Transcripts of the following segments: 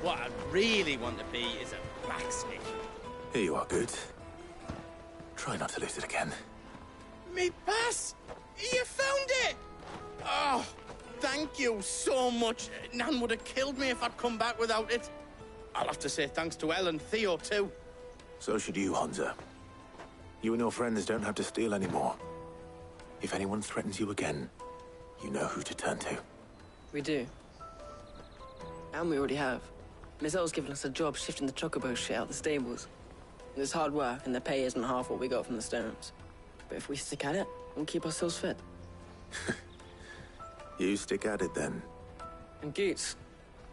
What I really want to be is a blacksmith. Here you are, good. Try not to lose it again. Me pass! You found it! Oh, thank you so much. Nan would have killed me if I'd come back without it. I'll have to say thanks to Elle and Theo, too. So should you, Hansa. You and your friends don't have to steal anymore. If anyone threatens you again, you know who to turn to. We do. And we already have. Miss L's given us a job shifting the chocobo shit out the stables. It's hard work, and the pay isn't half what we got from the stones. But if we stick at it, we'll keep ourselves fit. You stick at it, then. And Goots,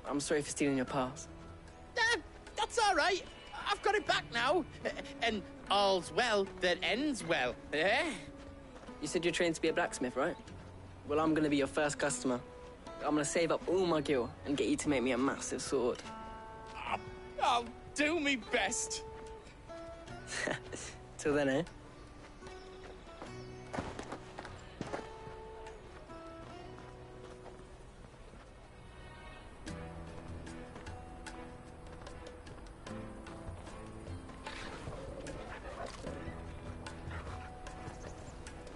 I'm sorry for stealing your pass. That's all right. I've got it back now. And all's well that ends well, eh? You said you're trained to be a blacksmith, right? Well, I'm gonna be your first customer. I'm gonna save up all my gil and get you to make me a massive sword. I'll do me best. Till then, eh?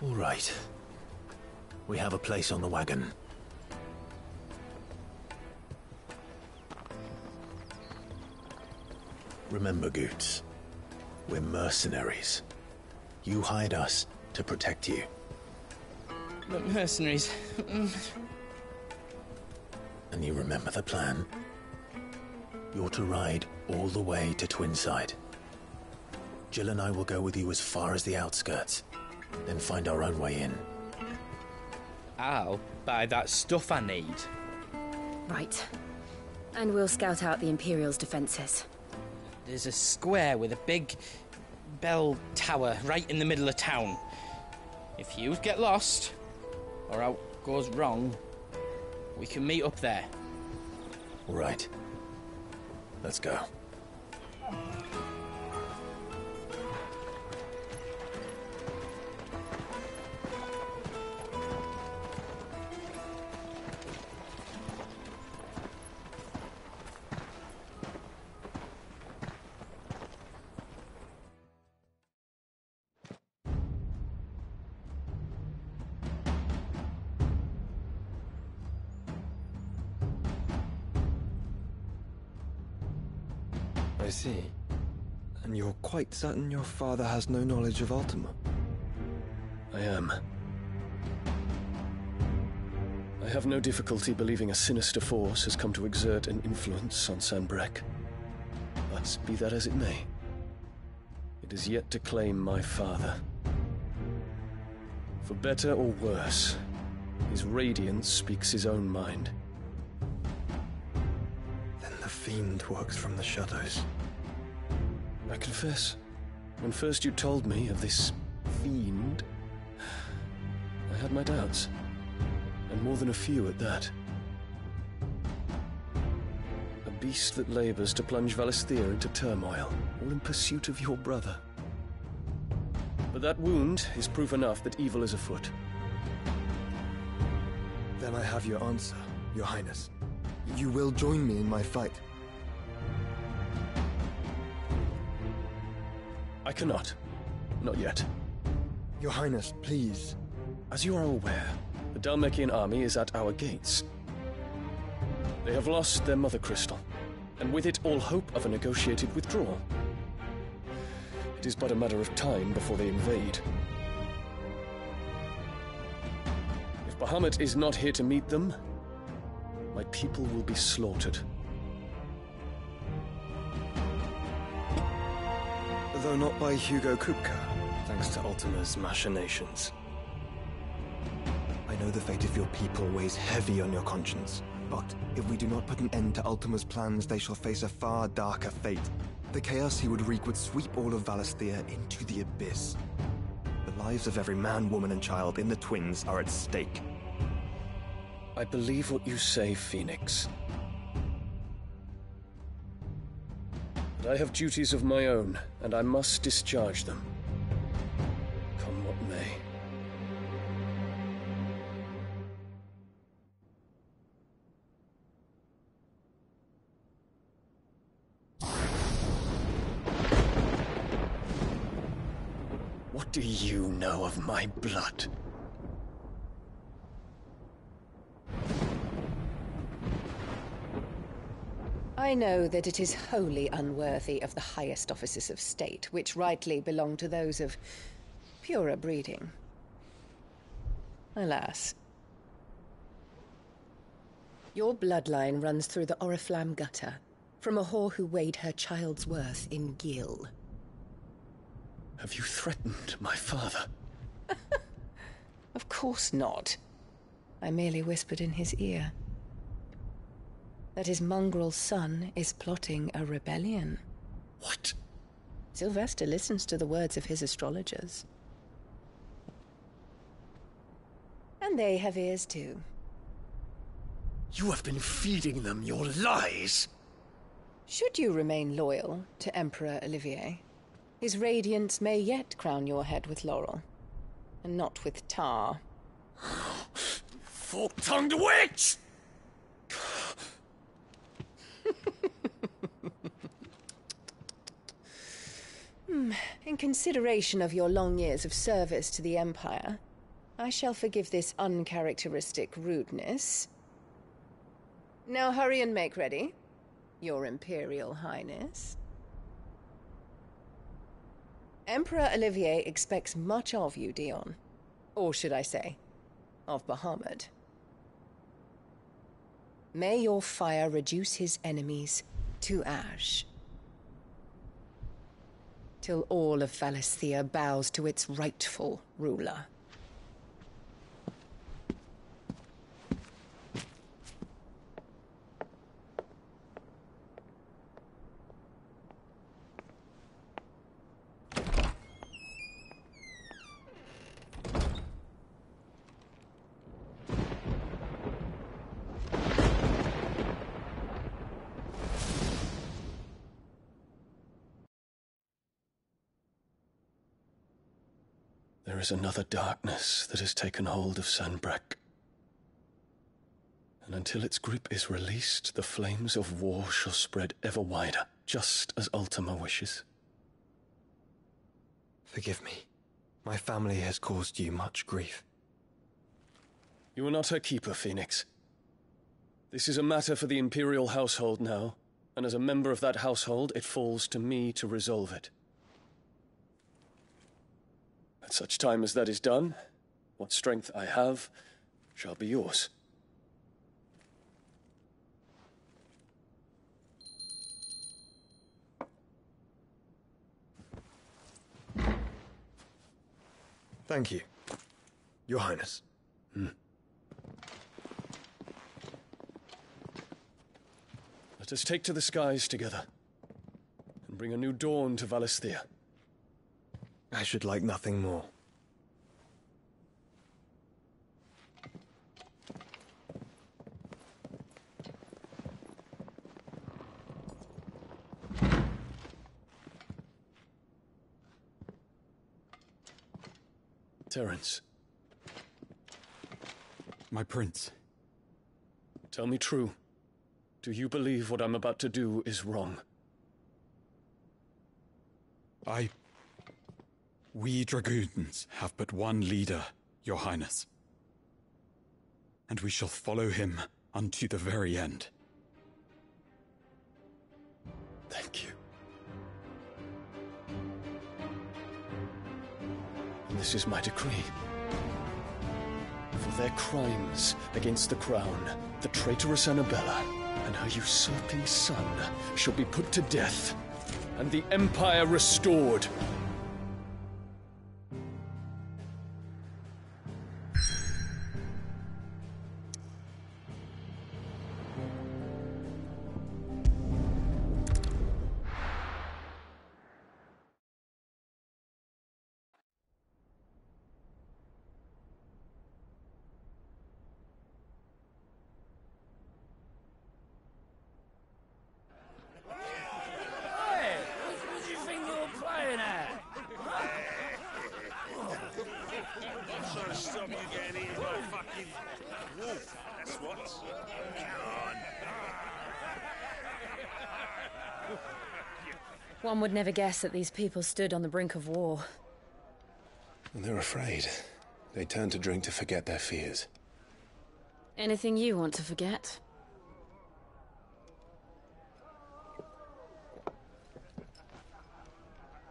All right. We have a place on the wagon. Remember, Goots, we're mercenaries. You hired us to protect you. But mercenaries... And you remember the plan? You're to ride all the way to Twinside. Jill and I will go with you as far as the outskirts, then find our own way in. I'll buy that stuff I need. Right. And we'll scout out the Imperial's defenses. There's a square with a big bell tower right in the middle of town. If you get lost, or out goes wrong, we can meet up there. All right. Let's go. I see. And you're quite certain your father has no knowledge of Ultima? I am. I have no difficulty believing a sinister force has come to exert an influence on Sanbreque. But be that as it may, it is yet to claim my father. For better or worse, his radiance speaks his own mind. Then the fiend works from the shadows. I confess, when first you told me of this fiend, I had my doubts, and more than a few at that. A beast that labors to plunge Valisthea into turmoil, all in pursuit of your brother. But that wound is proof enough that evil is afoot. Then I have your answer, Your Highness. You will join me in my fight. I cannot. Not yet. Your Highness, please. As you are aware, the Dhalmekian army is at our gates. They have lost their mother crystal, and with it all hope of a negotiated withdrawal. It is but a matter of time before they invade. If Bahamut is not here to meet them, my people will be slaughtered. Though not by Hugo Kupka, thanks to Ultima's machinations. I know the fate of your people weighs heavy on your conscience, but if we do not put an end to Ultima's plans, they shall face a far darker fate. The chaos he would wreak would sweep all of Valisthea into the abyss. The lives of every man, woman, and child in the Twins are at stake. I believe what you say, Phoenix. But I have duties of my own, and I must discharge them. Come what may. What do you know of my blood? I know that it is wholly unworthy of the highest offices of state, which rightly belong to those of purer breeding. Alas. Your bloodline runs through the Oriflamme gutter, from a whore who weighed her child's worth in gill. Have you threatened my father? Of course not. I merely whispered in his ear that his mongrel son is plotting a rebellion. What? Sylvester listens to the words of his astrologers. And they have ears too. You have been feeding them your lies! Should you remain loyal to Emperor Olivier, his radiance may yet crown your head with laurel, and not with tar. Fork-tongued witch! In consideration of your long years of service to the Empire, I shall forgive this uncharacteristic rudeness. Now hurry and make ready, Your Imperial Highness. Emperor Olivier expects much of you, Dion. Or should I say, of Bahamut. May your fire reduce his enemies to ash, till all of Valisthea bows to its rightful ruler. There is another darkness that has taken hold of Sanbreque. And until its grip is released, the flames of war shall spread ever wider, just as Ultima wishes. Forgive me. My family has caused you much grief. You are not her keeper, Phoenix. This is a matter for the Imperial household now, and as a member of that household, it falls to me to resolve it. At such time as that is done, what strength I have shall be yours. Thank you, Your Highness. Let us take to the skies together, and bring a new dawn to Valisthea. I should like nothing more. Terence. My prince. Tell me true. Do you believe what I'm about to do is wrong? We dragoons have but one leader, Your Highness. And we shall follow him unto the very end. Thank you. And this is my decree. For their crimes against the crown, the traitorous Annabella and her usurping son shall be put to death, and the Empire restored. One would never guess that these people stood on the brink of war. And they're afraid. They turn to drink to forget their fears. Anything you want to forget?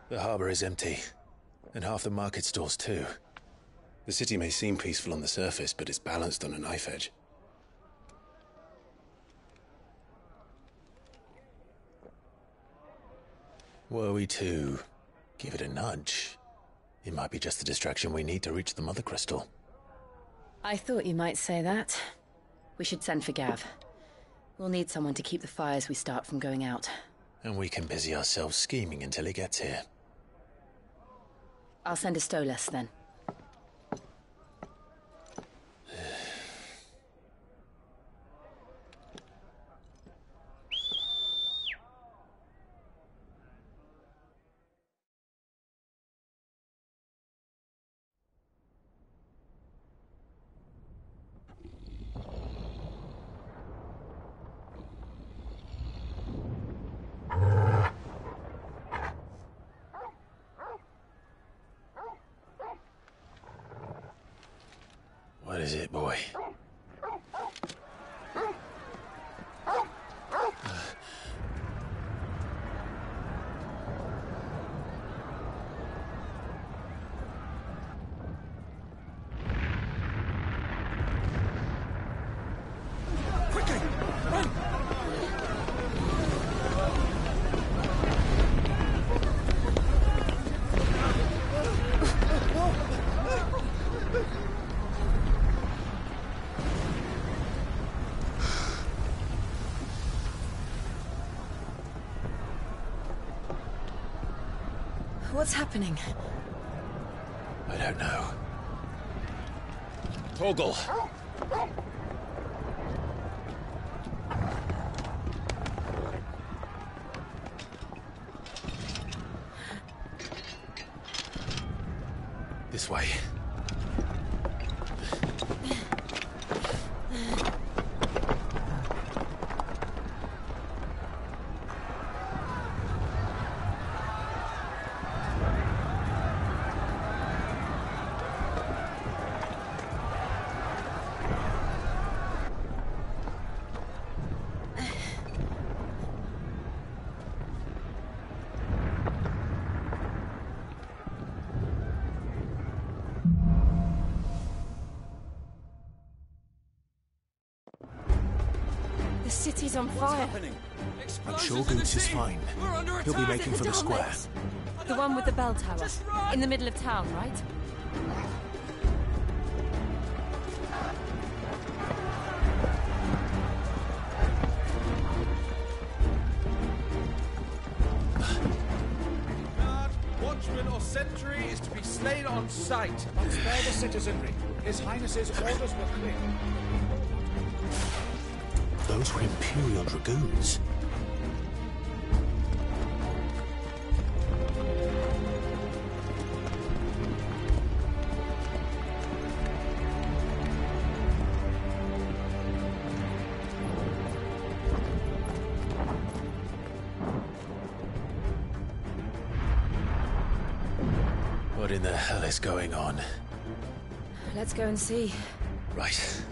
The harbor is empty, and half the market stalls too. The city may seem peaceful on the surface, but it's balanced on a knife edge. Were we to give it a nudge, it might be just the distraction we need to reach the Mother Crystal. I thought you might say that. We should send for Gav. We'll need someone to keep the fires we start from going out. And we can busy ourselves scheming until he gets here. I'll send a Stolas then. What is it, boy? Quickly! Run! What's happening? I don't know. Torgal! This way. The city's on fire. I'm sure Goots is fine. He'll be making for the square. The one with the bell tower. In the middle of town, right? Guard, watchman or sentry is to be slain on sight. But spare the citizenry. His Highness's orders were clear. Those were Imperial Dragoons. What in the hell is going on? Let's go and see. Right.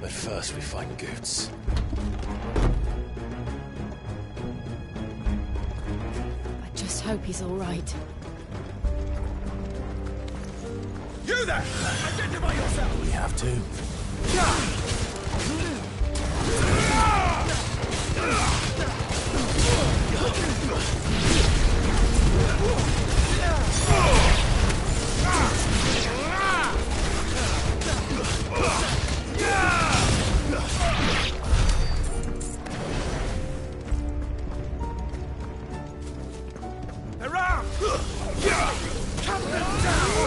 But first we find Goots. I just hope he's all right. You there! Identify yourself! We have to. They're out! Cut them down!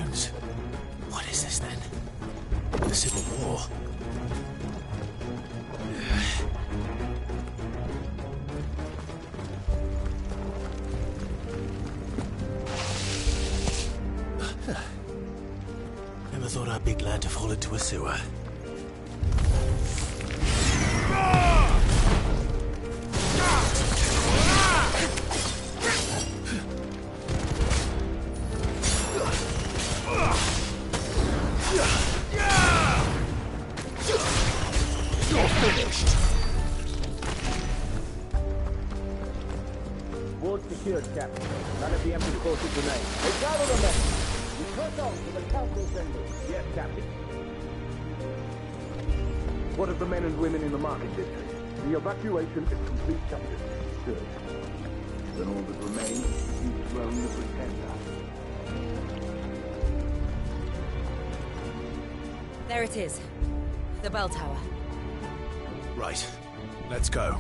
Eikons. What is this then? The Civil War? Never thought I'd be glad to fall into a sewer. You're finished! Ward secured, Captain. None of the empty forces remain. They gather the men! You press on to the council assembly. Yes, Captain. What of the men and women in the market district? The evacuation is complete, Captain. Good. Then all that remains is the throne of Pretender. There it is. The bell tower. Right. Let's go.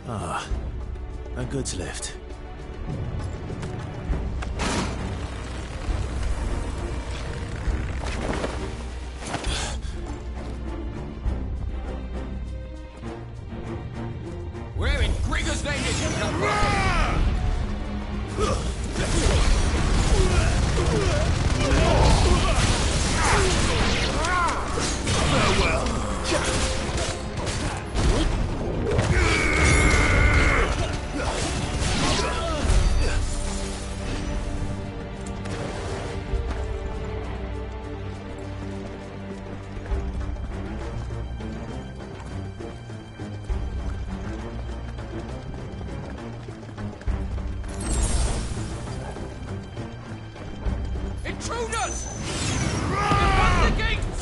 Ah, a goods lift. Where in Grigger's name did you come Intruders! Defend the gates!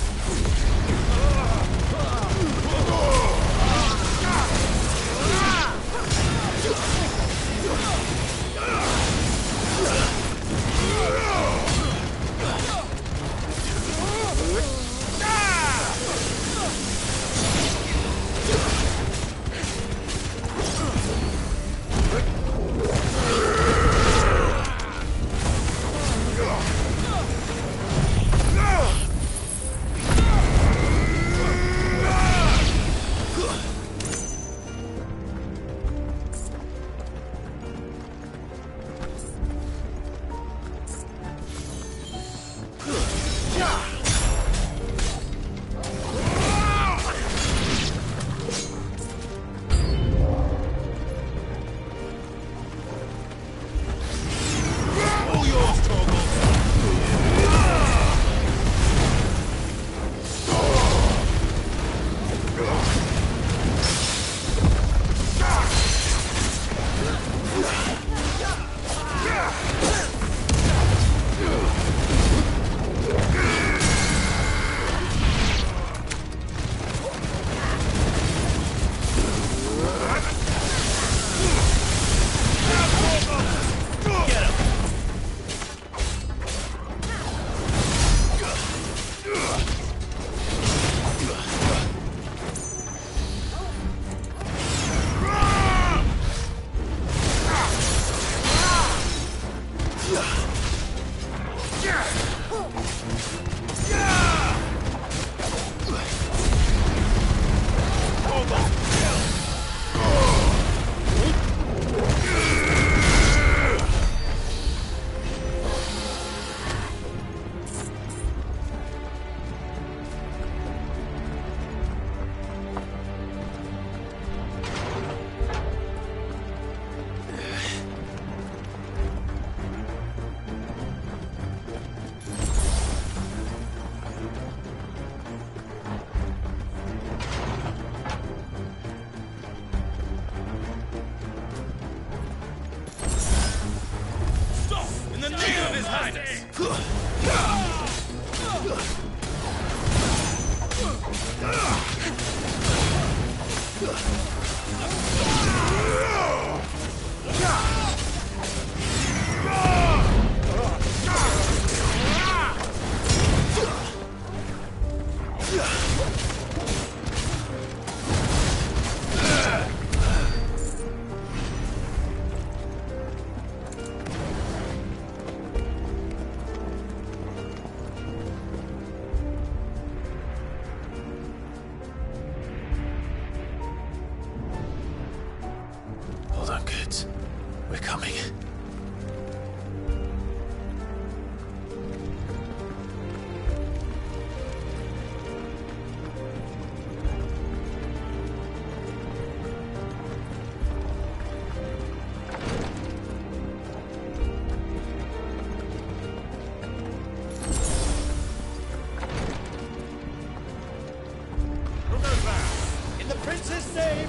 name,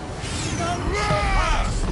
none shall pass!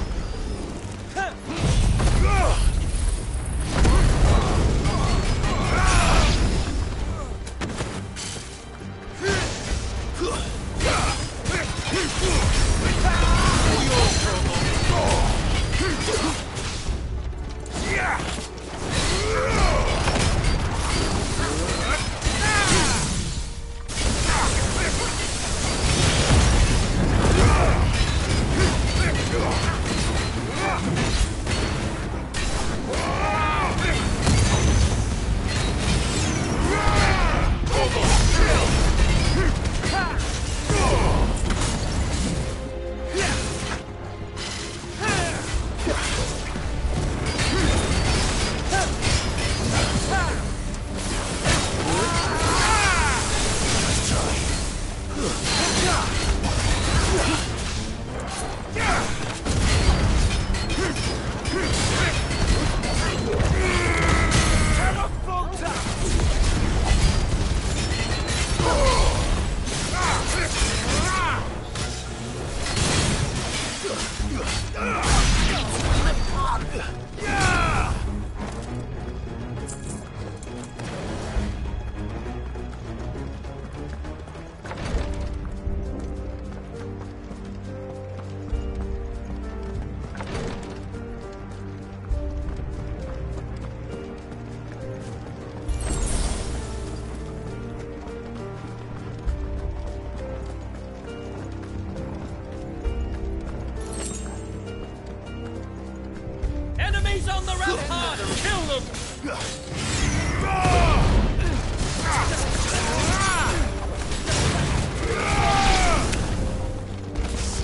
On the rampart! Kill them!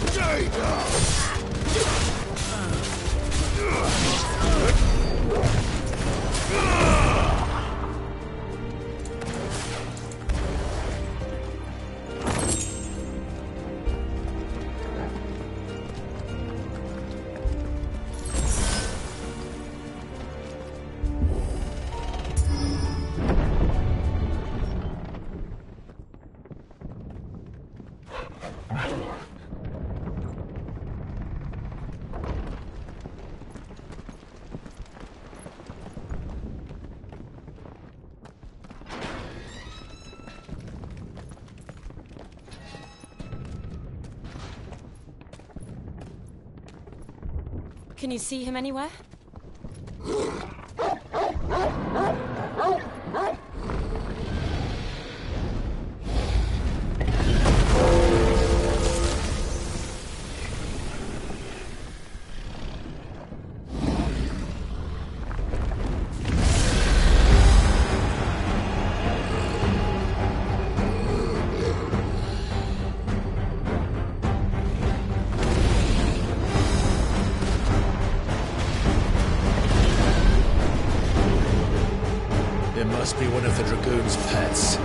Stay down! Can you see him anywhere? Must be one of the Dragoon's pets.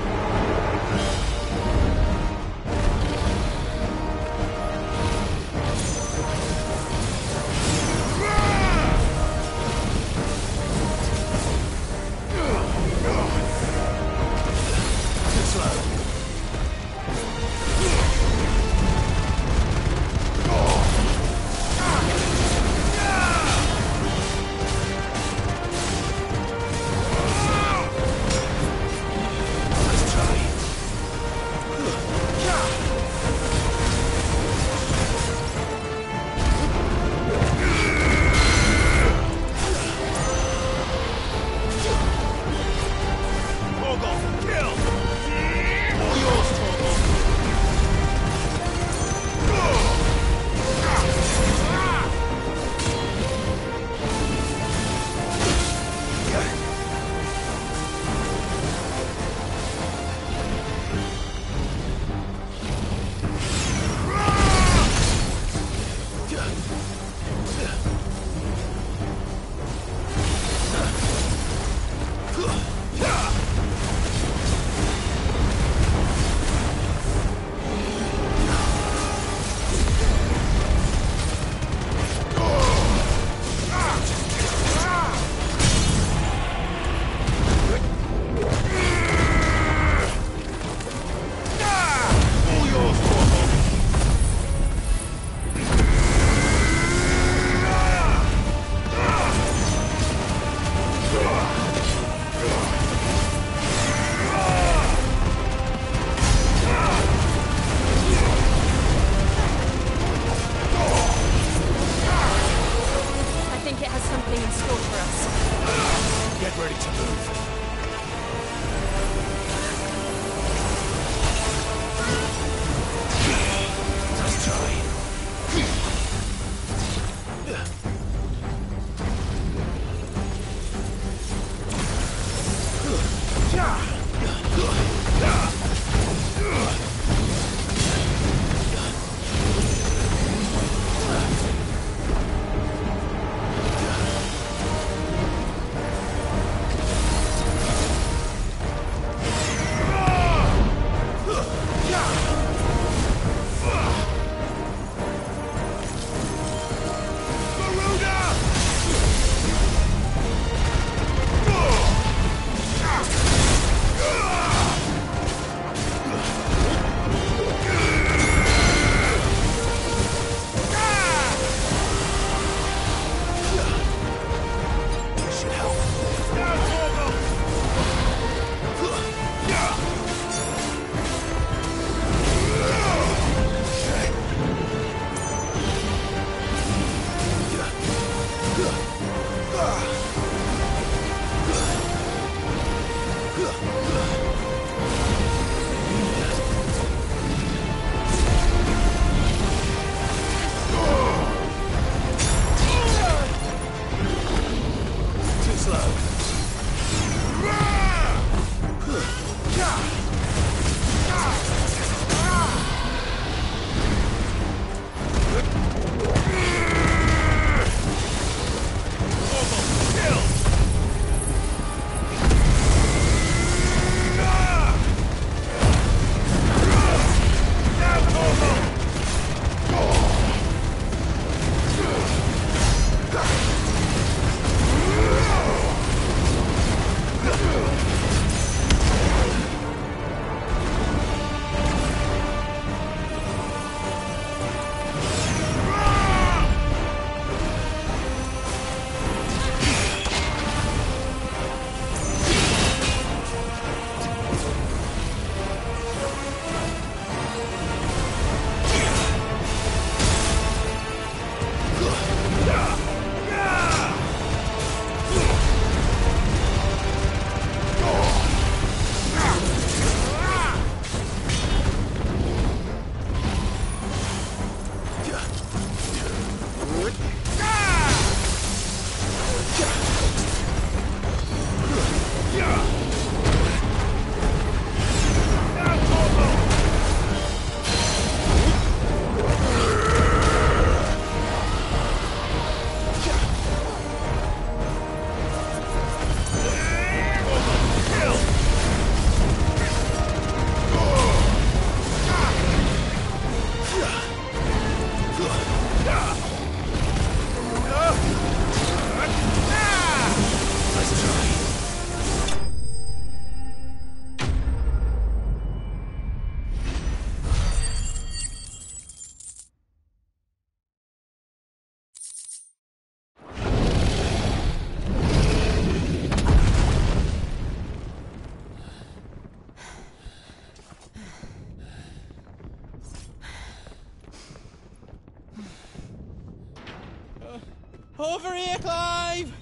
Over here, Clive!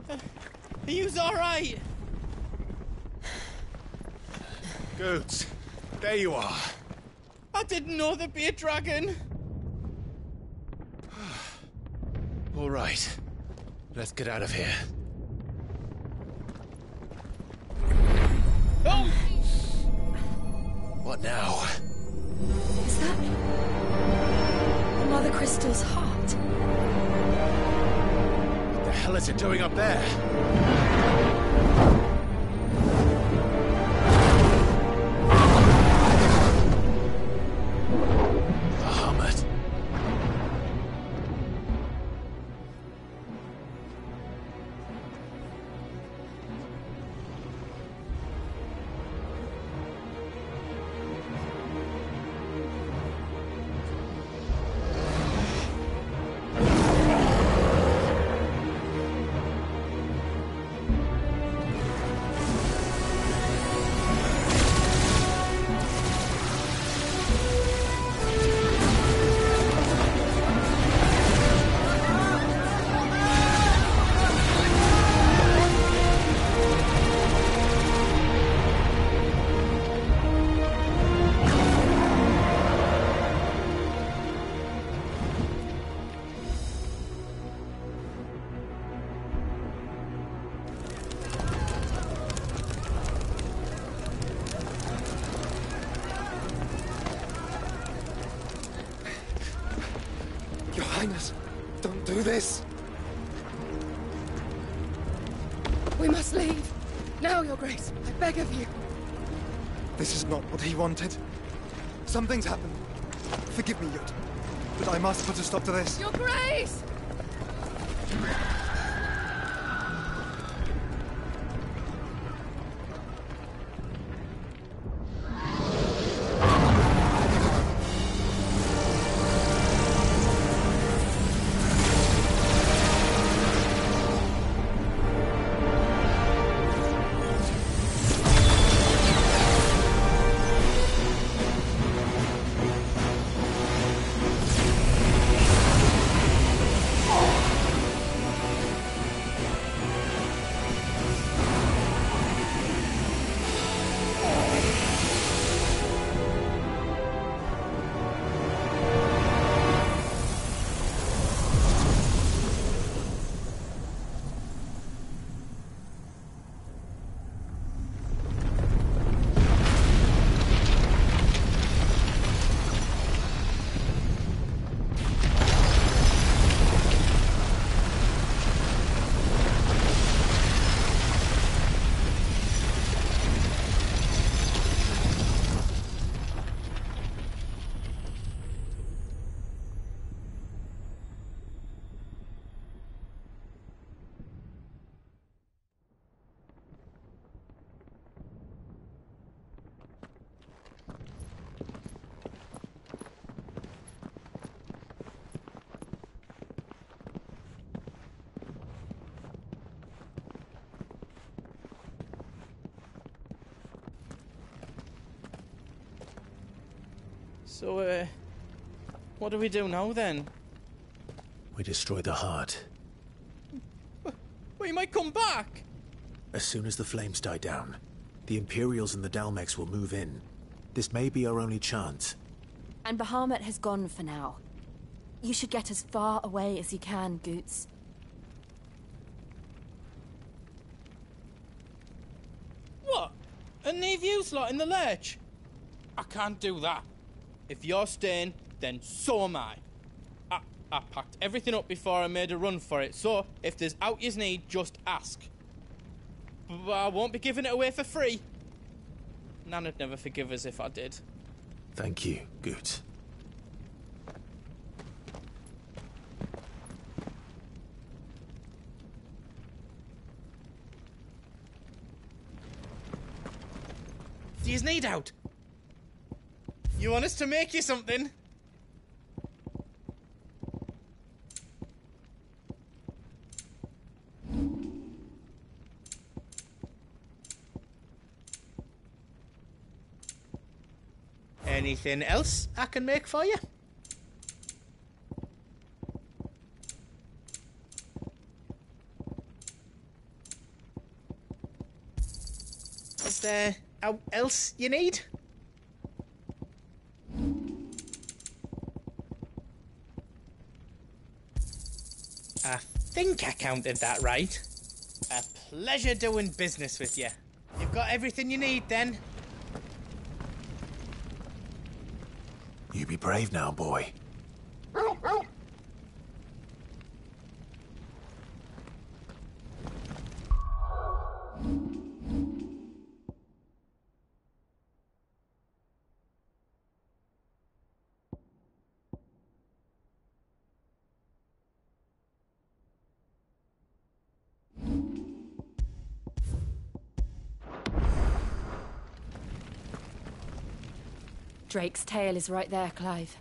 Are you alright? Goats, there you are. I didn't know there'd be a dragon. All right. Let's get out of here. Oh! What now? Is that the Mother Crystal's heart? What the hell is it doing up there? Bahamut. do this! We must leave. Now, Your Grace. I beg of you. This is not what he wanted. Something's happened. Forgive me, Yod. But I must put a stop to this. Your Grace! So, what do we do now, then? We destroy the heart. We might come back! As soon as the flames die down, the Imperials and the Dalmex will move in. This may be our only chance. And Bahamut has gone for now. You should get as far away as you can, Goots. What? And leave you lot in the lurch? I can't do that. If you're staying, then so am I. I packed everything up before I made a run for it, so if there's out yous need, just ask. But I won't be giving it away for free. Nan'd never forgive us if I did. Thank you, Goot. Do yous need out? You want us to make you something? Anything else I can make for you? Is there out else you need? I think I counted that right. A pleasure doing business with you. You've got everything you need, then. You be brave now, boy. Drake's tail is right there, Clive.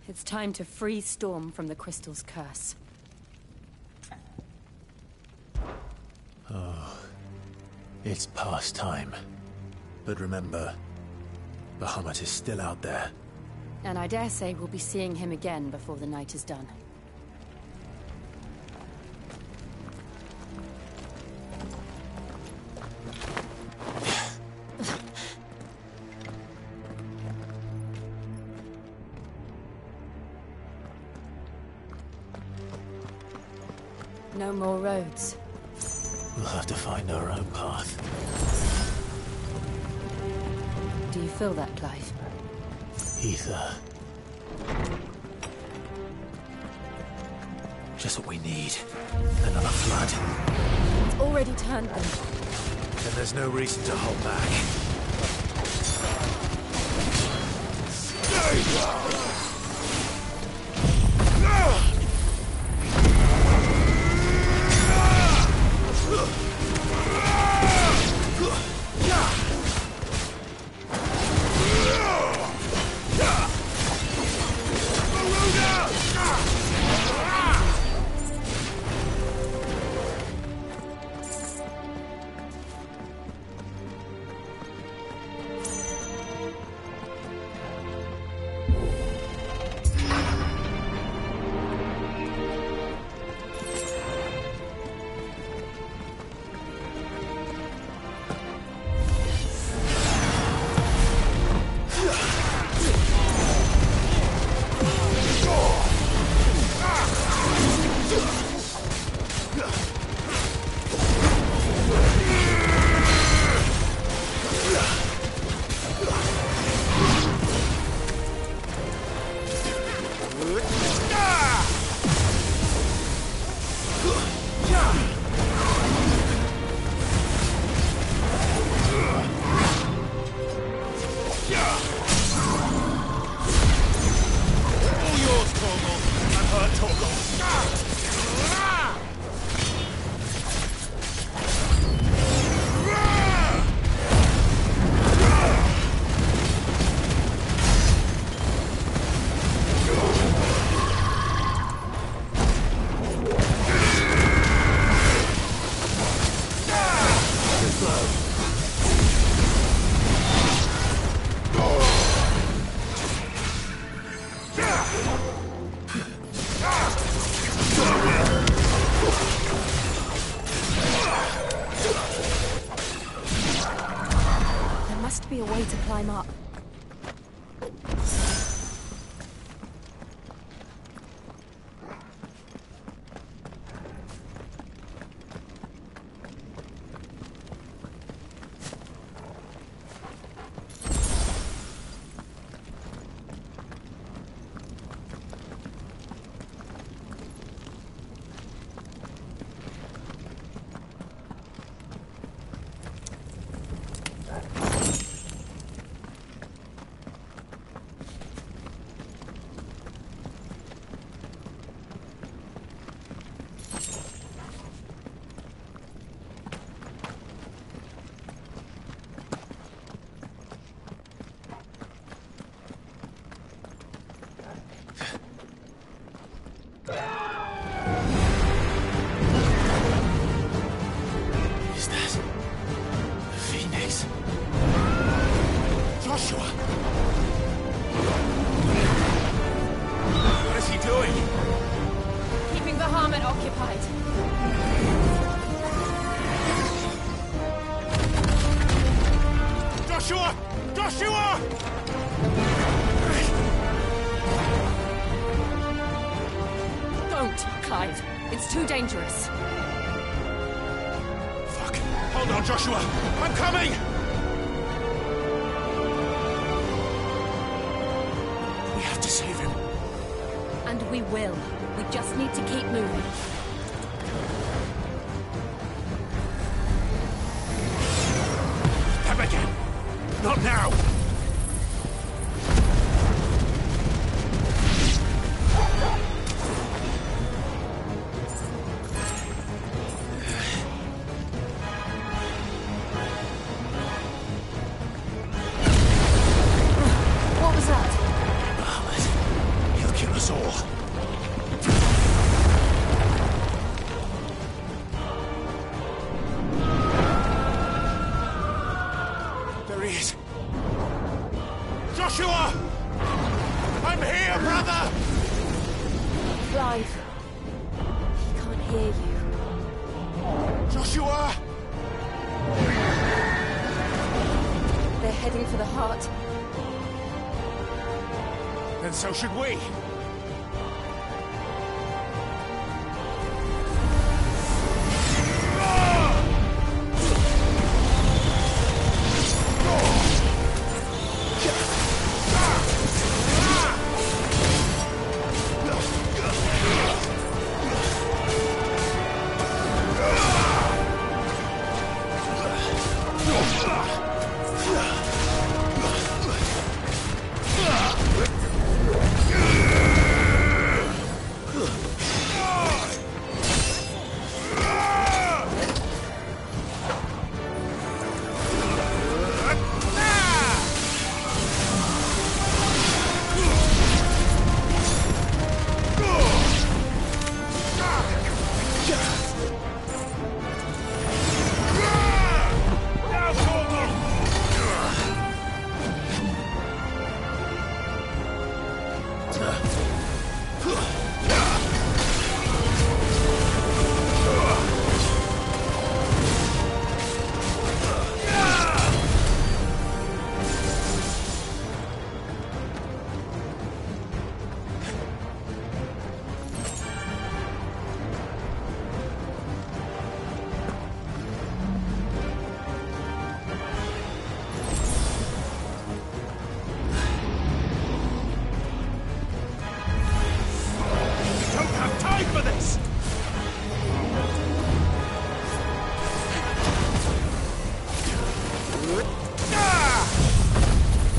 It's time to free Storm from the Crystal's curse. Oh, it's past time. But remember, Bahamut is still out there. And I dare say we'll be seeing him again before the night is done. No more roads. We'll have to find our own path. Do you feel that, Clive? Ether. Just what we need. Another flood. It's already turned them. Then there's no reason to hold back. Be a way to climb up. Clive. It's too dangerous. Fuck. Hold on, Joshua. I'm coming! We have to save him. And we will. We just need to keep moving. Them again. Not now. So should we.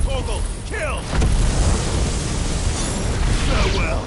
Torgal, kill! Farewell!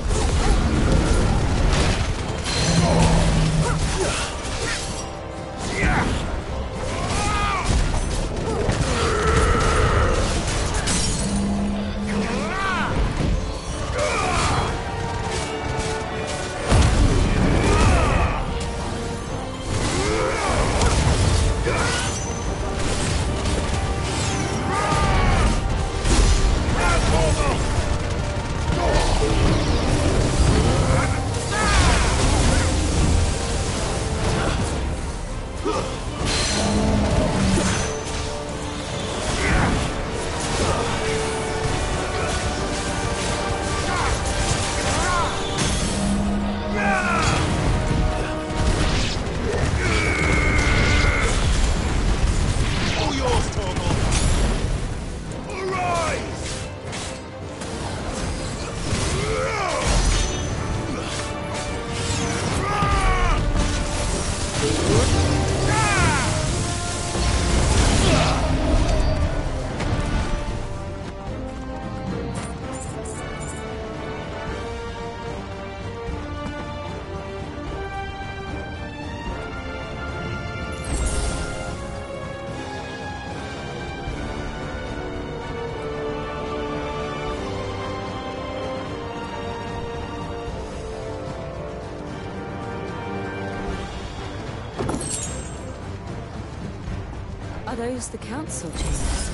Are those the council chambers?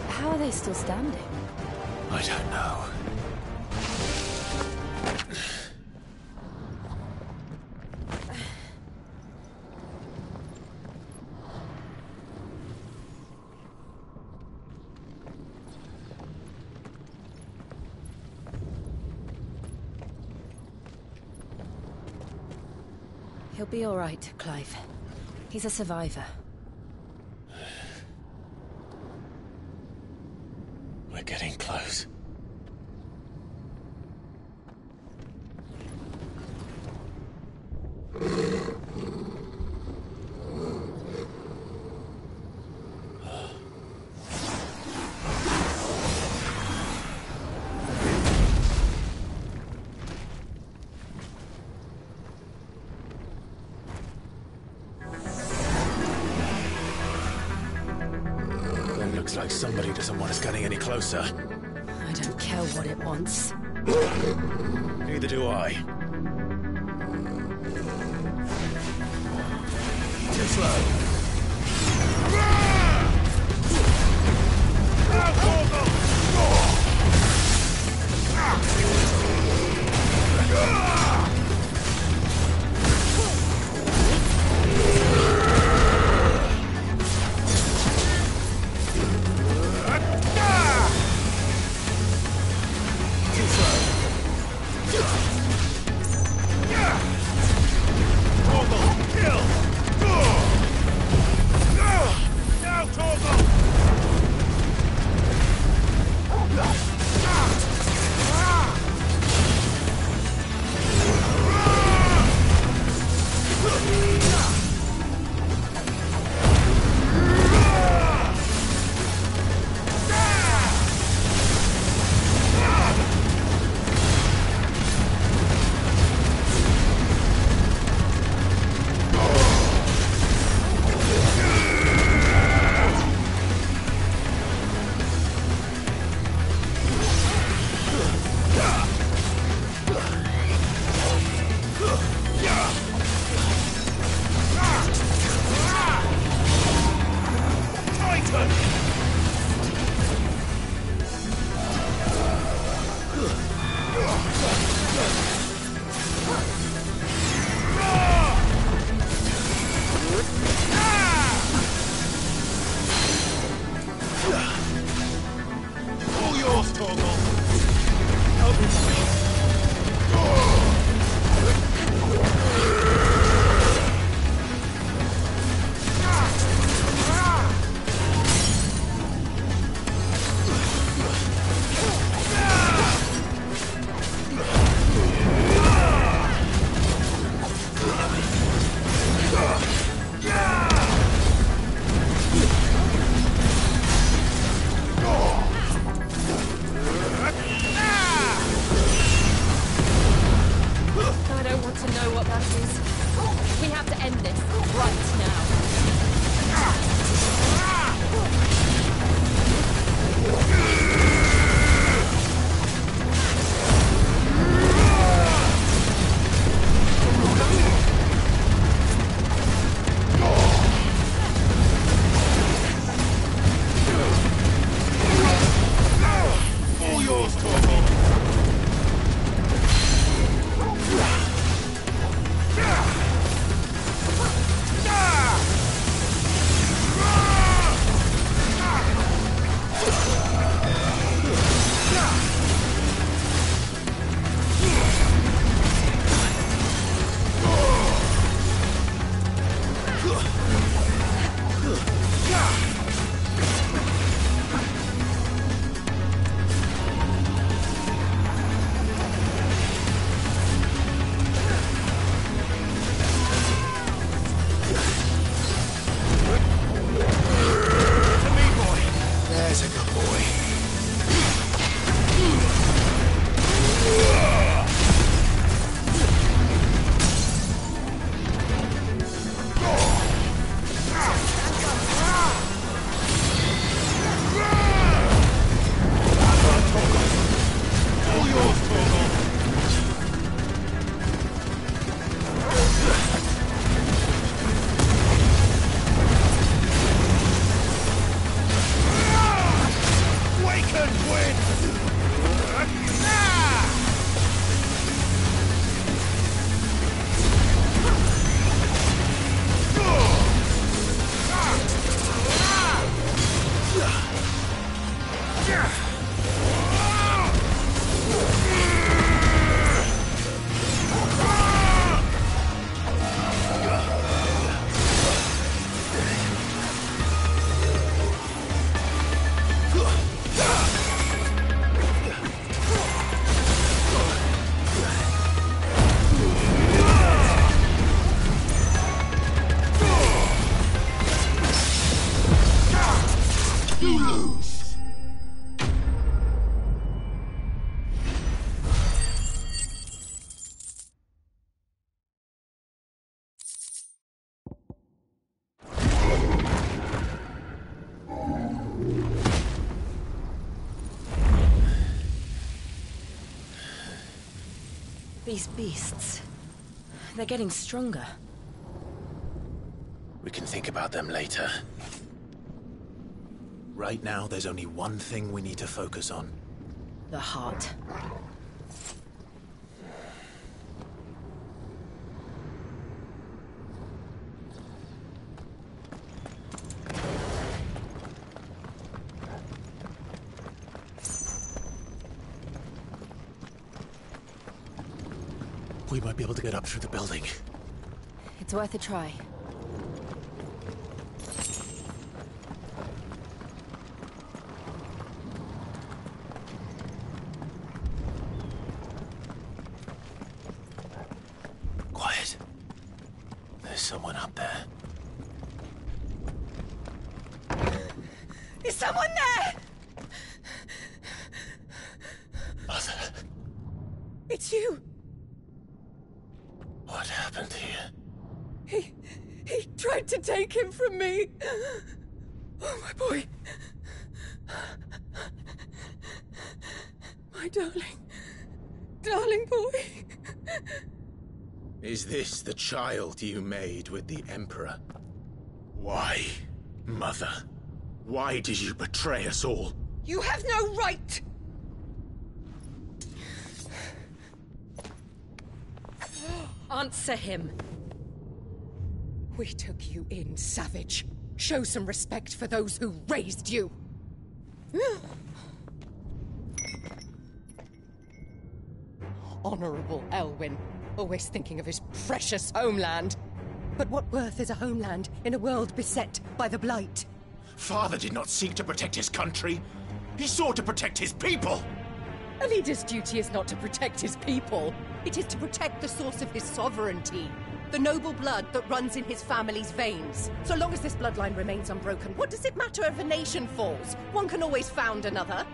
How are they still standing? I don't know. He'll be all right, Clive. He's a survivor. We're getting close. Looks like somebody doesn't want us getting any closer. I don't care what it wants. Neither do I. Too slow. You lose! These beasts... they're getting stronger. We can think about them later. Right now, there's only one thing we need to focus on. The heart. We might be able to get up through the building. It's worth a try. Quiet. There's someone up there. Is someone there? Mother. It's you. What happened here? He tried to take him from me. Oh, my boy. My darling boy. Is this the child you made with the Emperor? Why, Mother? Why did you betray us all? You have no right! Answer him. We took you in, savage. Show some respect for those who raised you. Honorable Elwyn, always thinking of his precious homeland. But what worth is a homeland in a world beset by the Blight? Father did not seek to protect his country. He sought to protect his people. A leader's duty is not to protect his people. It is to protect the source of his sovereignty. The noble blood that runs in his family's veins. So long as this bloodline remains unbroken, what does it matter if a nation falls? One can always found another.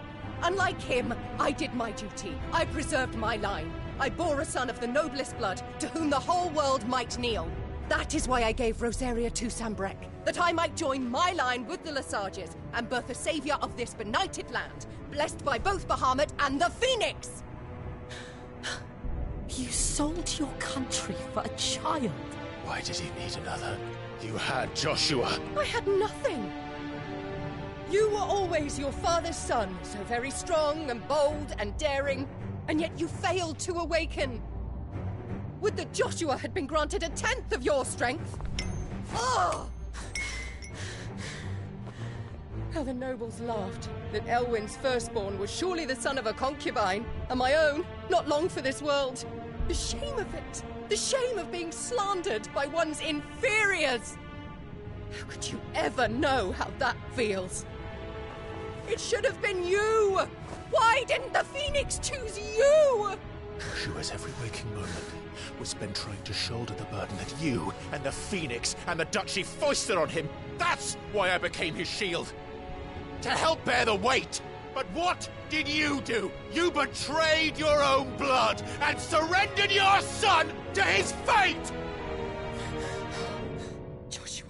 Unlike him, I did my duty. I preserved my line. I bore a son of the noblest blood, to whom the whole world might kneel. That is why I gave Rosaria to Sambrek, that I might join my line with the Lesages and birth a savior of this benighted land, blessed by both Bahamut and the Phoenix! You sold your country for a child. Why did he need another? You had Joshua. I had nothing. You were always your father's son, so very strong and bold and daring, and yet you failed to awaken. Would that Joshua had been granted 1/10 of your strength? Oh! How the nobles laughed that Elwyn's firstborn was surely the son of a concubine, and my own, not long for this world. The shame of it! The shame of being slandered by one's inferiors! How could you ever know how that feels? It should have been you! Why didn't the Phoenix choose you? Joshua's every waking moment was spent trying to shoulder the burden that you and the Phoenix and the Duchy foisted on him. That's why I became his shield. To help bear the weight. But what did you do? You betrayed your own blood and surrendered your son to his fate! Joshua,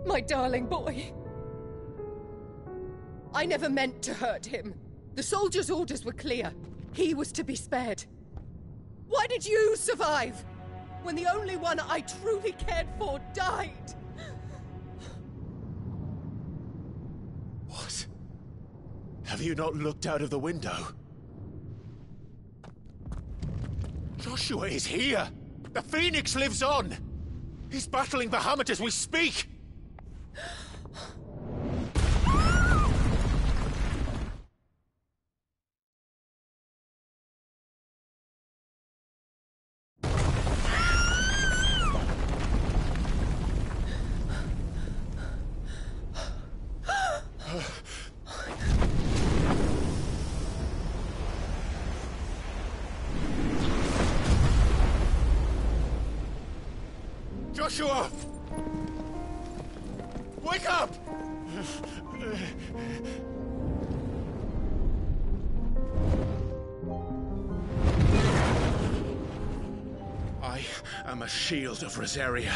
my darling boy. I never meant to hurt him. The soldiers' orders were clear. He was to be spared. Why did you survive when the only one I truly cared for died? What? Have you not looked out of the window? Joshua is here! The Phoenix lives on! He's battling Bahamut as we speak! Joshua! Wake up! I am a shield of Rosaria.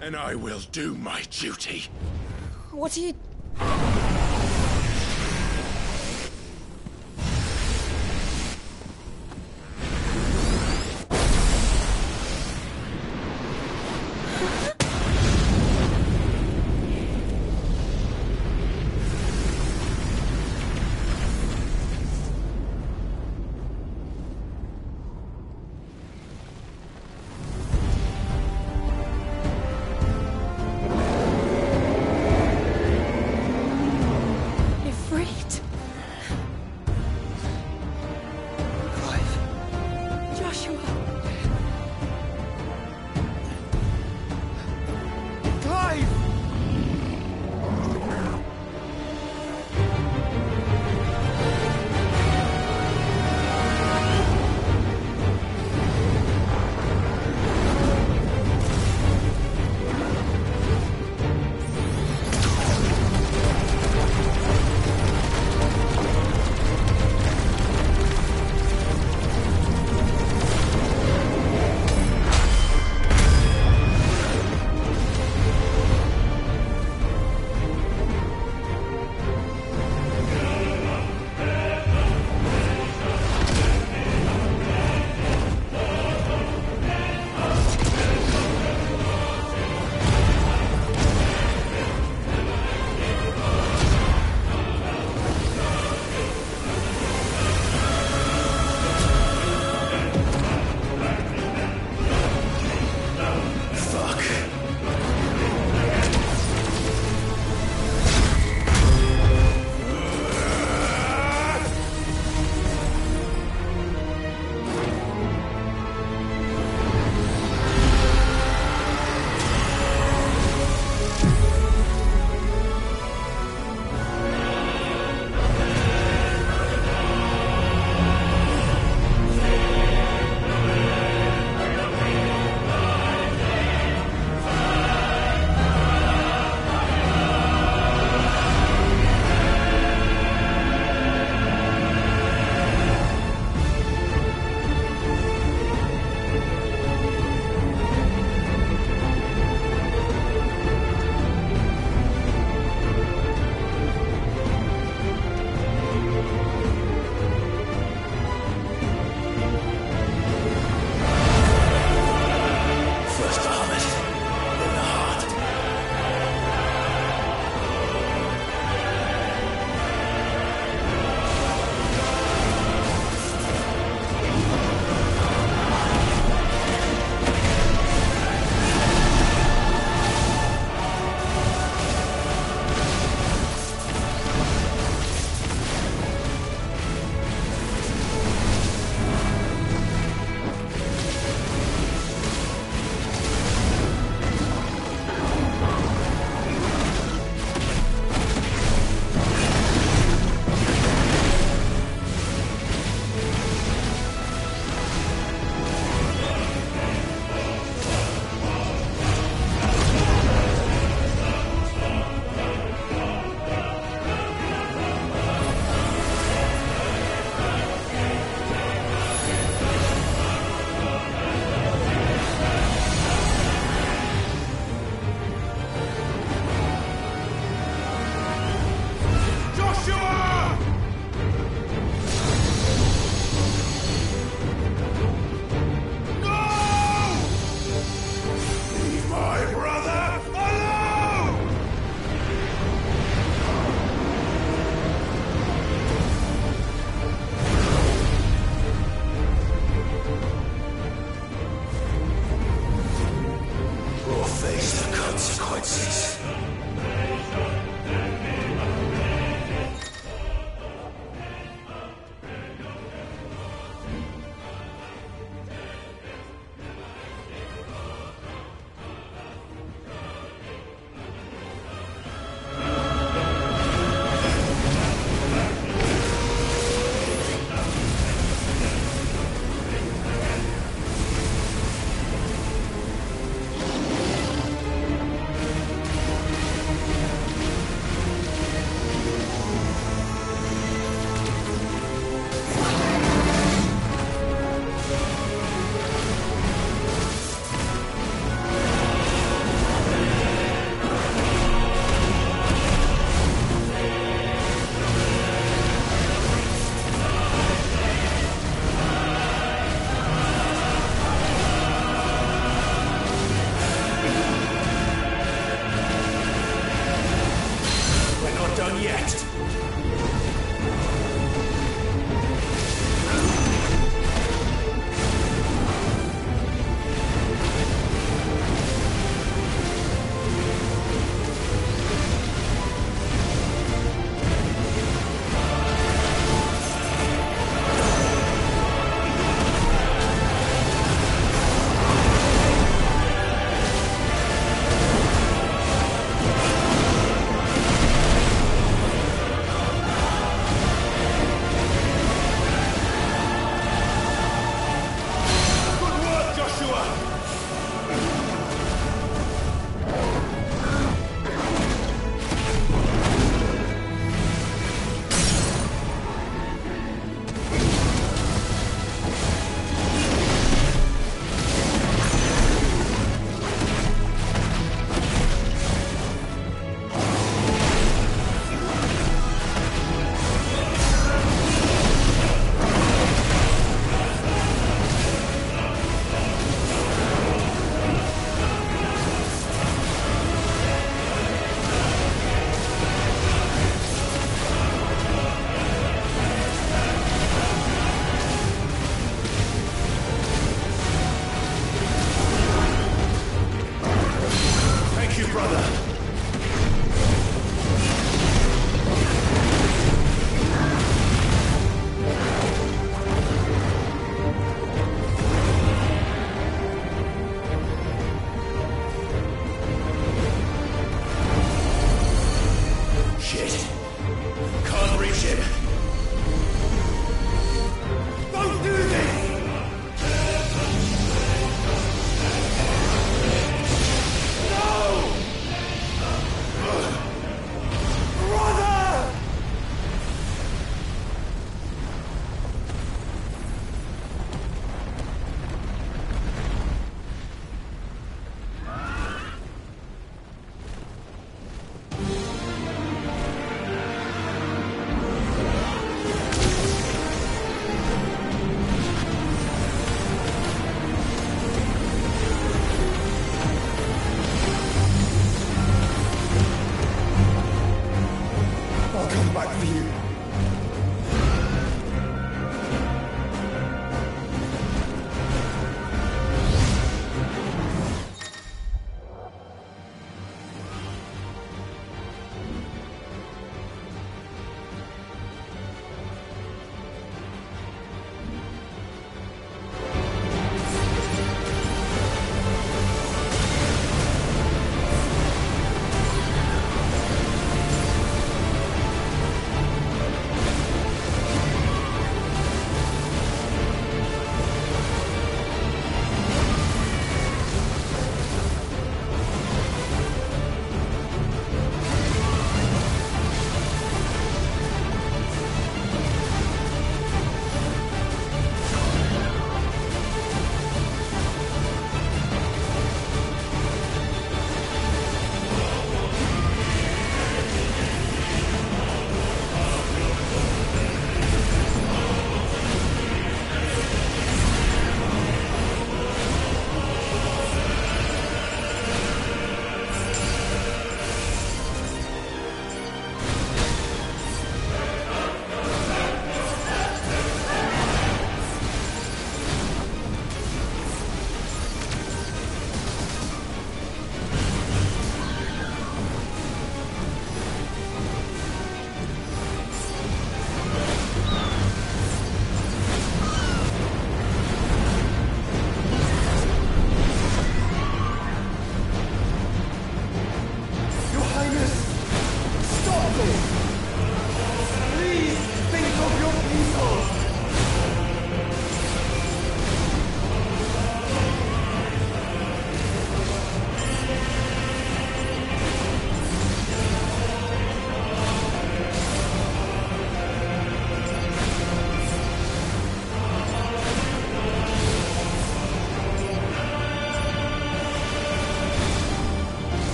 And I will do my duty. What are you...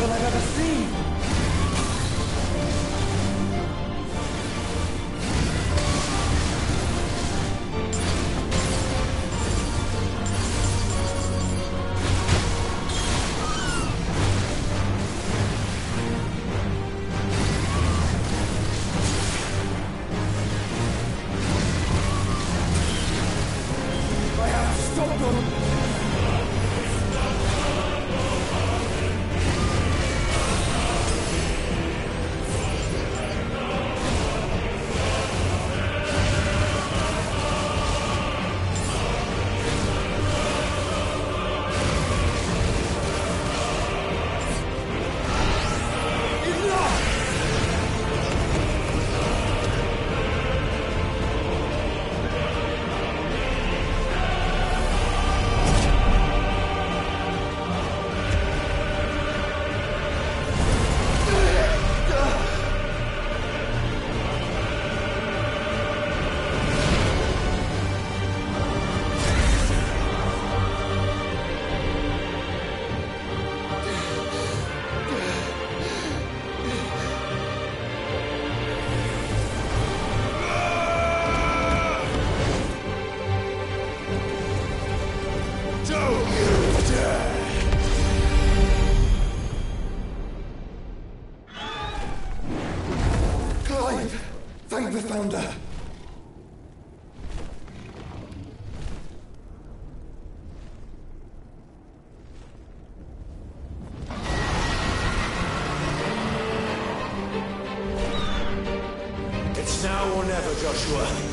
than I've ever seen! Thank the Founder! It's now or never, Joshua.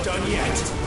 done yet!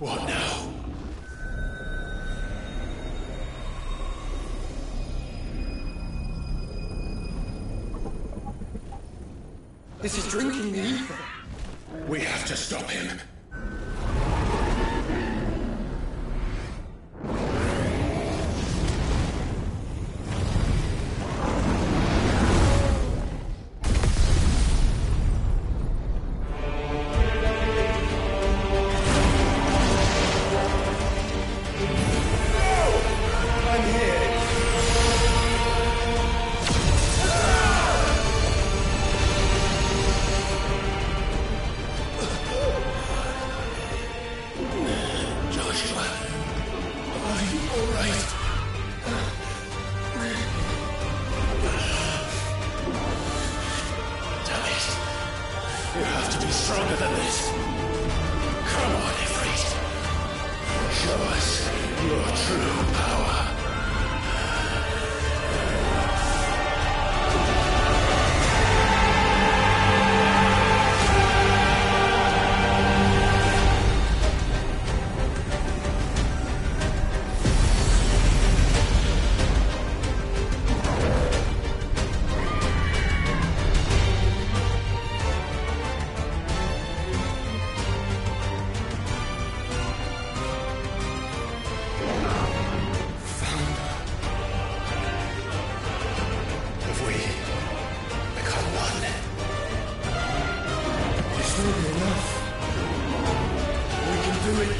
What now? This is drinking the ether. We have to stop him. You have to be stronger than this. Come on, Ifrit. Show us your true power.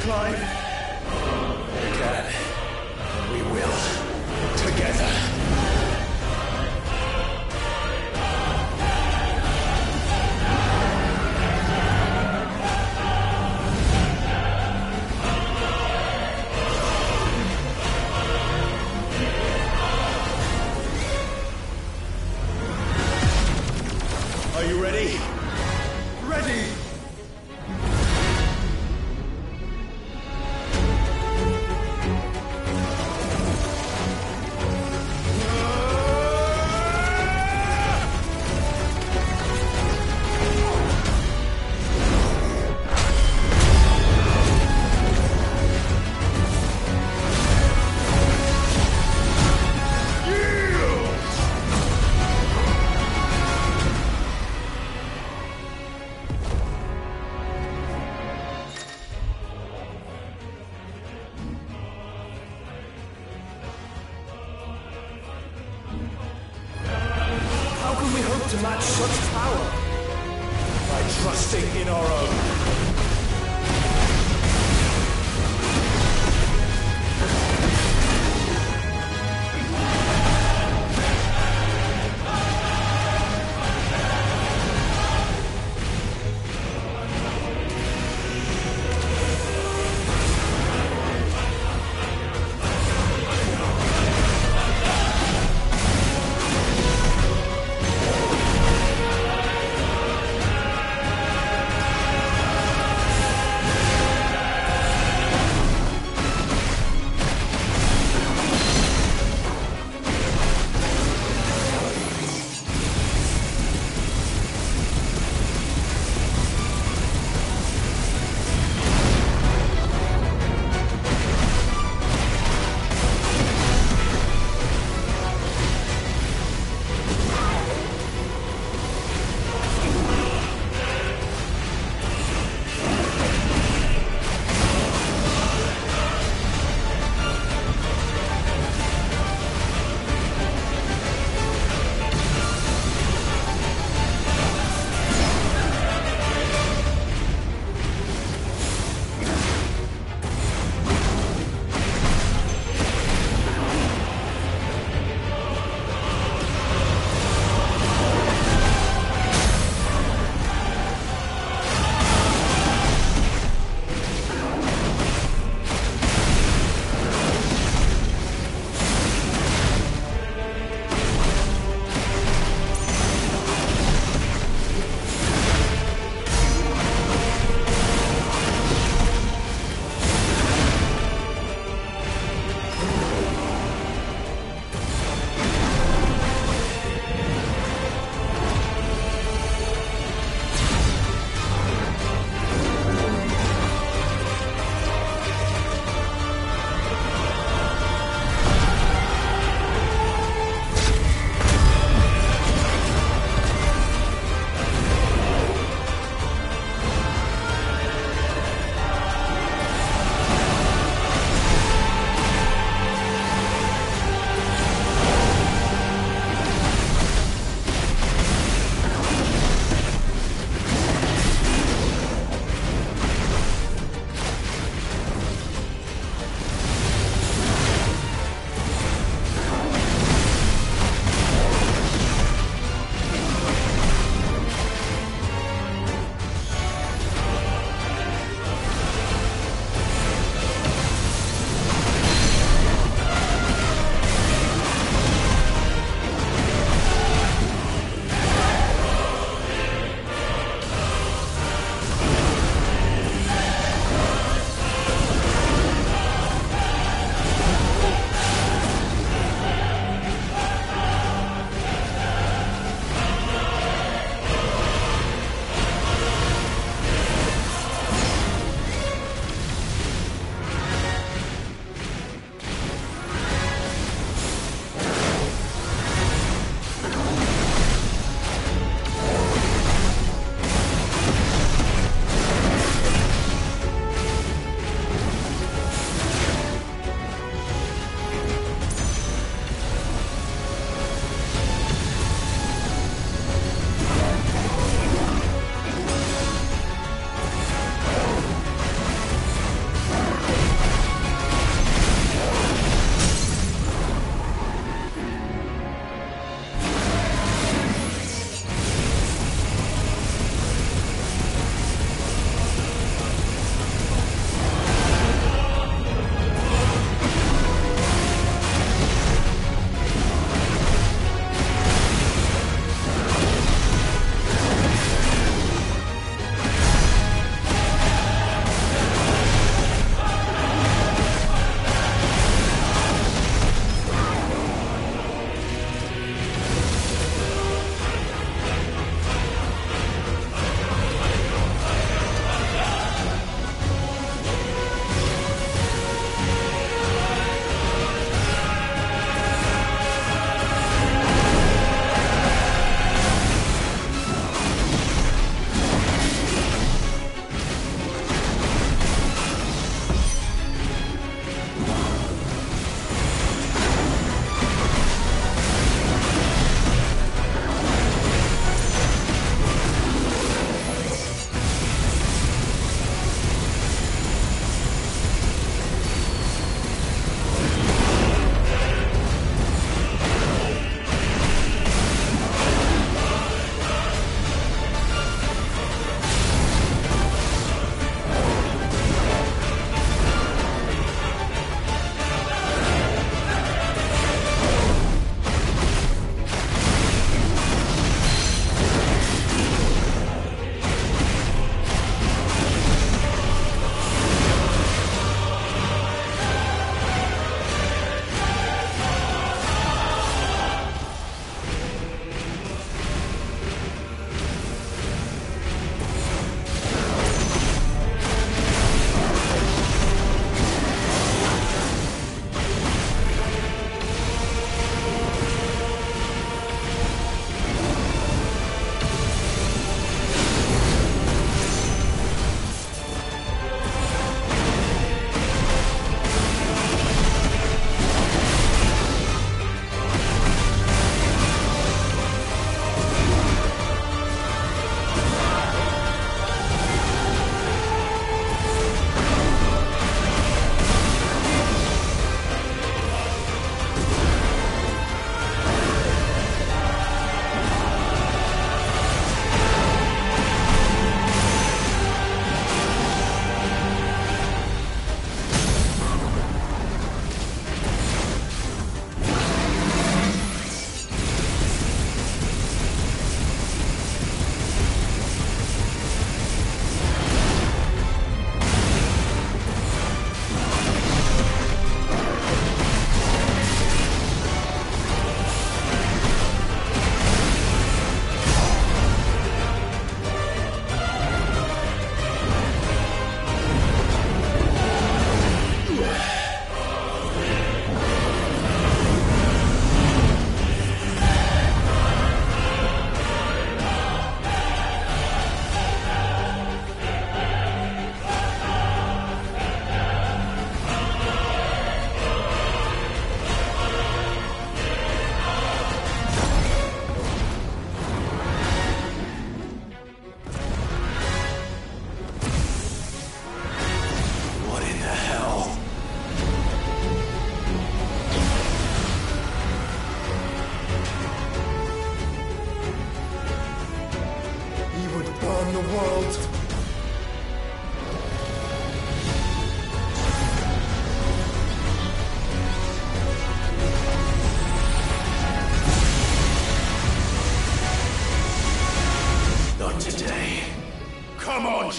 Clive. We can. We will. Together. Are you ready? Ready! To match such power by trusting in our own.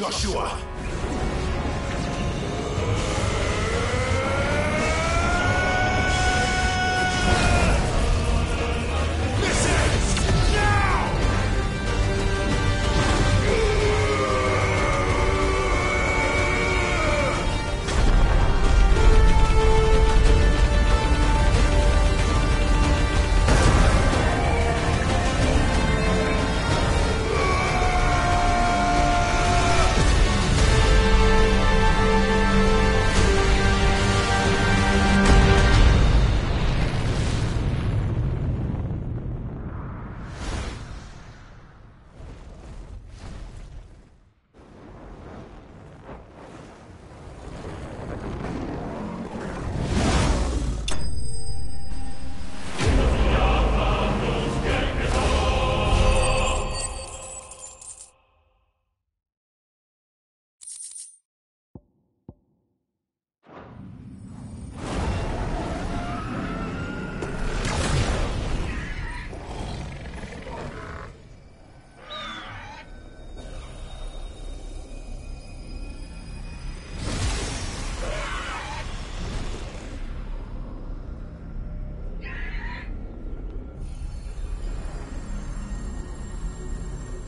Joshua!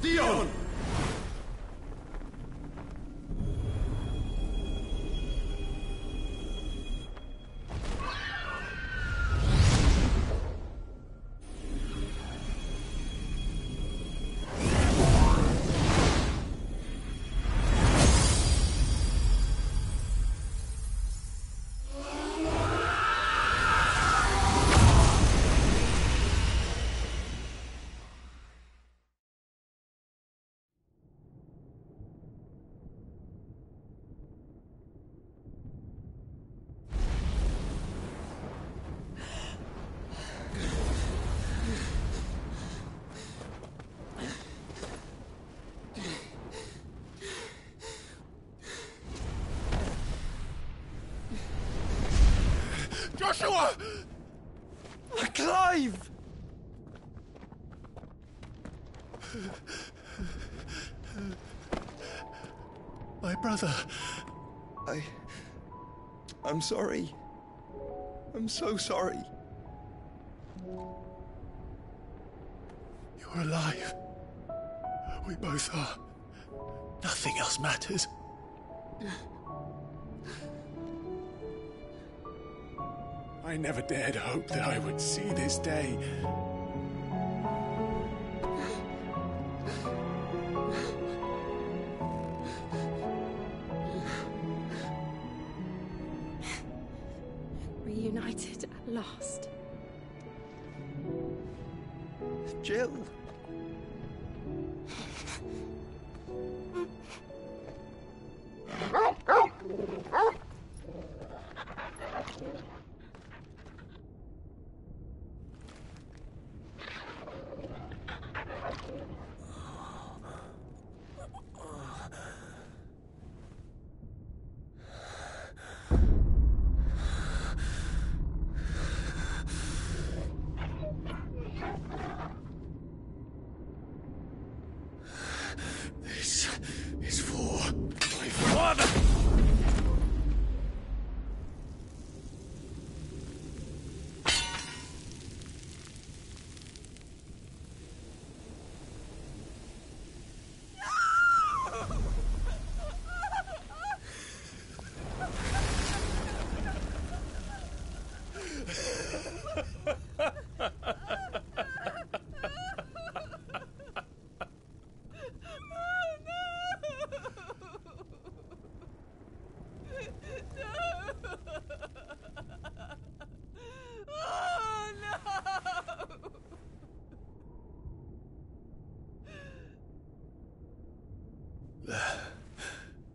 Dion! Joshua! Clive! My brother. I'm sorry. I'm so sorry. You're alive. We both are. Nothing else matters. I never dared hope that I would see this day. Reunited at last. Jill.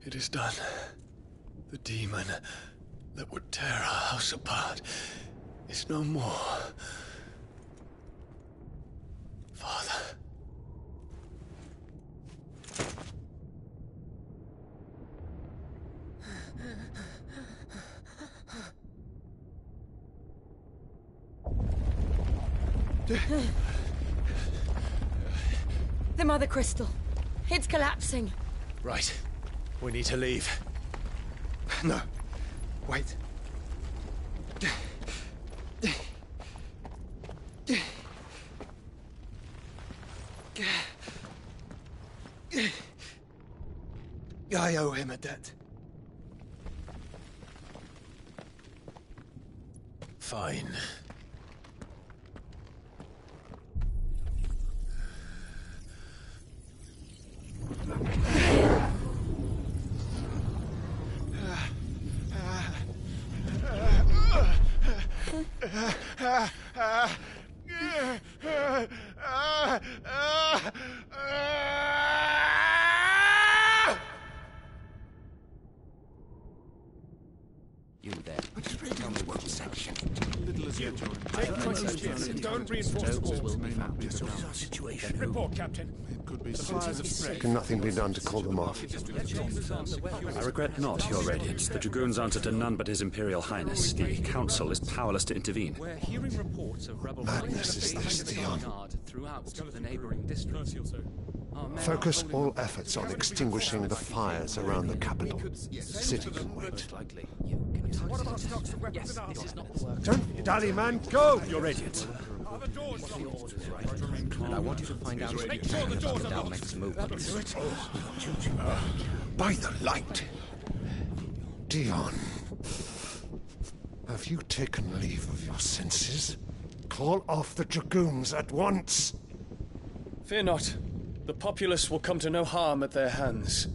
It is done. The demon that would tear our house apart is no more. Father. The Mother Crystal. It's collapsing. Right. We need to leave. No. Wait. I owe him a debt. Fine. You there. Tell me what you said. Don't reinforce the walls. Situation. Report, Captain. It could be citizens of Frey. Can nothing be done to call them off? I regret not, Your Radiance. The Dragoons answer to none but His Imperial Highness. The Council is powerless to intervene. We're hearing reports of rebel Madness is this, Dion. throughout the neighboring districts. Focus all efforts on extinguishing the fires around the capital. The city can wait. Don't dally, man, go! Your Radiance. And I want you to find out if you can about the Dalmek's movements. By the light! Dion, have you taken leave of your senses? Call off the Dragoons at once! Fear not. The populace will come to no harm at their hands.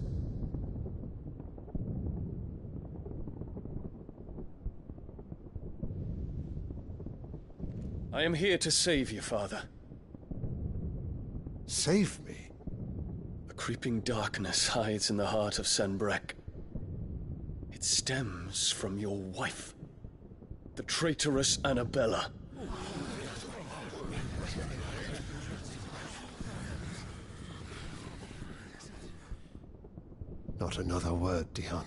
I am here to save you, Father. Save me? A creeping darkness hides in the heart of Senbrek. It stems from your wife, the traitorous Annabella. Not another word, Dion.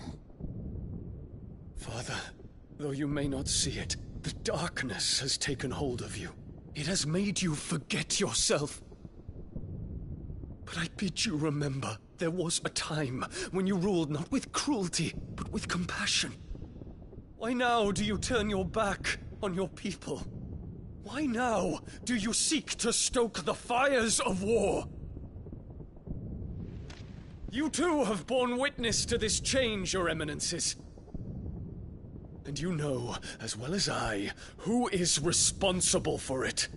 Father, though you may not see it, the darkness has taken hold of you. It has made you forget yourself. But I bid you remember, there was a time when you ruled not with cruelty, but with compassion. Why now do you turn your back on your people? Why now do you seek to stoke the fires of war? You too have borne witness to this change, Your Eminences. And you know, as well as I, who is responsible for it.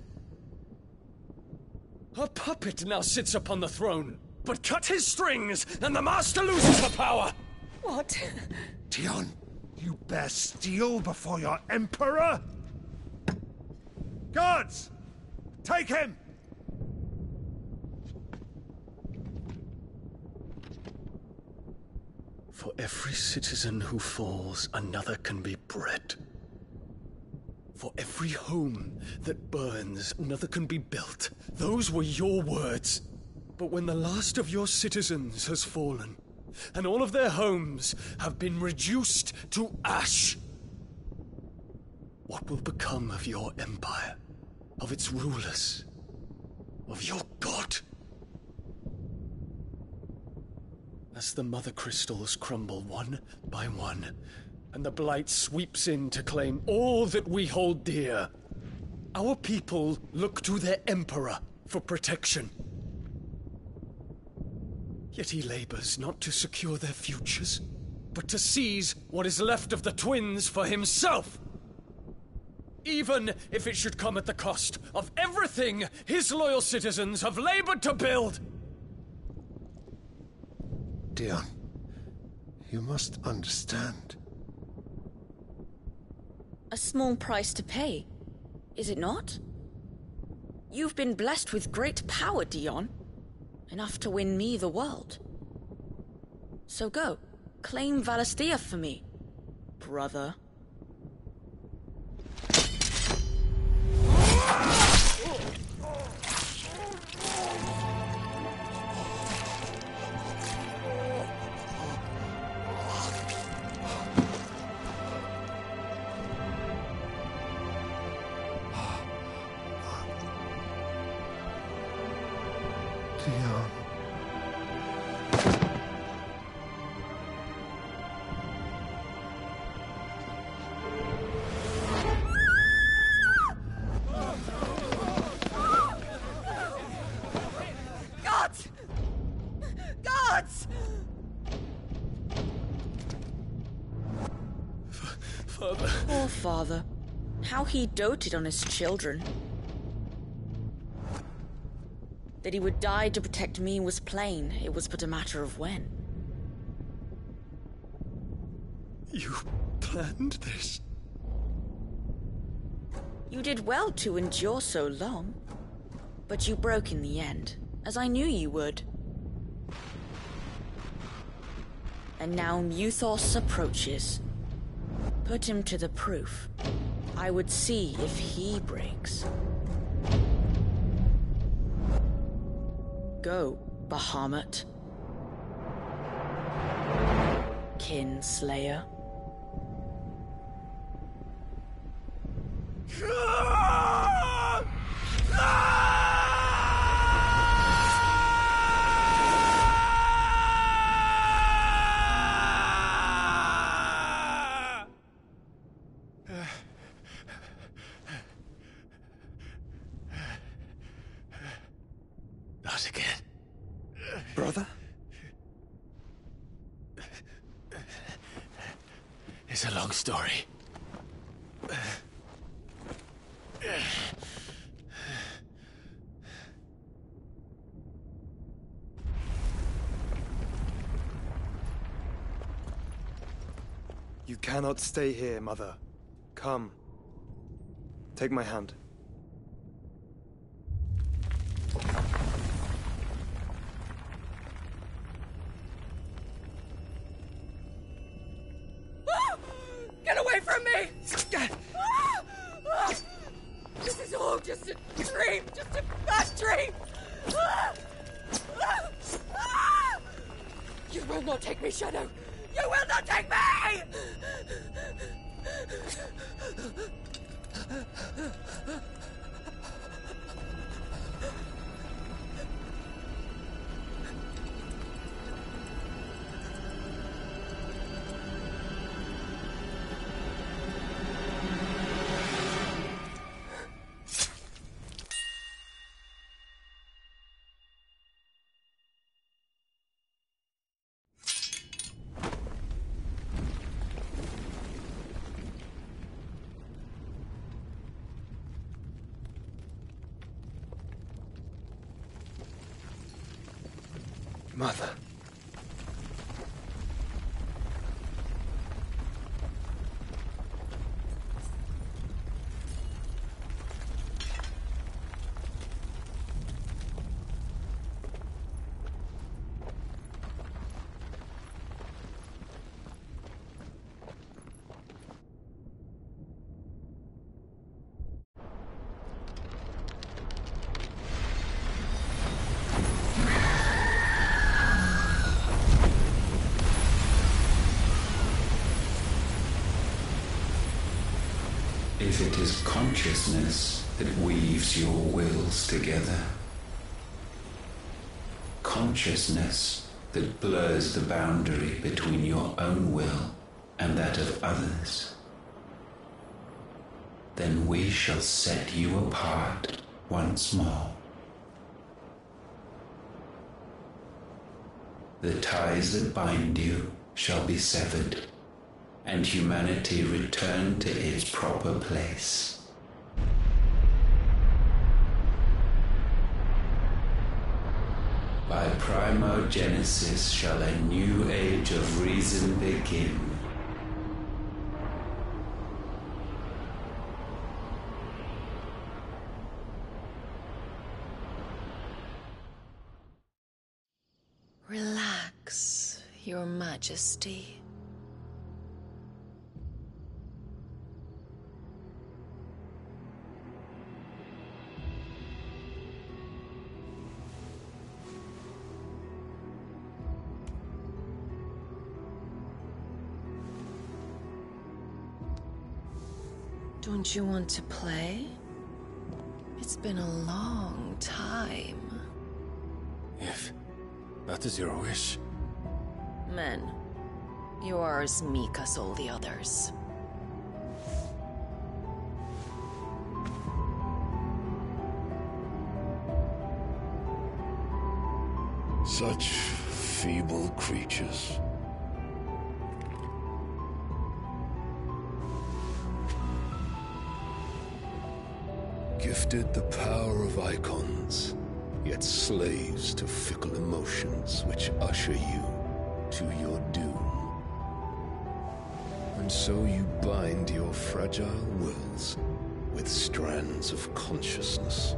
A puppet now sits upon the throne, but cut his strings, and the Master loses the power! What? Dion, you bear steel before your Emperor? Guards! Take him! For every citizen who falls, another can be bred. For every home that burns, another can be built. Those were your words. But when the last of your citizens has fallen, and all of their homes have been reduced to ash, what will become of your empire, of its rulers, of your god? As the mother crystals crumble one by one, and the blight sweeps in to claim all that we hold dear, our people look to their emperor for protection. Yet he labors not to secure their futures, but to seize what is left of the twins for himself. Even if it should come at the cost of everything his loyal citizens have labored to build. Dion, you must understand. A small price to pay, is it not? You've been blessed with great power, Dion. Enough to win me the world. So go, claim Valisthea for me, brother. Dion. Father. Poor father. How he doted on his children. That he would die to protect me was plain. It was but a matter of when. You planned this? You did well to endure so long. But you broke in the end, as I knew you would. And now Muthos approaches. Put him to the proof. I would see if he breaks. Go, Bahamut. Kinslayer. Not again. Brother? It's a long story. You cannot stay here, Mother. Come. Take my hand. Get away from me! This is all just a dream, just a bad dream! You will not take me, Shadow! You will not take me! Mother. If it is consciousness that weaves your wills together, consciousness that blurs the boundary between your own will and that of others, then we shall set you apart once more. The ties that bind you shall be severed, and humanity return to its proper place. By primogenesis shall a new age of reason begin. Relax, Your Majesty. Don't you want to play? It's been a long time. If that is your wish. Men, you are as meek as all the others. Such feeble creatures. Gifted the power of Eikons, yet slaves to fickle emotions which usher you to your doom. And so you bind your fragile wills with strands of consciousness.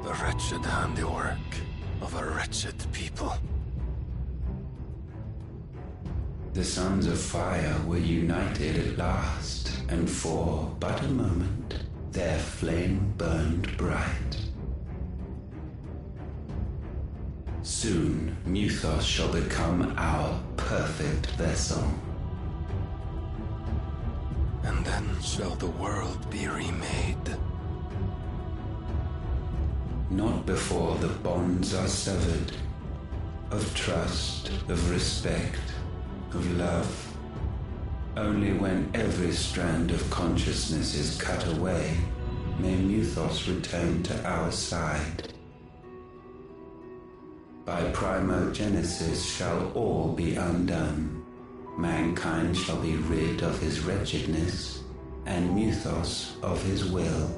The wretched handiwork of a wretched people. The Sons of Fire were united at last, and for but a moment, their flame burned bright. Soon, Muthos shall become our perfect vessel. And then shall the world be remade. Not before the bonds are severed, of trust, of respect, of love. Only when every strand of consciousness is cut away, may Muthos return to our side. By primogenesis shall all be undone. Mankind shall be rid of his wretchedness, and Muthos of his will.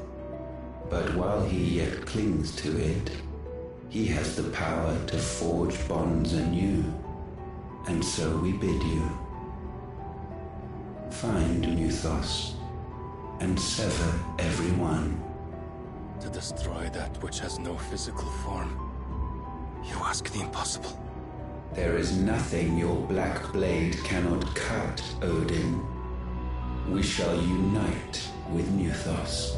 But while he yet clings to it, he has the power to forge bonds anew, and so we bid you. Find Muthos, and sever every one. To destroy that which has no physical form. You ask the impossible. There is nothing your black blade cannot cut, Odin. We shall unite with Muthos,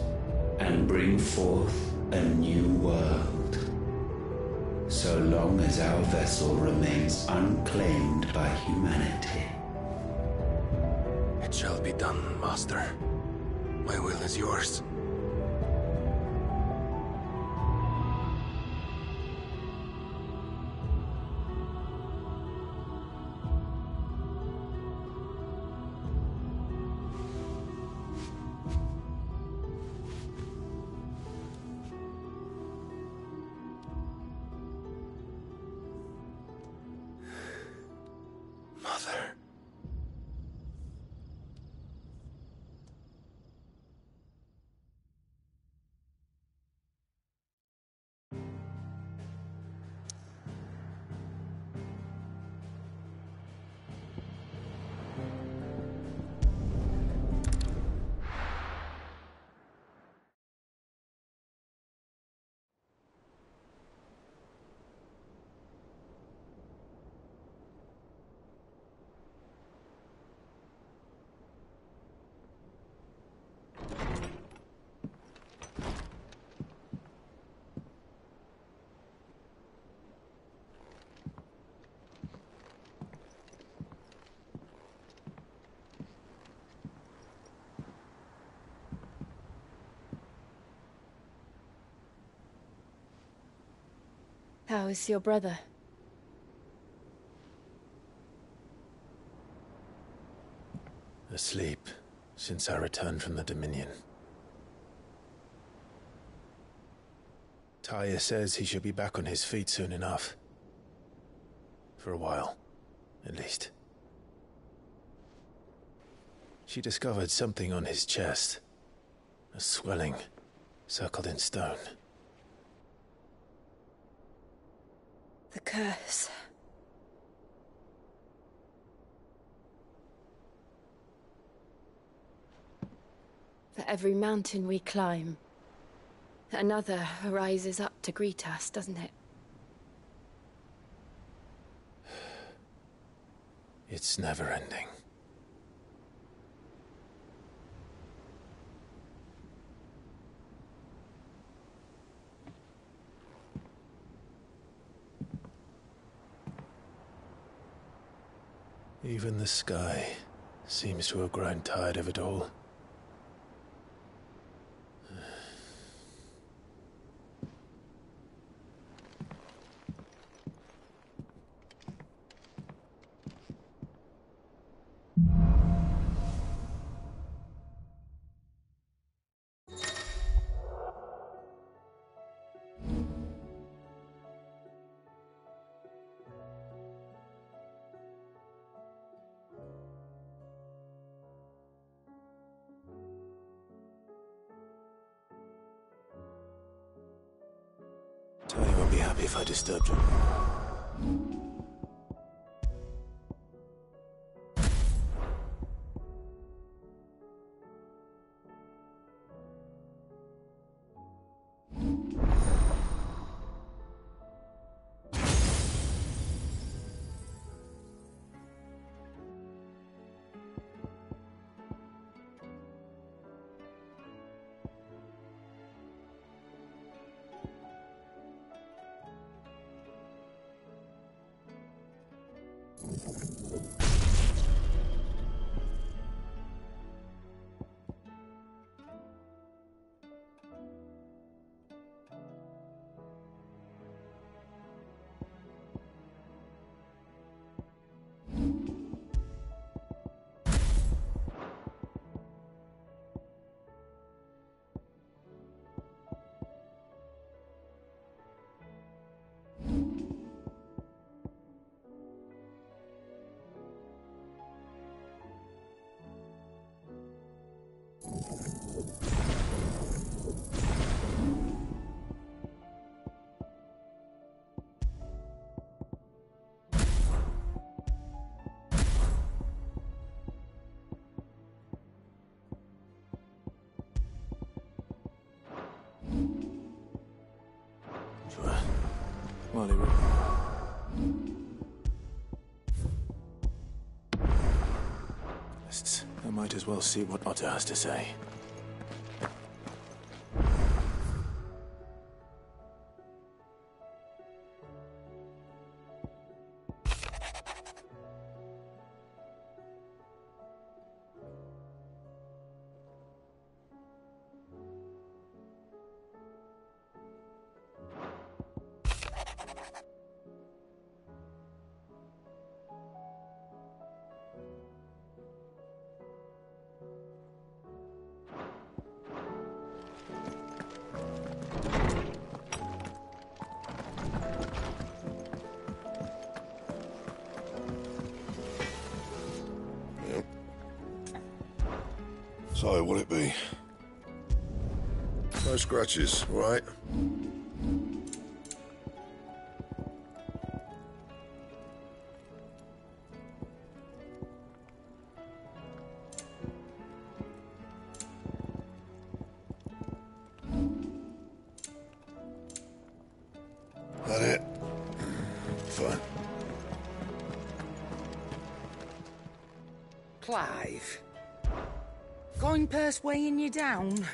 and bring forth a new world. So long as our vessel remains unclaimed by humanity. It shall be done, Master. My will is yours. Mother. How is your brother? Asleep since I returned from the Dominion. Taya says he should be back on his feet soon enough. For a while, at least. She discovered something on his chest. A swelling, circled in stone. The curse. For every mountain we climb, another rises up to greet us, doesn't it? It's never ending. Even the sky seems to have grown tired of it all. happy if I disturbed you. I might as well see what Otter has to say. So, will it be? No scratches, right? That it? Fine. Clive. Going purse weighing you down?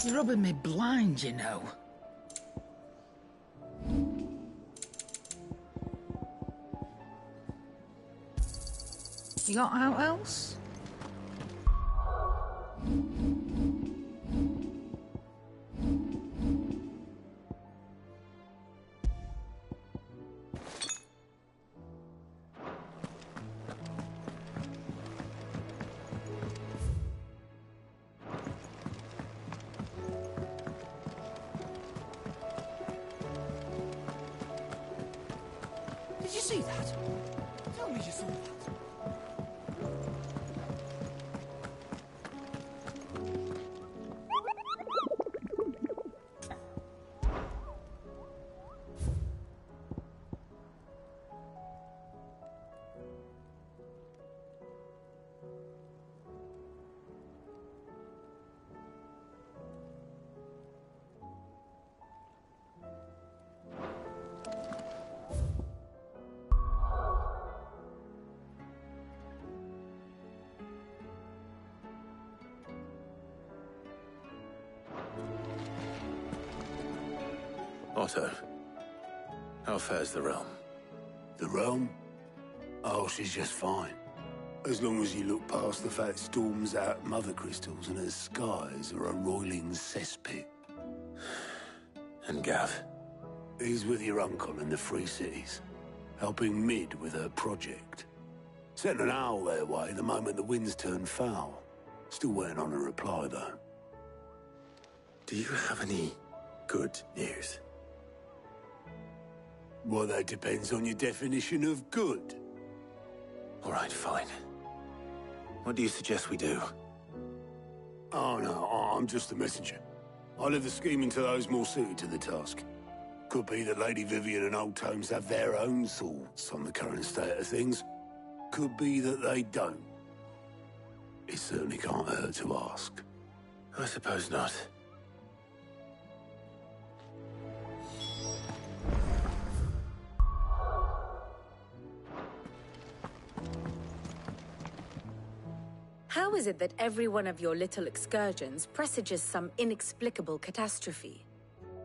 You're rubbing me blind, you know. You got out else? Did you see that? Tell me you saw that. Otto, how fares the realm? The realm? Oh, she's just fine. As long as you look past the fact storms out mother crystals and her skies are a roiling cesspit. And Gav? He's with your uncle in the Free Cities, helping Mid with her project. Sent an owl their way the moment the winds turned foul. Still waiting on a reply, though. Do you have any good news? Well, that depends on your definition of good. All right, fine. What do you suggest we do? Oh, no, I'm just the messenger. I'll leave the scheming to those more suited to the task. Could be that Lady Vivian and Old Tomes have their own thoughts on the current state of things. Could be that they don't. It certainly can't hurt to ask. I suppose not. How is it that every one of your little excursions presages some inexplicable catastrophe?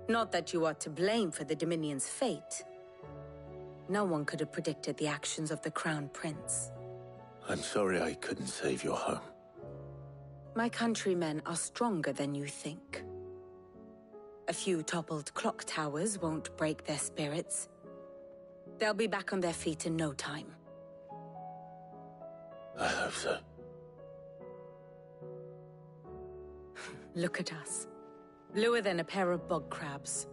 Not that you are to blame for the Dominion's fate. No one could have predicted the actions of the Crown Prince. I'm sorry I couldn't save your home. My countrymen are stronger than you think. A few toppled clock towers won't break their spirits. They'll be back on their feet in no time. I hope so. Look at us. Bluer than a pair of bog crabs.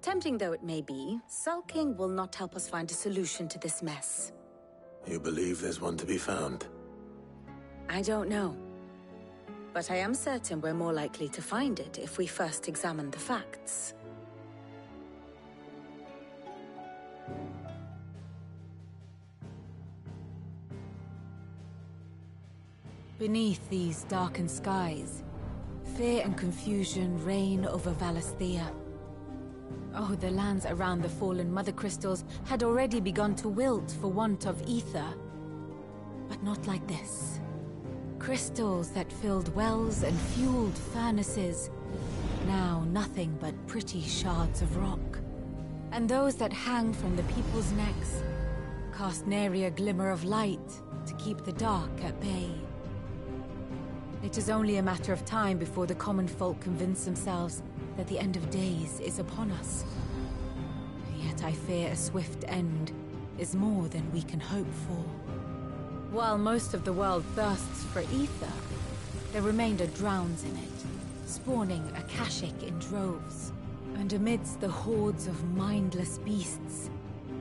Tempting though it may be, sulking will not help us find a solution to this mess. You believe there's one to be found? I don't know. But I am certain we're more likely to find it if we first examine the facts. Beneath these darkened skies, fear and confusion reign over Valisthea. Oh, the lands around the fallen Mother Crystals had already begun to wilt for want of ether. But not like this. Crystals that filled wells and fueled furnaces. Now nothing but pretty shards of rock. And those that hang from the people's necks cast nary a glimmer of light to keep the dark at bay. It is only a matter of time before the common folk convince themselves that the end of days is upon us. Yet I fear a swift end is more than we can hope for. While most of the world thirsts for ether, the remainder drowns in it, spawning Akashic in droves. And amidst the hordes of mindless beasts,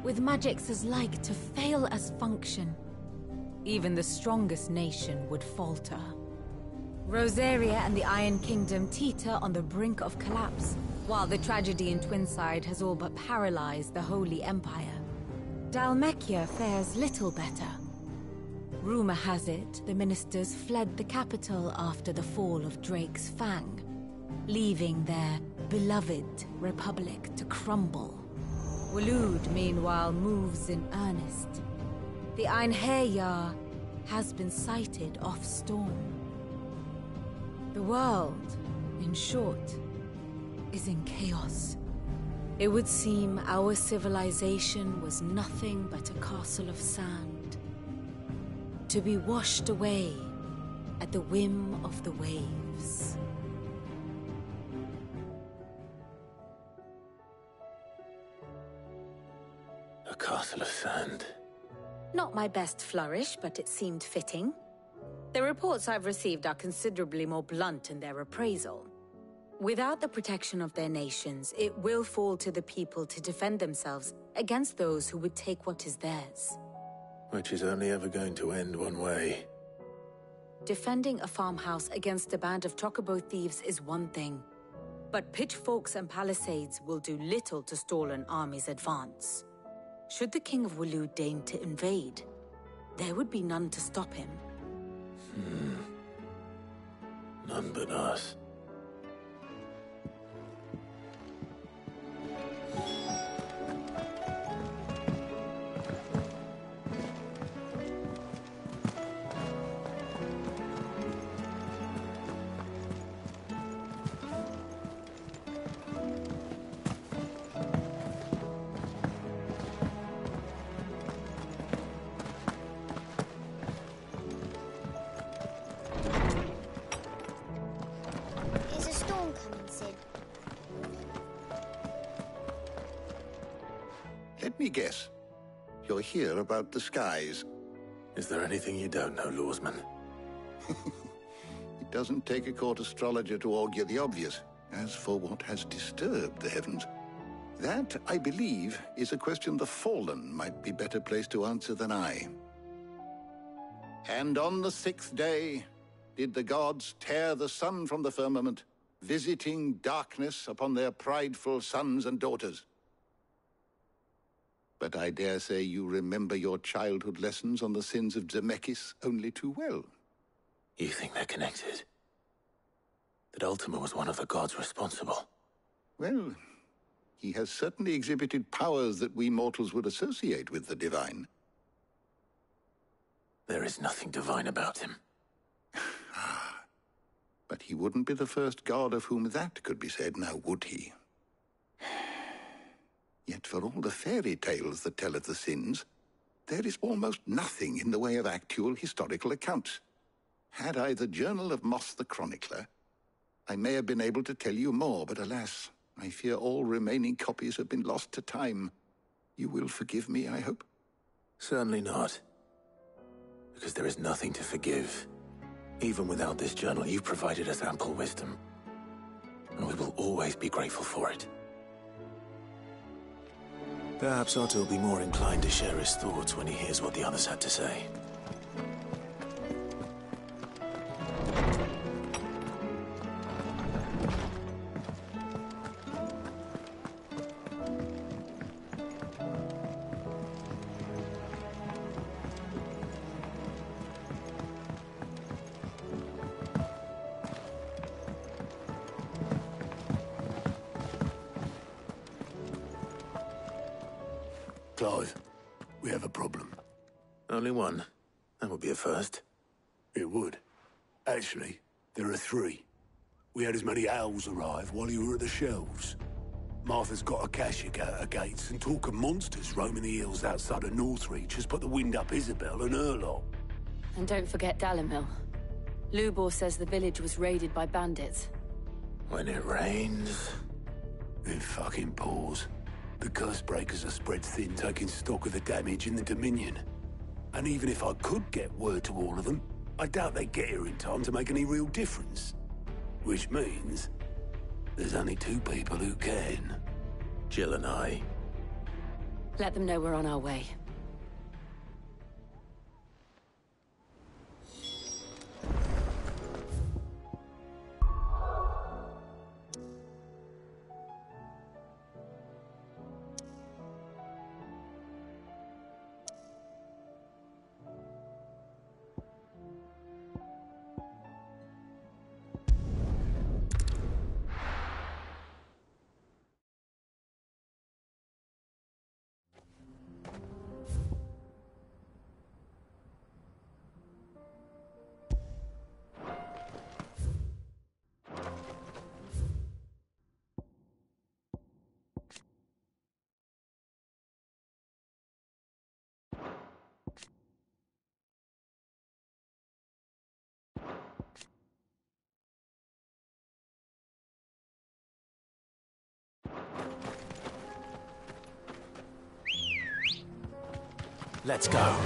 with magics as like to fail as function, even the strongest nation would falter. Rosaria and the Iron Kingdom teeter on the brink of collapse, while the tragedy in Twinside has all but paralyzed the Holy Empire. Dhalmekia fares little better. Rumor has it the ministers fled the capital after the fall of Drake's Fang, leaving their beloved republic to crumble. Waloed, meanwhile, moves in earnest. The Einherjar has been sighted off Storm. The world, in short, is in chaos. It would seem our civilization was nothing but a castle of sand, to be washed away at the whim of the waves. A castle of sand. Not my best flourish, but it seemed fitting. The reports I've received are considerably more blunt in their appraisal. Without the protection of their nations, it will fall to the people to defend themselves against those who would take what is theirs. Which is only ever going to end one way. Defending a farmhouse against a band of chocobo thieves is one thing, but pitchforks and palisades will do little to stall an army's advance. Should the King of Waloed deign to invade, there would be none to stop him. None but us. Let me guess. You're here about the skies. Is there anything you don't know, Lawsman? It doesn't take a court astrologer to augur the obvious. As for what has disturbed the heavens, that, I believe, is a question the Fallen might be better placed to answer than I. And on the 6th day did the gods tear the sun from the firmament, visiting darkness upon their prideful sons and daughters. But I dare say you remember your childhood lessons on the sins of Zemeckis only too well. You think they're connected? That Ultima was one of the gods responsible? Well, he has certainly exhibited powers that we mortals would associate with the divine. There is nothing divine about him. But he wouldn't be the first god of whom that could be said, now would he? Yet for all the fairy tales that tell of the sins, there is almost nothing in the way of actual historical accounts. Had I the Journal of Moss the Chronicler, I may have been able to tell you more, but alas, I fear all remaining copies have been lost to time. You will forgive me, I hope? Certainly not. Because there is nothing to forgive. Even without this journal, you've provided us ample wisdom. And we will always be grateful for it. Perhaps Otto will be more inclined to share his thoughts when he hears what the others had to say. Clive, we have a problem. Only one. That would be a first. It would. Actually, there are 3. We had as many owls arrive while you were at the shelves. Martha's got a Kashyyyk at her gates, and talk of monsters roaming the hills outside of Northreach has put the wind up Isabel and her lot. And don't forget Dalimil. Lubor says the village was raided by bandits. When it rains... It fucking pours. The curse breakers are spread thin, taking stock of the damage in the Dominion. And even if I could get word to all of them, I doubt they'd get here in time to make any real difference. Which means there's only 2 people who can. Jill and I. Let them know we're on our way. Let's go.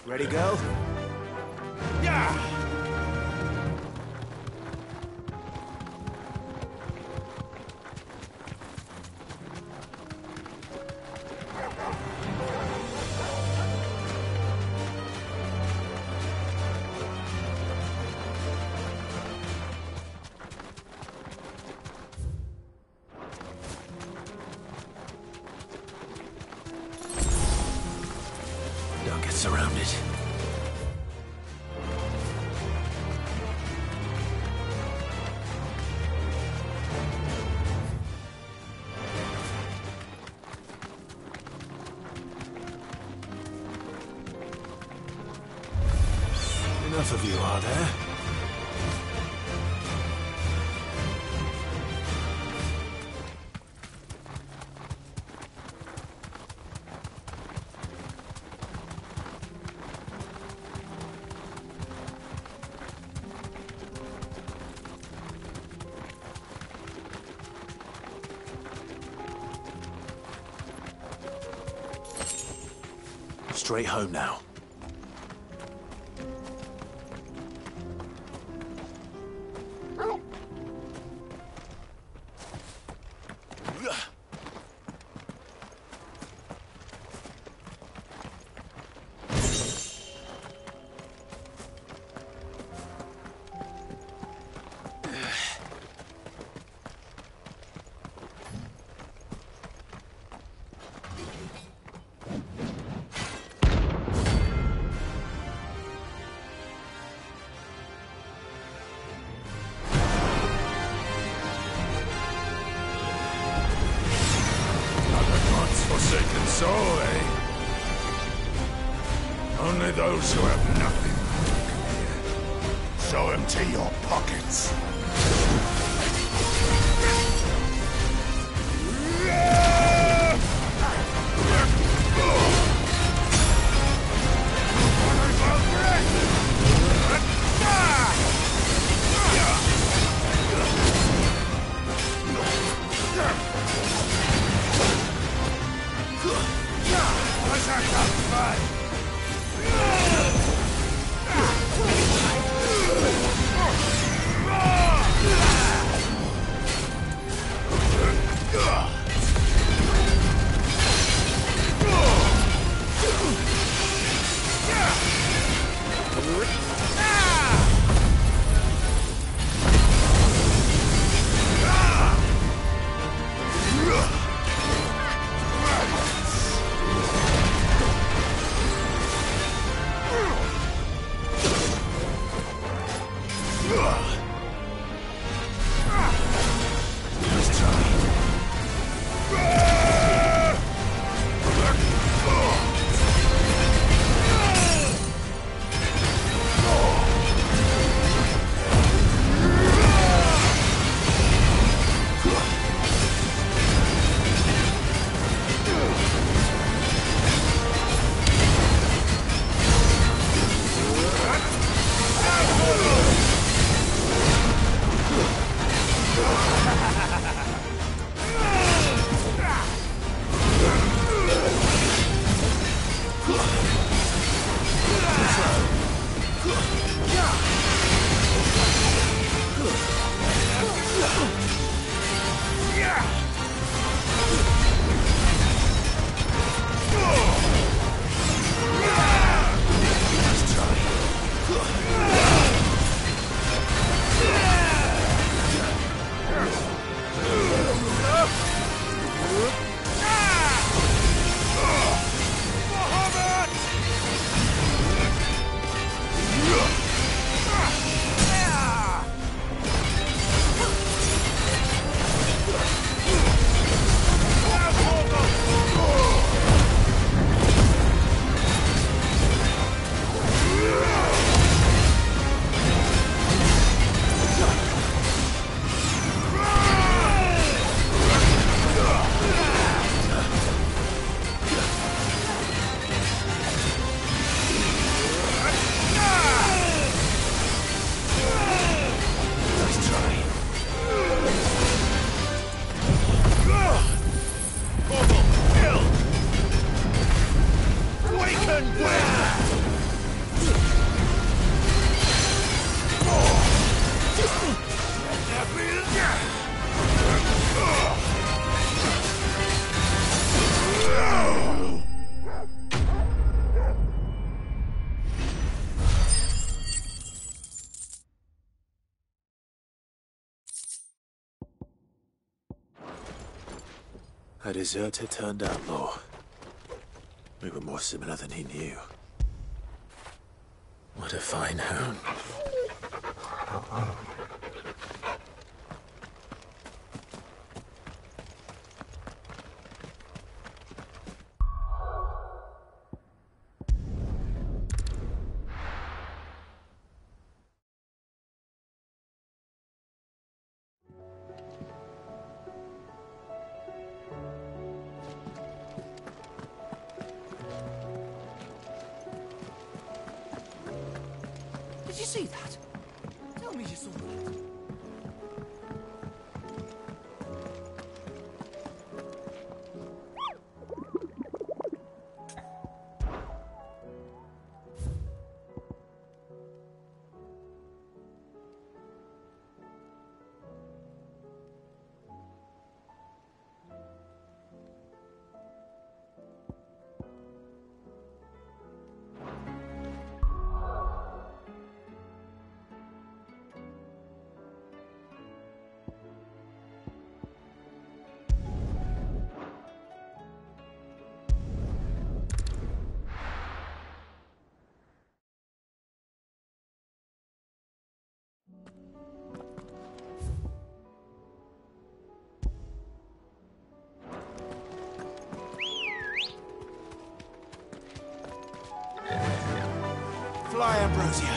Ready, girl? Yeah! Don't get surrounded. Enough of you, are there? Straight home now. Forsaken soul, eh? Only those who have nothing come here. So empty your pockets. A deserter turned outlaw. We were more similar than he knew. What a fine hound. Did you see that? Tell me you saw that. Fly, Ambrosia.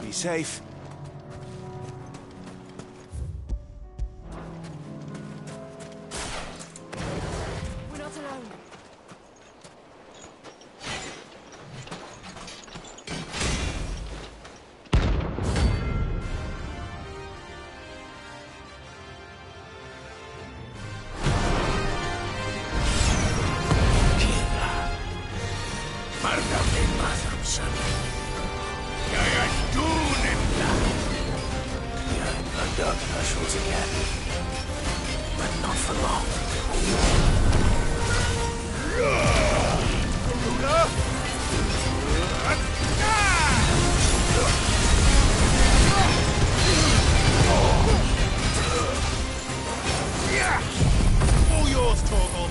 Be safe. We're not alone. Dark thresholds again. But not for long. All yours, Torgal.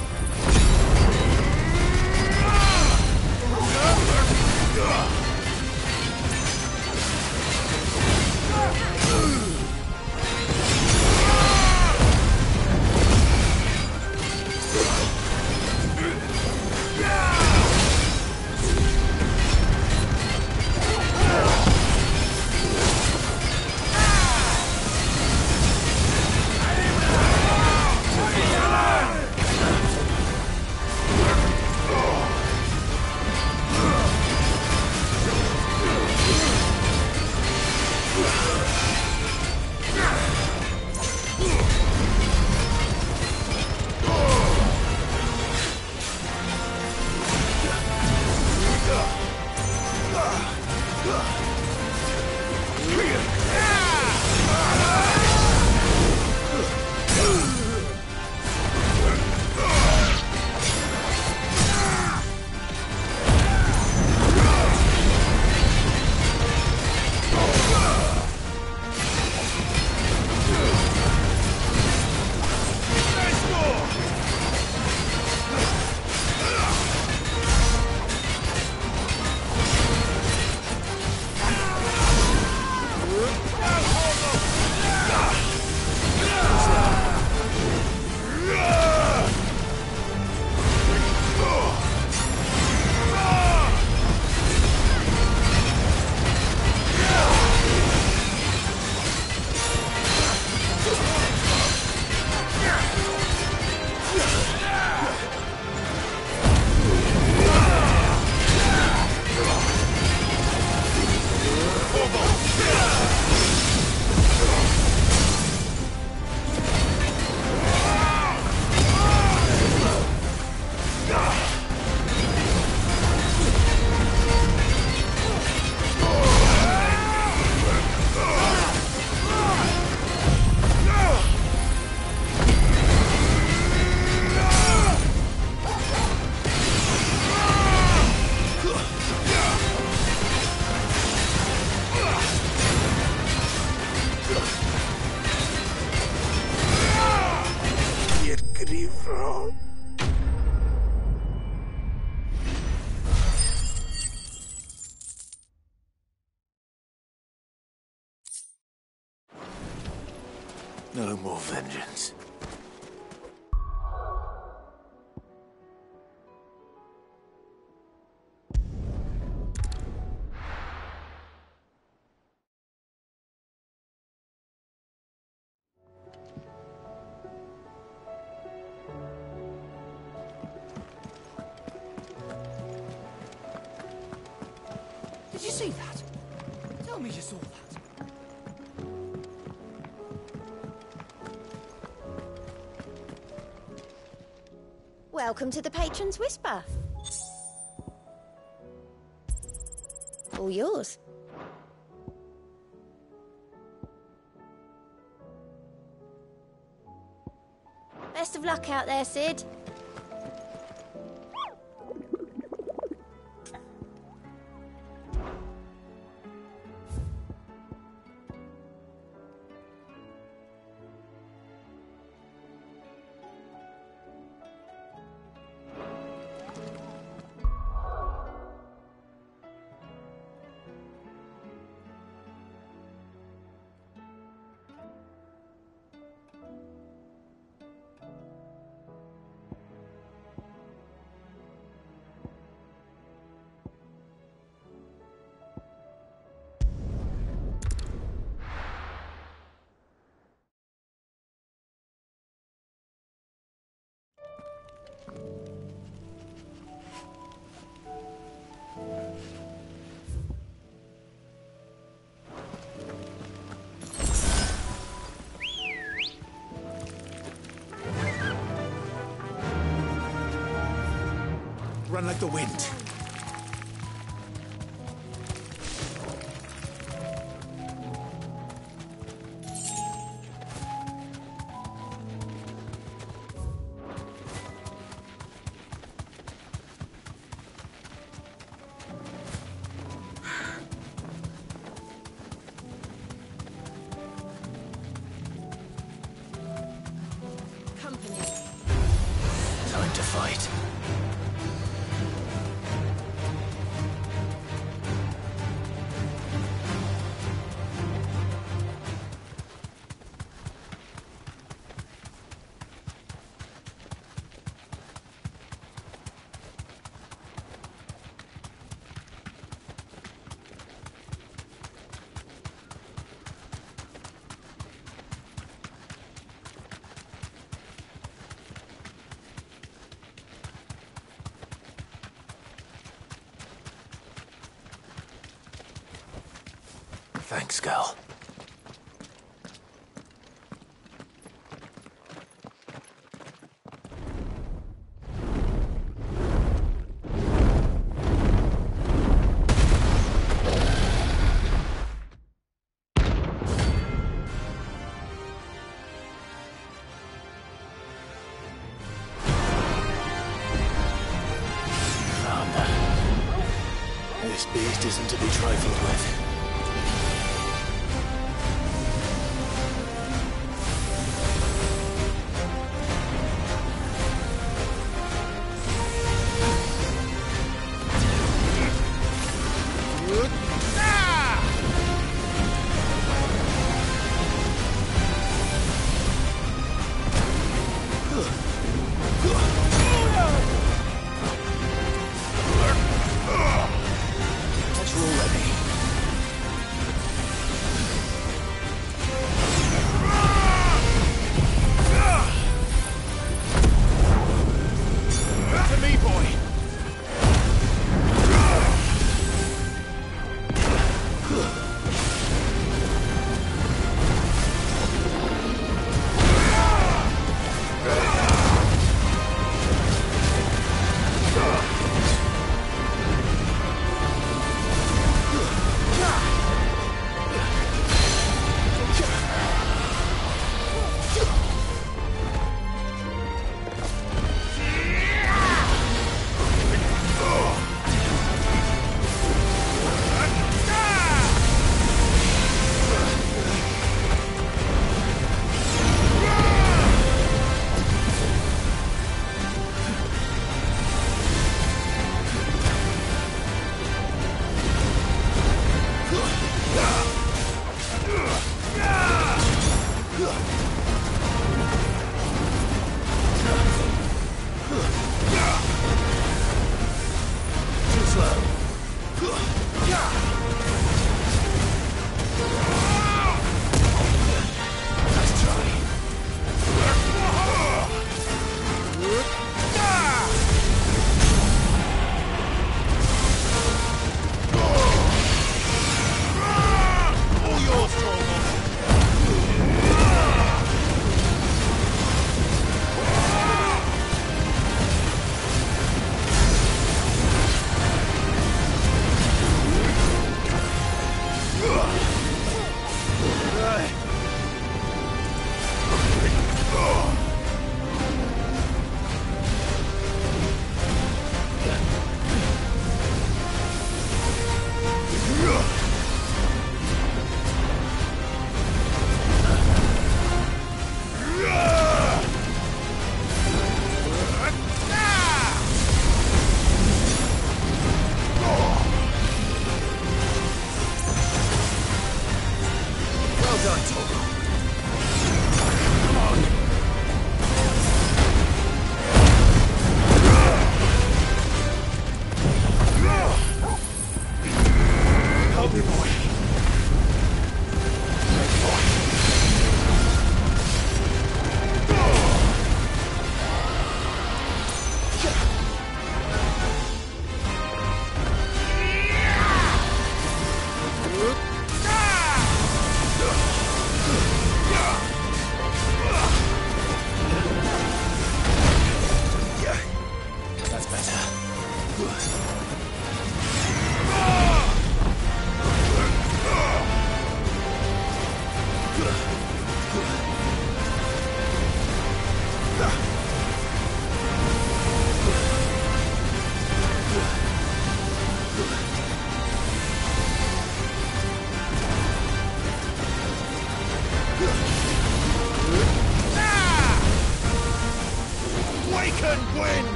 No more vengeance. Did you see that? Tell me you saw that. Welcome to the Patron's Whisper. All yours. Best of luck out there, Sid. Run like the wind. Company. Time to fight. Thanks, girl. Found her. This beast isn't to be trifled with. Let's roll, Lenny.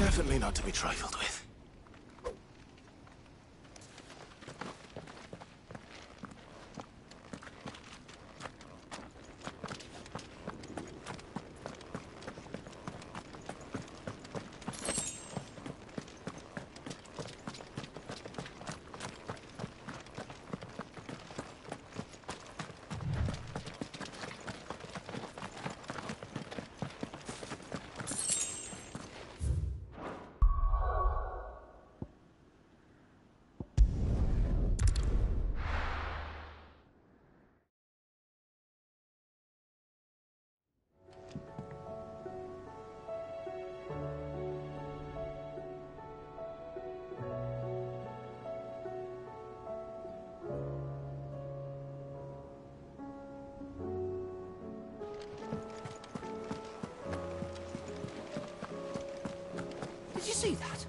Definitely not to be trifled with. Did you see that?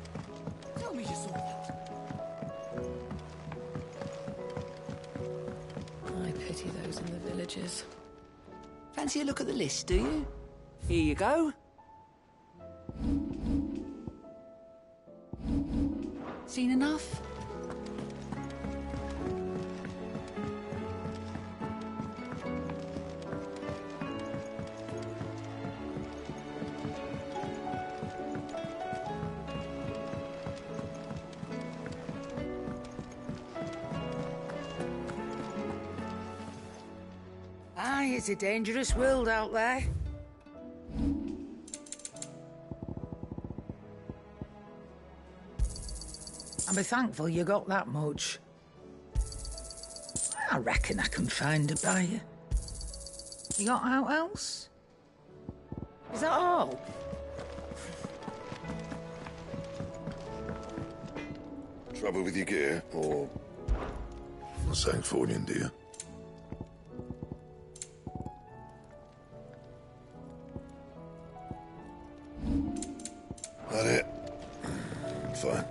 Tell me you saw that. I pity those in the villages. Fancy a look at the list, do you? Here you go. Seen enough? Aye, it's a dangerous world out there. I'll be thankful you got that much. I reckon I can find a buyer. You got out else? Is that all? Trouble with your gear, or something for you, dear? That it? Fine.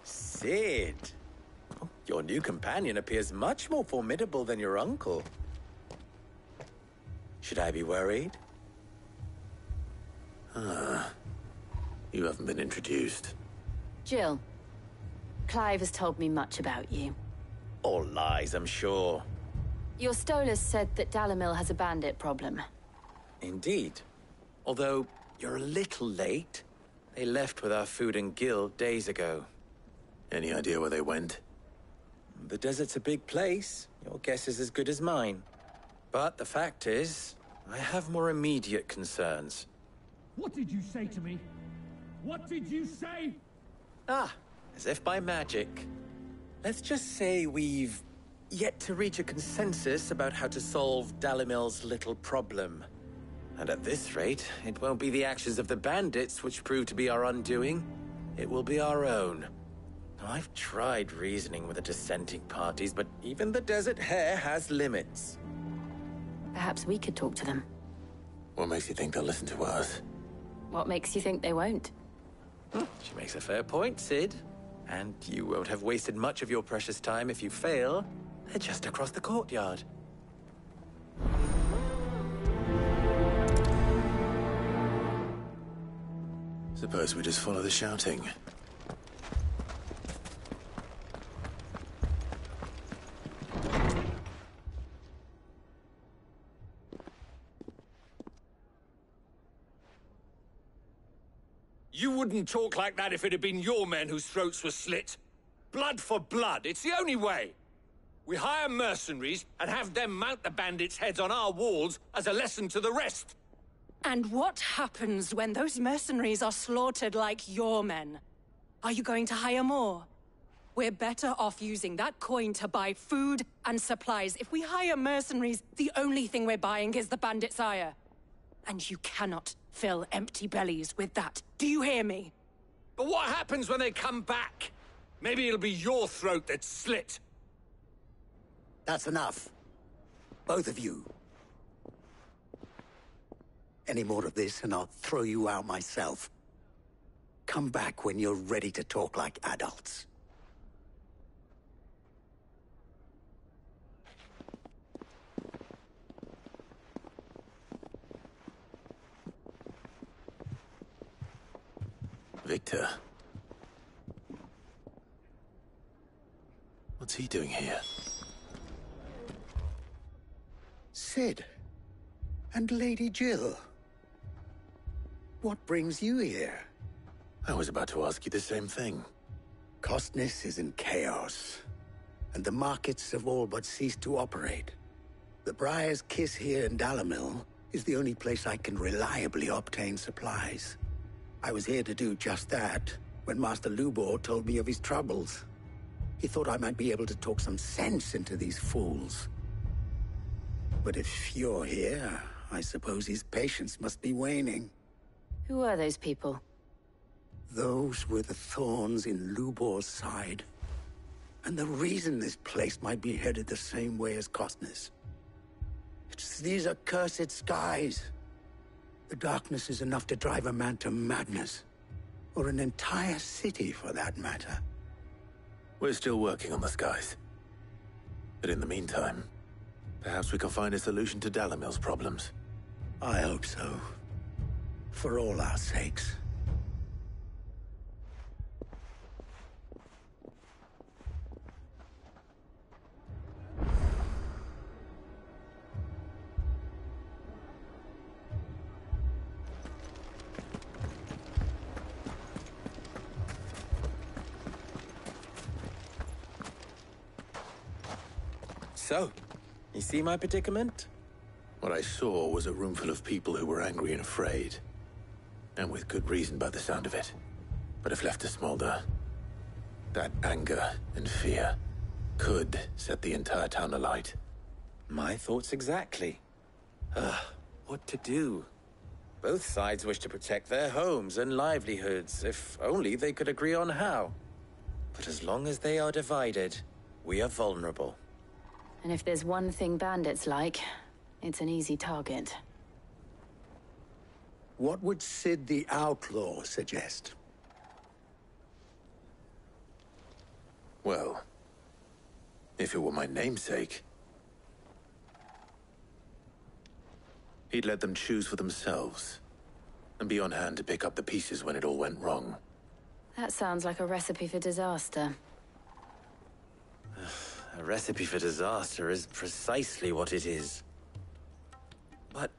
Sid! Your new companion appears much more formidable than your uncle. Should I be worried? You haven't been introduced. Jill, Clive has told me much about you. All lies, I'm sure. Your Stolas said that Dalimil has a bandit problem. Indeed. Although, you're a little late. They left with our food and guild days ago. Any idea where they went? The desert's a big place. Your guess is as good as mine. But the fact is, I have more immediate concerns. What did you say to me? What did you say? Ah, as if by magic. Let's just say we've yet to reach a consensus about how to solve Dalimil's little problem. And at this rate, it won't be the actions of the bandits which prove to be our undoing. It will be our own. I've tried reasoning with the dissenting parties, but even the Desert Hare has limits. Perhaps we could talk to them. What makes you think they'll listen to us? What makes you think they won't? She makes a fair point, Sid. And you won't have wasted much of your precious time if you fail. They're just across the courtyard. Suppose we just follow the shouting. You wouldn't talk like that if it had been your men whose throats were slit. Blood for blood, it's the only way. We hire mercenaries and have them mount the bandits' heads on our walls as a lesson to the rest. And what happens when those mercenaries are slaughtered like your men? Are you going to hire more? We're better off using that coin to buy food and supplies. If we hire mercenaries, the only thing we're buying is the bandits' ire. And you cannot fill empty bellies with that. Do you hear me? But what happens when they come back? Maybe it'll be your throat that's slit. That's enough. Both of you. Any more of this and I'll throw you out myself. Come back when you're ready to talk like adults. Victor. What's he doing here? Cid. And Lady Jill. What brings you here? I was about to ask you the same thing. Costness is in chaos, and the markets have all but ceased to operate. The Briar's Kiss here in Dalamil is the only place I can reliably obtain supplies. I was here to do just that when Master Lubor told me of his troubles. He thought I might be able to talk some sense into these fools. But if you're here, I suppose his patience must be waning. Who are those people? Those were the thorns in Lubor's side. And the reason this place might be headed the same way as Costness. It's these accursed skies. The darkness is enough to drive a man to madness. Or an entire city, for that matter. We're still working on the skies. But in the meantime, perhaps we can find a solution to Dalamil's problems. I hope so. For all our sakes. So, you see my predicament? What I saw was a room full of people who were angry and afraid. And with good reason by the sound of it. But if left to smolder, that anger and fear could set the entire town alight. My thoughts exactly. What to do? Both sides wish to protect their homes and livelihoods, if only they could agree on how. But as long as they are divided, we are vulnerable. And if there's one thing bandits like, it's an easy target. What would Cid the Outlaw suggest? Well, if it were my namesake, he'd let them choose for themselves, and be on hand to pick up the pieces when it all went wrong. That sounds like a recipe for disaster. A recipe for disaster is precisely what it is. But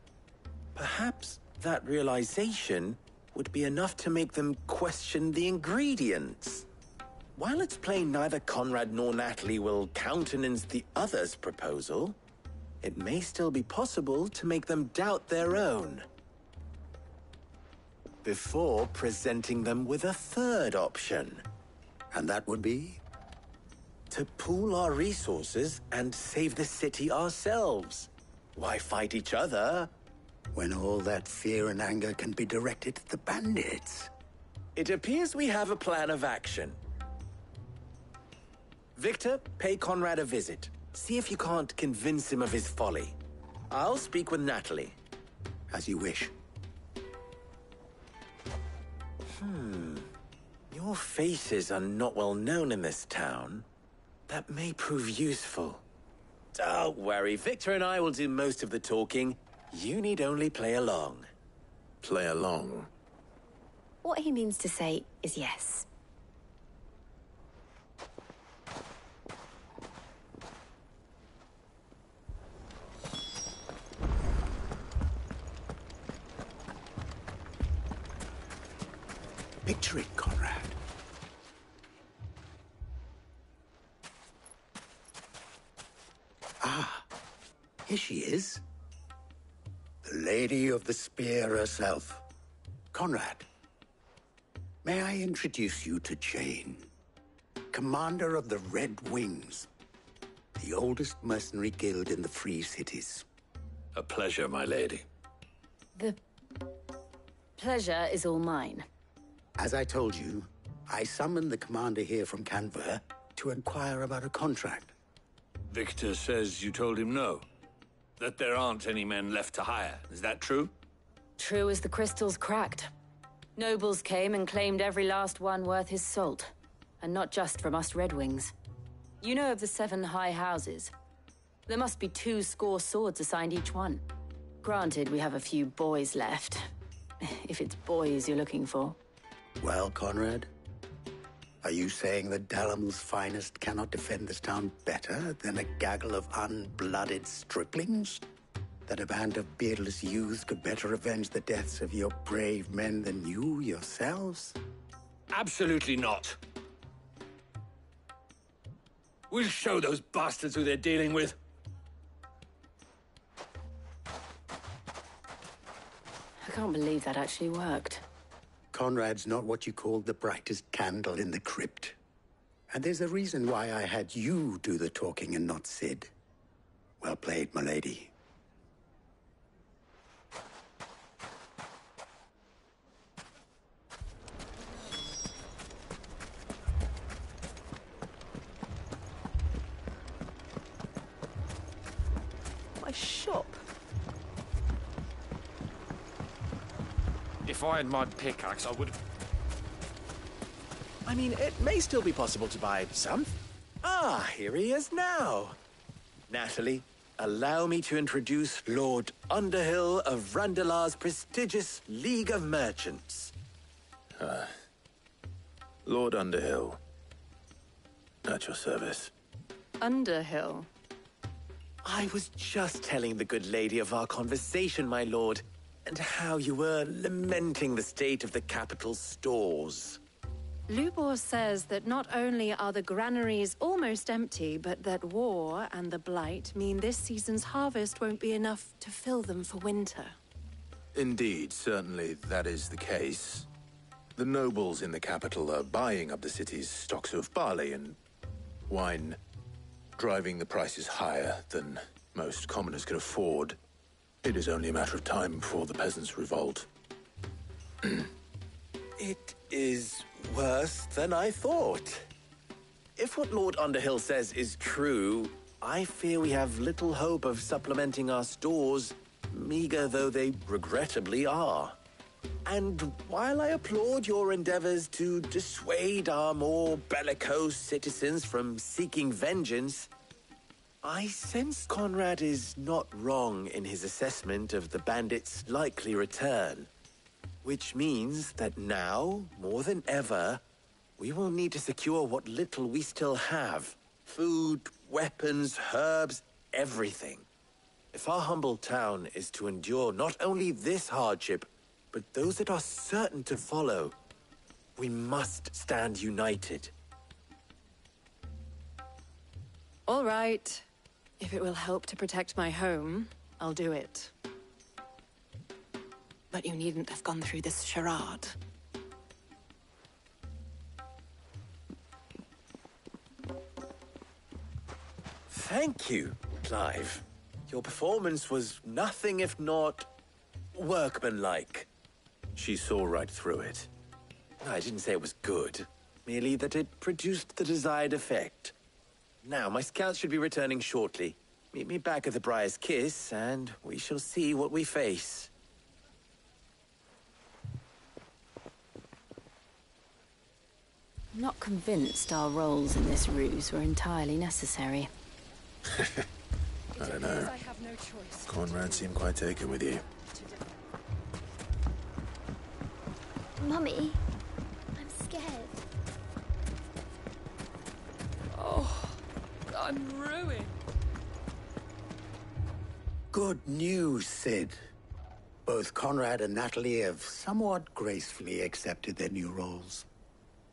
perhaps that realization would be enough to make them question the ingredients. While it's plain neither Conrad nor Natalie will countenance the other's proposal, it may still be possible to make them doubt their own. Before presenting them with a third option. And that would be? To pool our resources and save the city ourselves. Why fight each other? When all that fear and anger can be directed at the bandits. It appears we have a plan of action. Victor, pay Conrad a visit. See if you can't convince him of his folly. I'll speak with Natalie. As you wish. Your faces are not well known in this town. That may prove useful. Don't worry, Victor and I will do most of the talking. You need only play along. Play along? What he means to say is yes. Picture it, Conrad. Ah, here she is. The Lady of the Spear herself. Conrad, may I introduce you to Jane, commander of the Red Wings, the oldest mercenary guild in the Free Cities. A pleasure, my lady. The pleasure is all mine. As I told you, I summoned the commander here from Canver to inquire about a contract. Victor says you told him no. That there aren't any men left to hire. Is that true? True as the crystals cracked. Nobles came and claimed every last one worth his salt. And not just from us Red Wings. You know of the 7 high houses. There must be 2 score swords assigned each one. Granted, we have a few boys left. If it's boys you're looking for. Well, Conrad? Are you saying that Dalamil's finest cannot defend this town better than a gaggle of unblooded striplings? That a band of beardless youths could better avenge the deaths of your brave men than you yourselves? Absolutely not. We'll show those bastards who they're dealing with. I can't believe that actually worked. Conrad's not what you called the brightest candle in the crypt. And there's a reason why I had you do the talking and not Sid. Well played, my lady. My shop. If I had my pickaxe, I would have... I mean, it may still be possible to buy some. Ah, here he is now. Natalie, allow me to introduce Lord Underhill of Randalar's prestigious League of Merchants. Lord Underhill. At your service. Underhill? I was just telling the good lady of our conversation, my lord, and how you were lamenting the state of the capital's stores. Lubor says that not only are the granaries almost empty, but that war and the Blight mean this season's harvest won't be enough to fill them for winter. Indeed, certainly that is the case. The nobles in the capital are buying up the city's stocks of barley and wine, driving the prices higher than most commoners can afford. It is only a matter of time before the peasants revolt. It is worse than I thought. If what Lord Underhill says is true, I fear we have little hope of supplementing our stores, meager though they regrettably are. And while I applaud your endeavors to dissuade our more bellicose citizens from seeking vengeance, I sense Conrad is not wrong in his assessment of the bandits' likely return. Which means that now, more than ever, we will need to secure what little we still have. Food, weapons, herbs, everything. If our humble town is to endure not only this hardship, but those that are certain to follow, we must stand united. All right. If it will help to protect my home, I'll do it. But you needn't have gone through this charade. Thank you, Clive. Your performance was nothing if not workmanlike. She saw right through it. I didn't say it was good, merely that it produced the desired effect. Now, my scouts should be returning shortly. Meet me back at the Briar's Kiss, and we shall see what we face. I'm not convinced our roles in this ruse were entirely necessary. I don't know. Conrad seemed quite taken with you. Mummy, I'm scared. Oh, I'm ruined. Good news, Sid. Both Conrad and Natalie have somewhat gracefully accepted their new roles.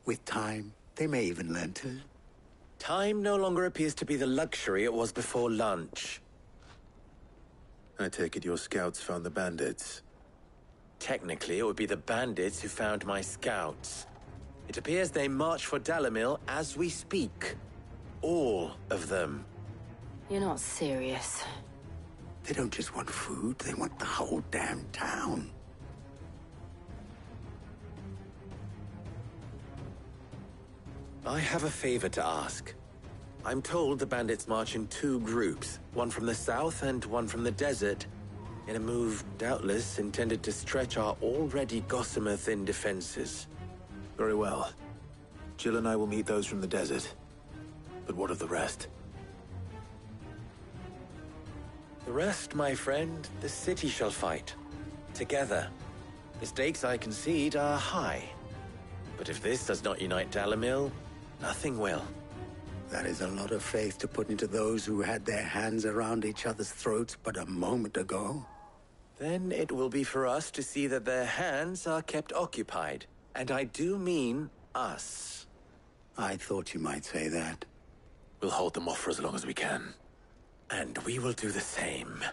With time, they may even learn to. Time no longer appears to be the luxury it was before lunch. I take it your scouts found the bandits. Technically, it would be the bandits who found my scouts. It appears they march for Dalamil as we speak. All of them. You're not serious. They don't just want food, they want the whole damn town. I have a favor to ask. I'm told the bandits march in 2 groups, one from the south and one from the desert, in a move doubtless intended to stretch our already gossamer-thin defenses. Very well. Jill and I will meet those from the desert. But what of the rest? The rest, my friend, the city shall fight. Together. The stakes, I concede, are high. But if this does not unite Dalamil, nothing will. That is a lot of faith to put into those who had their hands around each other's throats but a moment ago. Then it will be for us to see that their hands are kept occupied. And I do mean us. I thought you might say that. We'll hold them off for as long as we can. And we will do the same.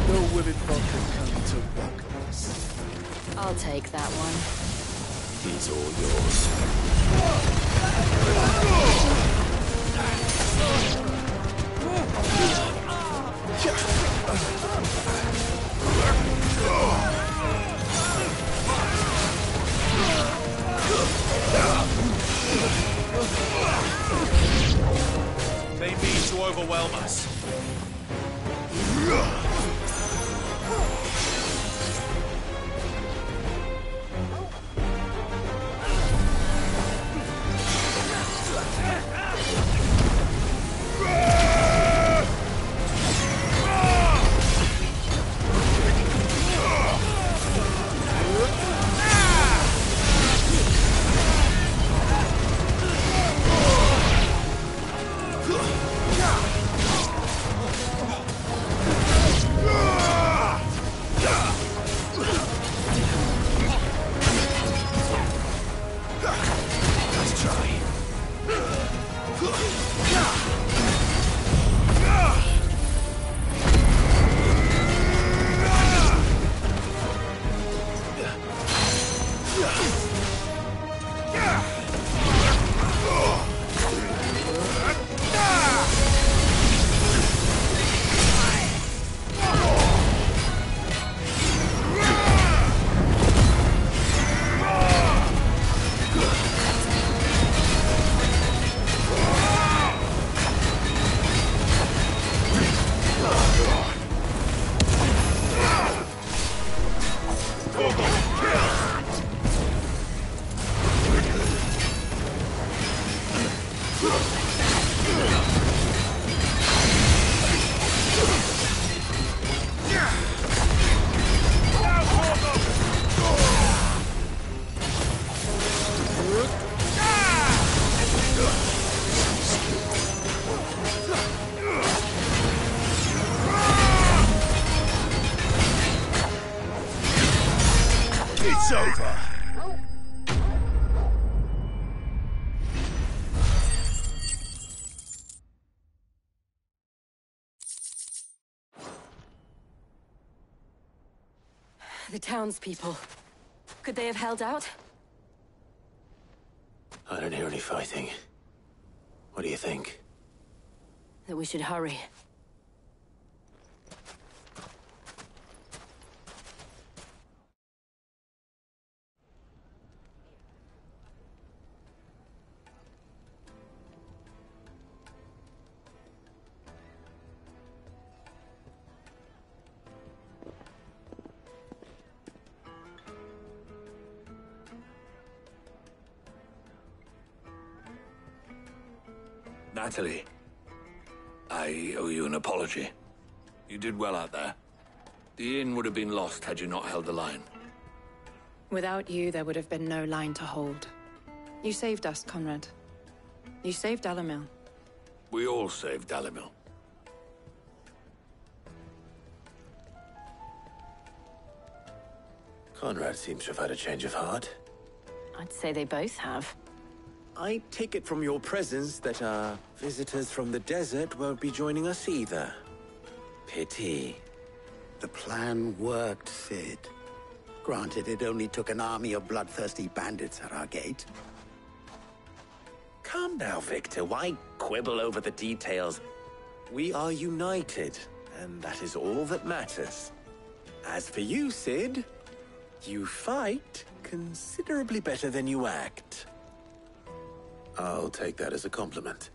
No women can come to welcome us. I'll take that one. He's all yours. They mean to overwhelm us. It's over. The townspeople. Could they have held out? I don't hear any fighting. What do you think? That we should hurry. Natalie, I owe you an apology. You did well out there. The inn would have been lost had you not held the line. Without you, there would have been no line to hold. You saved us, Conrad. You saved Dalamil. We all saved Dalamil. Conrad seems to have had a change of heart. I'd say they both have. I take it from your presence that our visitors from the desert won't be joining us either. Pity. The plan worked, Sid. Granted, it only took an army of bloodthirsty bandits at our gate. Come now, Victor. Why quibble over the details? We are united, and that is all that matters. As for you, Sid, you fight considerably better than you act. I'll take that as a compliment.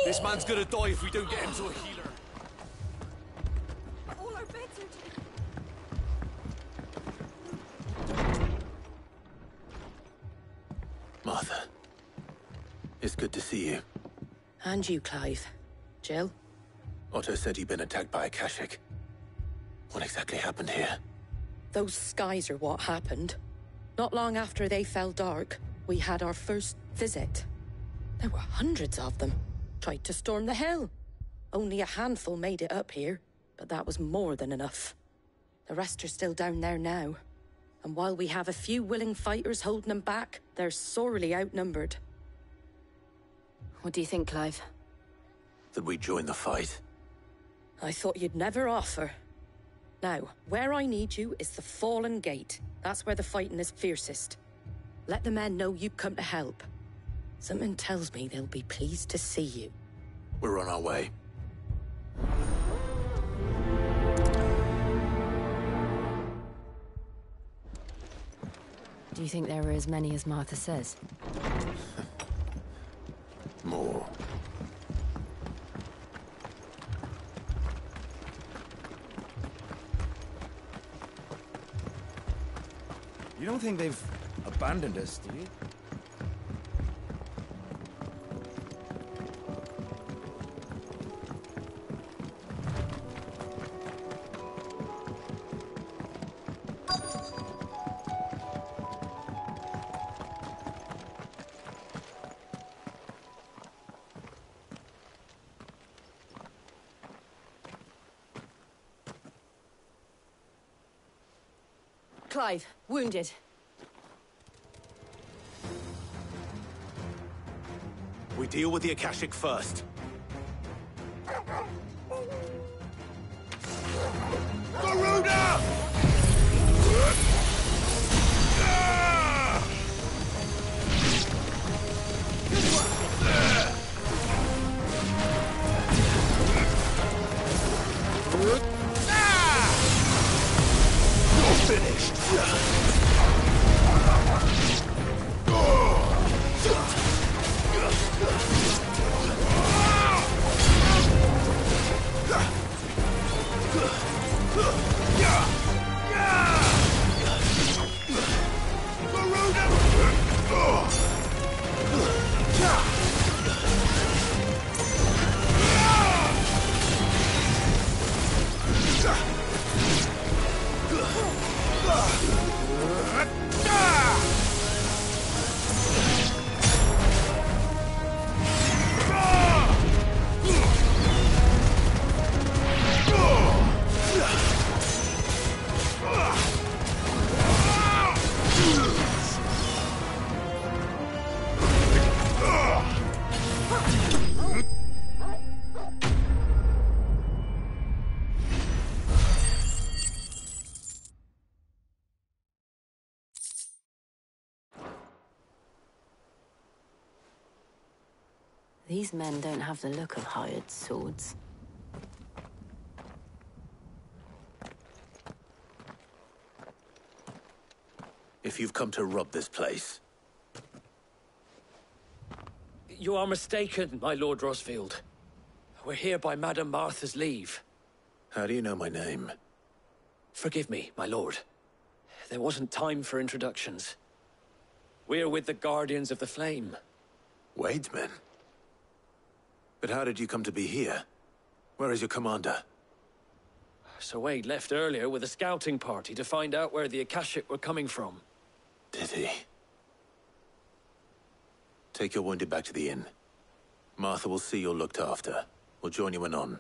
This man's gonna die if we don't get him to a healer. All our beds are Martha, it's good to see you. And you, Clive. Jill? Otto said you'd been attacked by a Kashik. What exactly happened here? Those skies are what happened. Not long after they fell dark, we had our first visit. There were hundreds of them. Tried to storm the hill. Only a handful made it up here, but that was more than enough. The rest are still down there now. And while we have a few willing fighters holding them back, they're sorely outnumbered. What do you think, Clive? That we join the fight? I thought you'd never offer. Now, where I need you is the Fallen Gate. That's where the fighting is fiercest. Let the men know you've come to help. Something tells me they'll be pleased to see you. We're on our way. Do you think there are as many as Martha says? More. You don't think they've abandoned us, do you? Clive, wounded. We deal with the Akashic first. Garuda! You're finished. These men don't have the look of hired swords. If you've come to rob this place... You are mistaken, my Lord Rosfield. We're here by Madame Martha's leave. How do you know my name? Forgive me, my lord. There wasn't time for introductions. We're with the Guardians of the Flame. Wade's men? But how did you come to be here? Where is your commander? Sir Wade left earlier with a scouting party to find out where the Akashic were coming from. Did he? Take your wounded back to the inn. Martha will see you're looked after. We'll join you anon.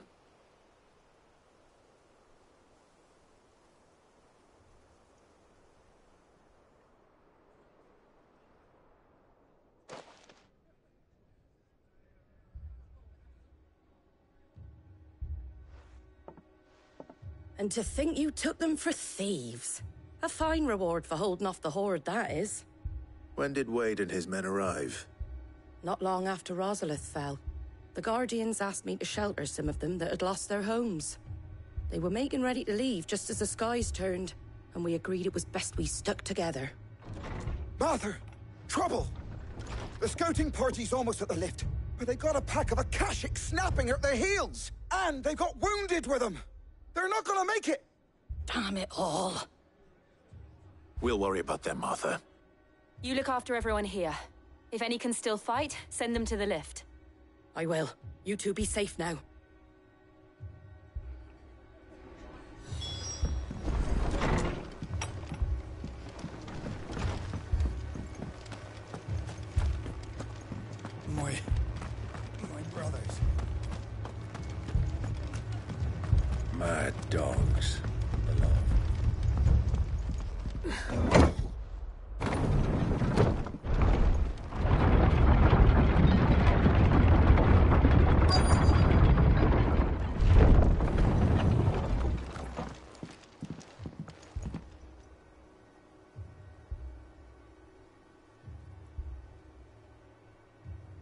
And to think you took them for thieves. A fine reward for holding off the horde, that is. When did Wade and his men arrive? Not long after Rosalith fell. The Guardians asked me to shelter some of them that had lost their homes. They were making ready to leave just as the skies turned, and we agreed it was best we stuck together. Martha! Trouble! The scouting party's almost at the lift, but they got a pack of Akashics snapping at their heels! And they've got wounded with them! They're not gonna make it! Damn it all. We'll worry about them, Martha. You look after everyone here. If any can still fight, send them to the lift. I will. You two be safe now. My brothers. Mad dogs, beloved.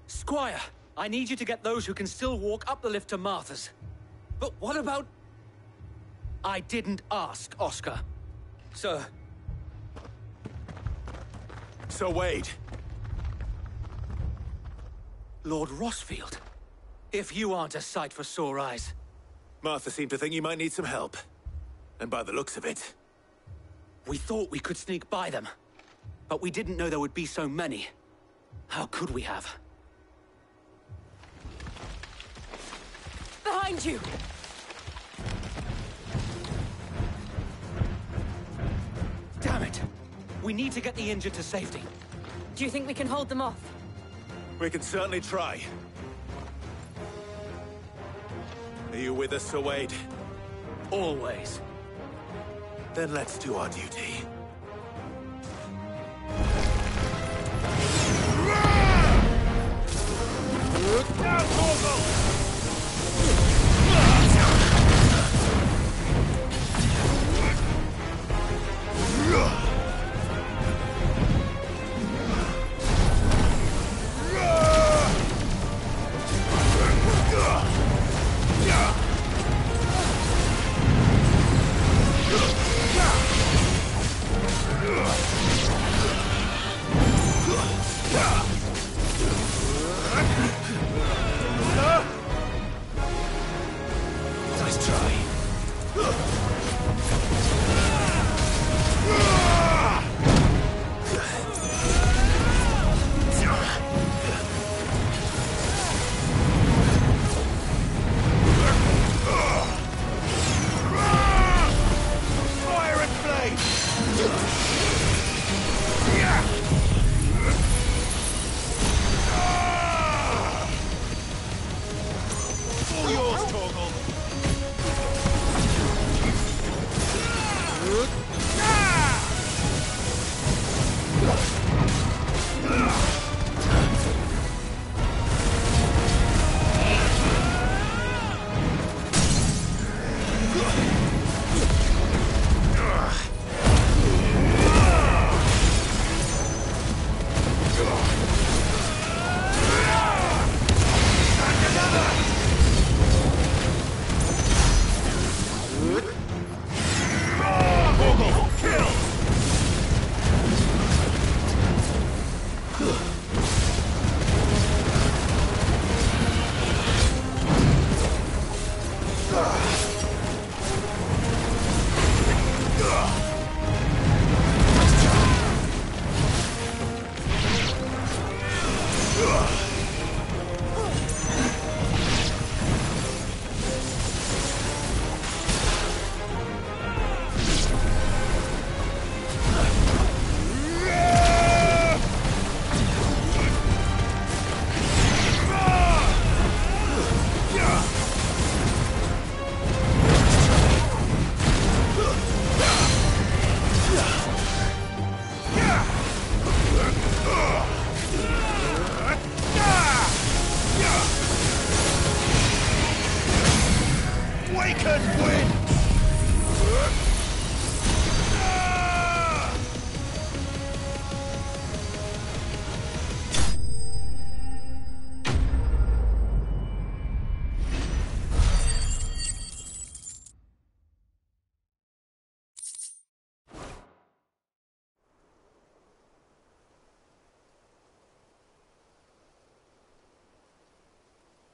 Squire, I need you to get those who can still walk up the lift to Martha's. But what about... I didn't ask, Oscar. Sir. Sir Wade. Lord Rosfield. If you aren't a sight for sore eyes. Martha seemed to think you might need some help. And by the looks of it... We thought we could sneak by them. But we didn't know there would be so many. How could we have? Behind you! Damn it! We need to get the injured to safety. Do you think we can hold them off? We can certainly try. Are you with us, Sir Wade? Always. Then let's do our duty. Look out, Morgul! Nice try.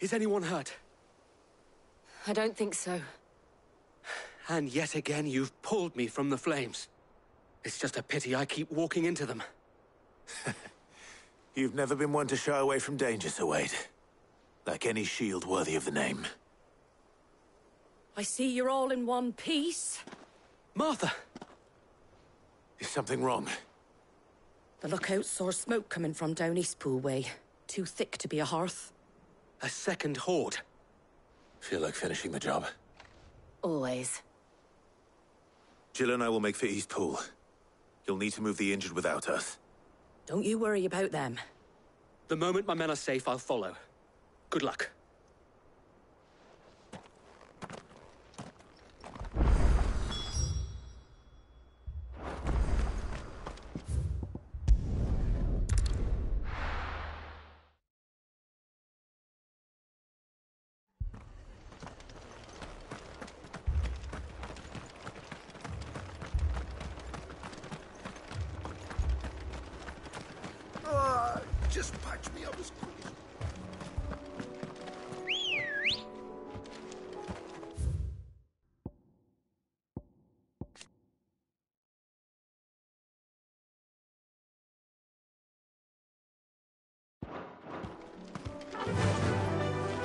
Is anyone hurt? I don't think so. And yet again, you've pulled me from the flames. It's just a pity I keep walking into them. You've never been one to shy away from danger, Sir Wade. Like any shield worthy of the name. I see you're all in one piece. Martha! Is something wrong? The lookout saw smoke coming from down Eastpool way. Too thick to be a hearth. A second horde. Feel like finishing the job? Always. Jill and I will make for Eastpool. You'll need to move the injured without us. Don't you worry about them. The moment my men are safe, I'll follow. Good luck. Just patch me up as quick as...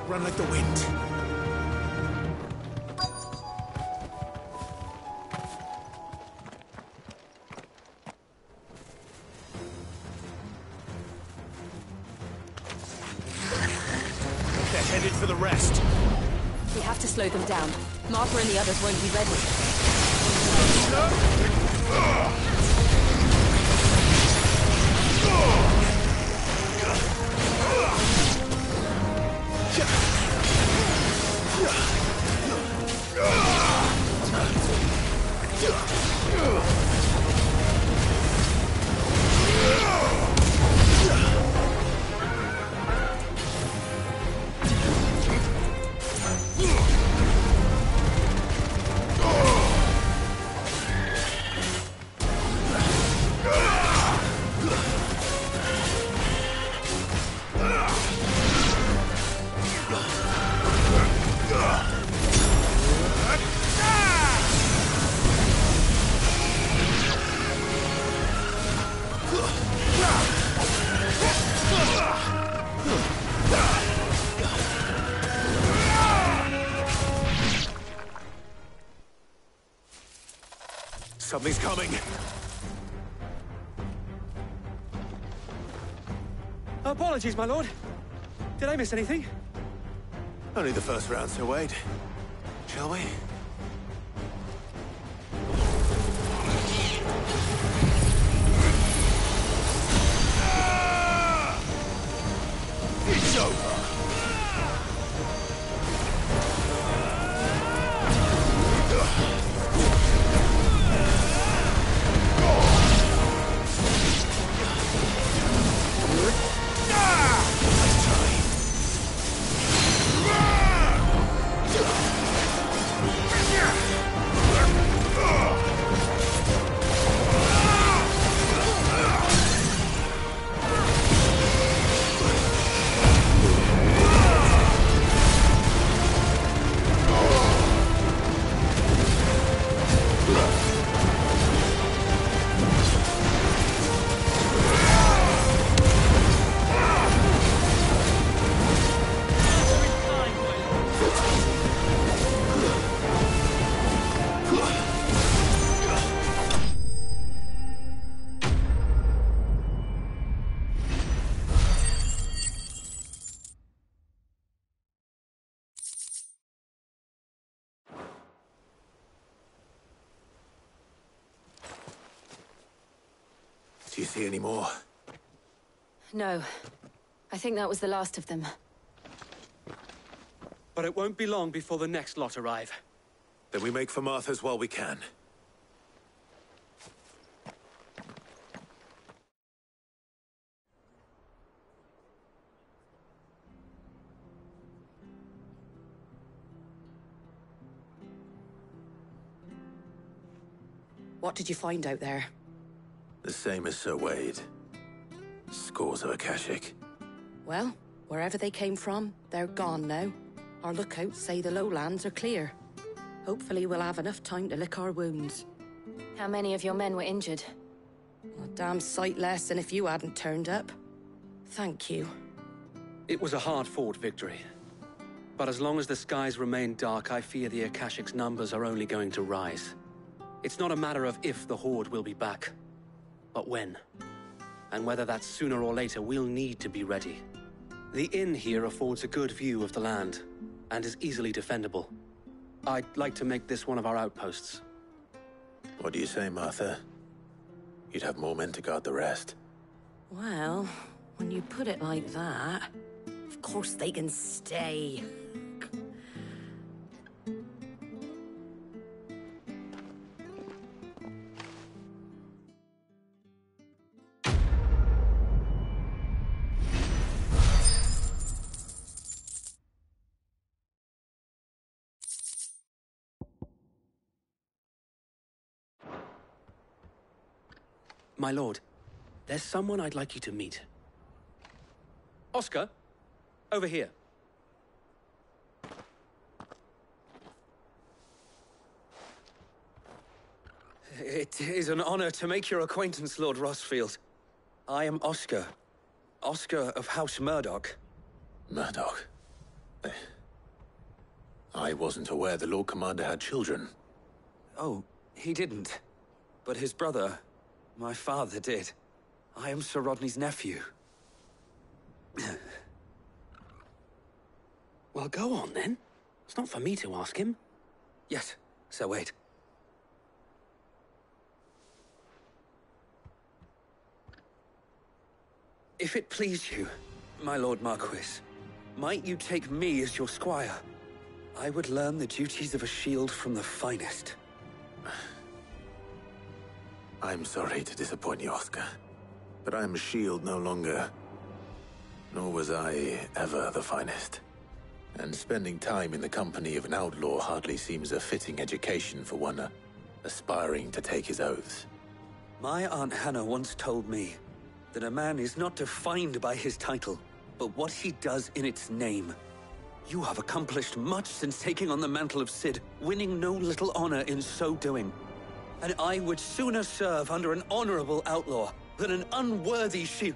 Run like the wind. Headed for the rest. We have to slow them down. Martha and the others won't be ready. Something's coming. Apologies, my lord. Did I miss anything? Only the first round, Sir Wade. Shall we? It's over. see any more? No. I think that was the last of them. But it won't be long before the next lot arrive. Then we make for Martha's while we can. What did you find out there? The same as Sir Wade. Scores of Akashic. Well, wherever they came from, they're gone now. Our lookouts say the lowlands are clear. Hopefully we'll have enough time to lick our wounds. How many of your men were injured? A damn sight less than if you hadn't turned up. Thank you. It was a hard-fought victory. But as long as the skies remain dark, I fear the Akashic's numbers are only going to rise. It's not a matter of if the Horde will be back, but when. And whether that's sooner or later, we'll need to be ready. The inn here affords a good view of the land, and is easily defendable. I'd like to make this one of our outposts. What do you say, Martha? You'd have more men to guard the rest. Well, when you put it like that, of course they can stay. My lord, there's someone I'd like you to meet. Oscar, over here. It is an honor to make your acquaintance, Lord Rossfield. I am Oscar. Oscar of House Murdoch. Murdoch? I wasn't aware the Lord Commander had children. Oh, he didn't. But his brother, my father, did. I am Sir Rodney's nephew. Well, go on, then. It's not for me to ask him. Yes, Sir Wade. If it please you, my Lord Marquis, might you take me as your squire? I would learn the duties of a shield from the finest. I'm sorry to disappoint you, Oscar, but I'm a shield no longer. Nor was I ever the finest. And spending time in the company of an outlaw hardly seems a fitting education for one aspiring to take his oaths. My Aunt Hannah once told me that a man is not defined by his title, but what he does in its name. You have accomplished much since taking on the mantle of Cid, winning no little honor in so doing. And I would sooner serve under an honorable outlaw than an unworthy shield.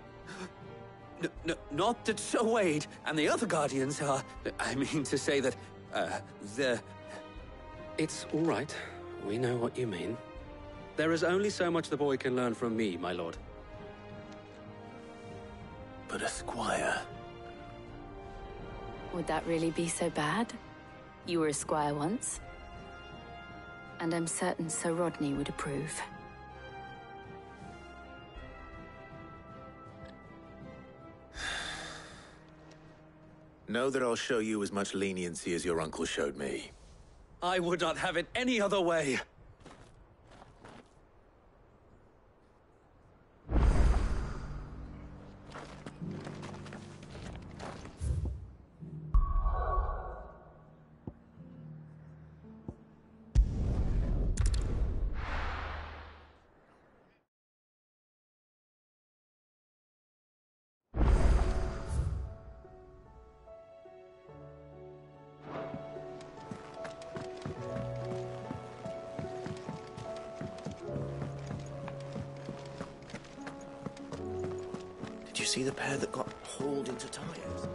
Not that Sir Wade and the other Guardians are... I mean to say that, they're... It's all right. We know what you mean. There is only so much the boy can learn from me, my lord. But a squire... Would that really be so bad? You were a squire once. And I'm certain Sir Rodney would approve. Know that I'll show you as much leniency as your uncle showed me. I would not have it any other way. Did you see the pair that got hauled into tires?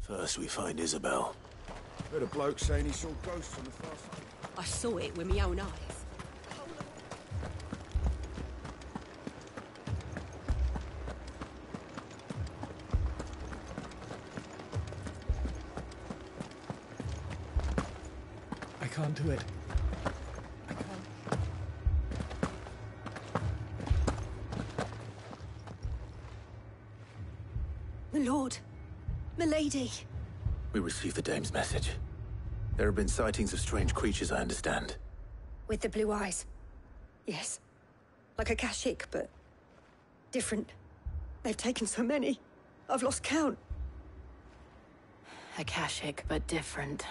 First we find Isabel. Heard a bloke saying he saw ghosts on the far side. I saw it with my own eyes. I can't do it. My lord. My lady. We received the dame's message. There have been sightings of strange creatures, I understand. With the blue eyes. Yes. Like a Kashik, but different. They've taken so many. I've lost count. Akashic, but different.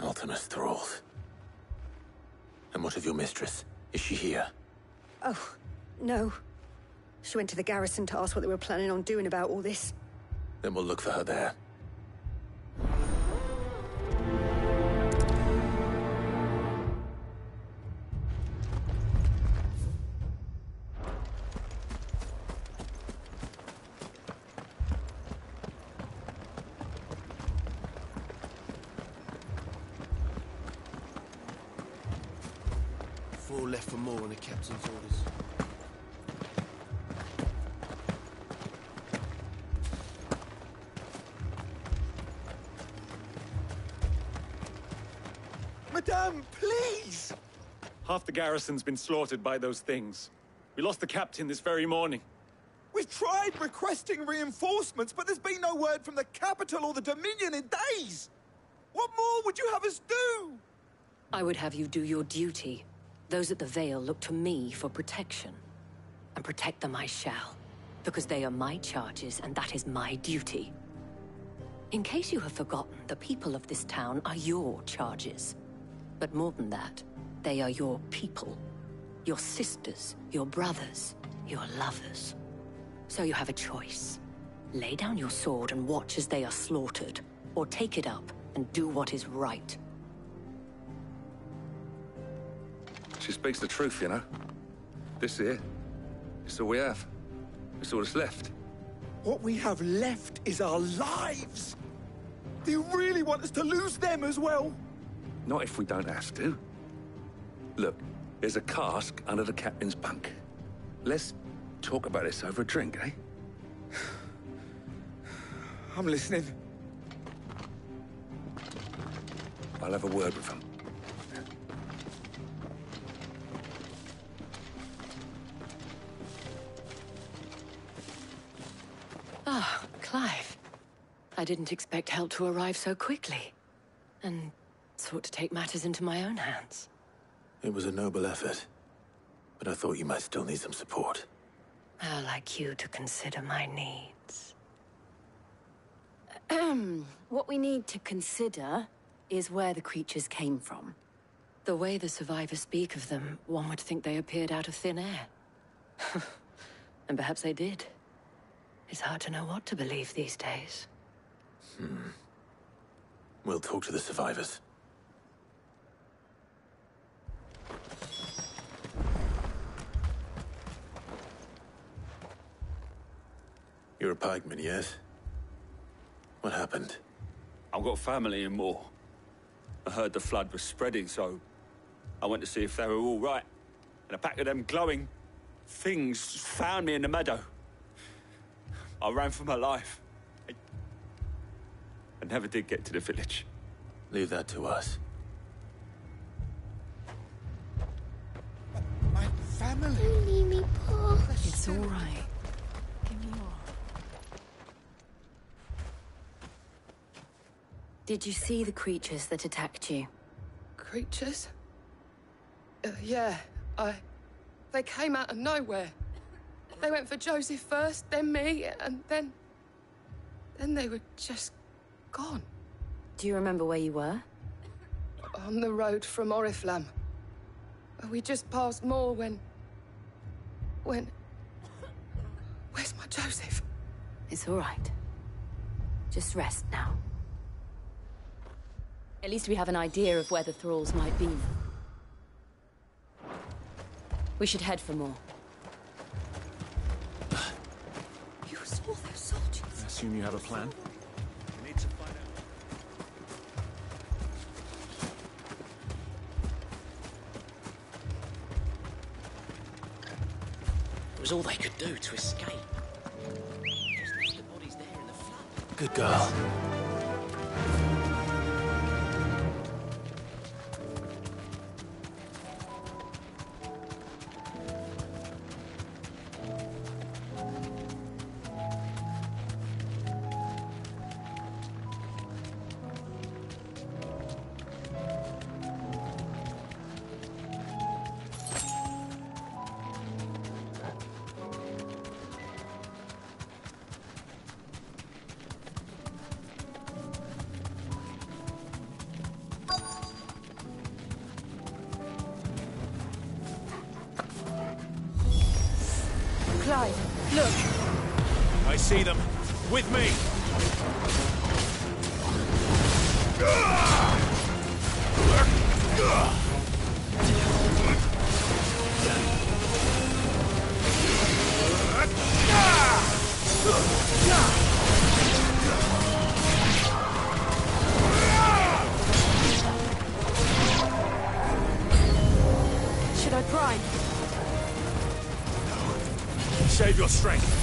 Ultima's thralls. And what of your mistress? Is she here? Oh, no. She went to the garrison to ask what they were planning on doing about all this. Then we'll look for her there. Four left for more on the captain's orders. Madame, please! Half the garrison's been slaughtered by those things. We lost the captain this very morning. We've tried requesting reinforcements, but there's been no word from the capital or the Dominion in days! What more would you have us do? I would have you do your duty. Those at the Vale look to me for protection. And protect them I shall. Because they are my charges, and that is my duty. In case you have forgotten, the people of this town are your charges. But more than that, they are your people. Your sisters, your brothers, your lovers. So you have a choice. Lay down your sword and watch as they are slaughtered, or take it up and do what is right. She speaks the truth, you know. This here, it's all we have. It's all that's left. What we have left is our lives! Do you really want us to lose them as well? Not if we don't have to. Look, there's a cask under the captain's bunk. Let's talk about this over a drink, eh? I'm listening. I'll have a word with him. Ah, Clive. I didn't expect help to arrive so quickly. And sought to take matters into my own hands. It was a noble effort. But I thought you might still need some support. I'd like you to consider my needs. What we need to consider is where the creatures came from. The way the survivors speak of them, one would think they appeared out of thin air. And perhaps they did. It's hard to know what to believe these days. We'll talk to the survivors. You're a pikeman, yes? What happened? I've got family in Moor. I heard the flood was spreading, so I went to see if they were all right. And a pack of them glowing things found me in the meadow. I ran for my life. I never did get to the village. Leave that to us. My family! Don't leave me, Paul. It's all right. Give me your... Did you see the creatures that attacked you? Creatures? Yeah, They came out of nowhere. They went for Joseph first, then me, and then they were just gone. Do you remember where you were? On the road from Oriflamme. We just passed Moor when... Where's my Joseph? It's all right. Just rest now. At least we have an idea of where the thralls might be. We should head for more. You saw those soldiers? assume you have a plan? We need to find out. It was all they could do to escape. Just left the bodies there in the flood. Good girl. Clive, look! I see them. With me! Should I prime? Save your strength.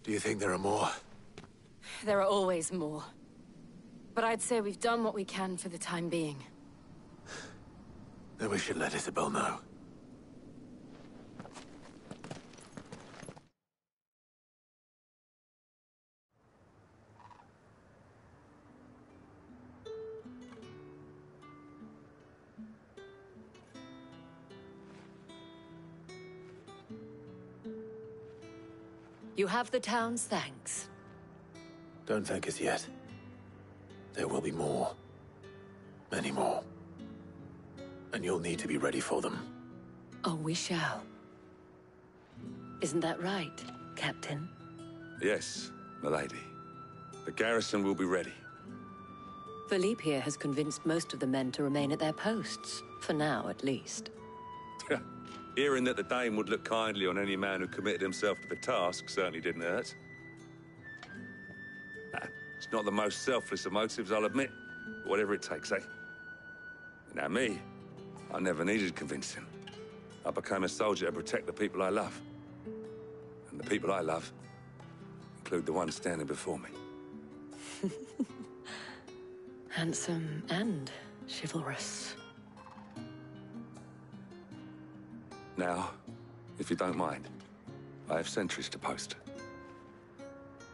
Do you think there are more? There are always more. But I'd say we've done what we can for the time being. Then we should let Isabel know. You have the town's thanks. Don't thank us yet. There will be more. Many more. And you'll need to be ready for them. Oh, we shall. Isn't that right, Captain? Yes, milady. The garrison will be ready. Philippe here has convinced most of the men to remain at their posts. For now, at least. Hearing that the Dame would look kindly on any man who committed himself to the task certainly didn't hurt. It's not the most selfless of motives, I'll admit. But whatever it takes, eh? Now me, I never needed convincing. I became a soldier to protect the people I love. And the people I love include the one standing before me. Handsome and chivalrous. Now, if you don't mind, I have sentries to post.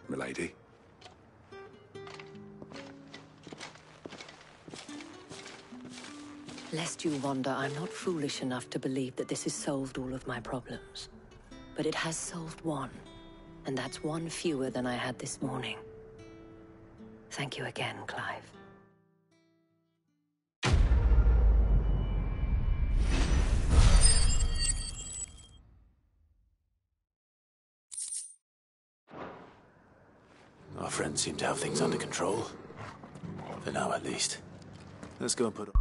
Milady. Lest you wonder, I'm not foolish enough to believe that this has solved all of my problems. But it has solved one, and that's one fewer than I had this morning. Thank you again, Clive. friends seem to have things under control. For now, at least. Let's go and put...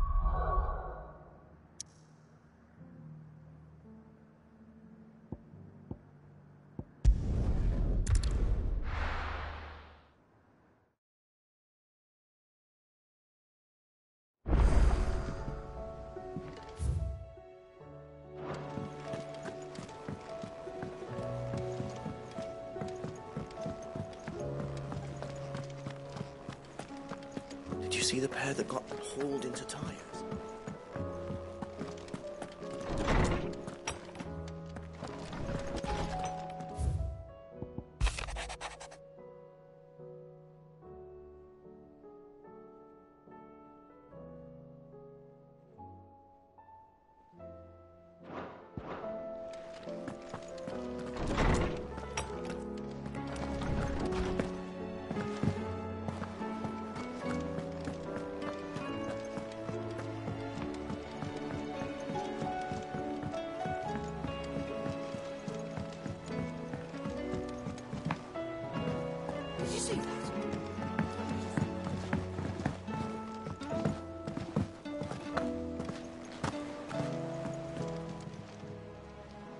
Did you see the pair that got hauled into tires?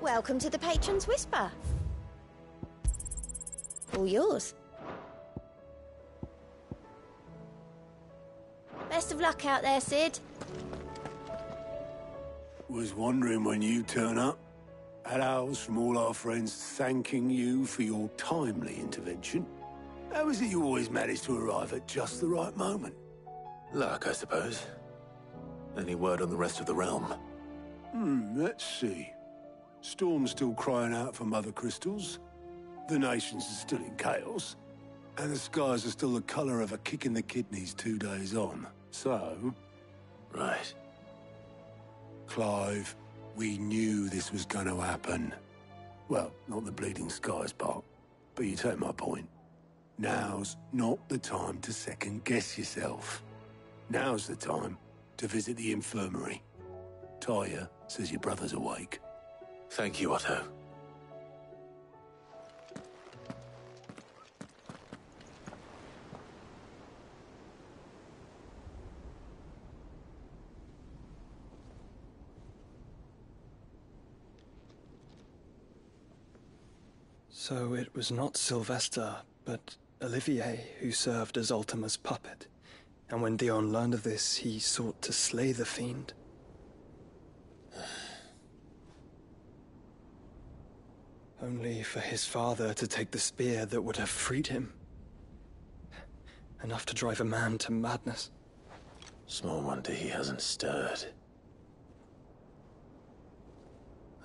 Welcome to the Patron's Whisper. All yours. Best of luck out there, Sid. Was wondering when you turn up. Had owls from all our friends thanking you for your timely intervention. How is it you always manage to arrive at just the right moment? Luck, I suppose. Any word on the rest of the realm? Let's see. Storm's still crying out for mother crystals. The nations are still in chaos. And the skies are still the colour of a kick in the kidneys 2 days on. So... Right. Clive, we knew this was going to happen. Well, not the bleeding skies part, but you take my point. Now's not the time to second-guess yourself. Now's the time to visit the infirmary. Tyre says your brother's awake. Thank you, Otto. So it was not Sylvester, but Olivier who served as Ultima's puppet. And when Dion learned of this, he sought to slay the fiend. Only for his father to take the spear that would have freed him. Enough to drive a man to madness. Small wonder he hasn't stirred.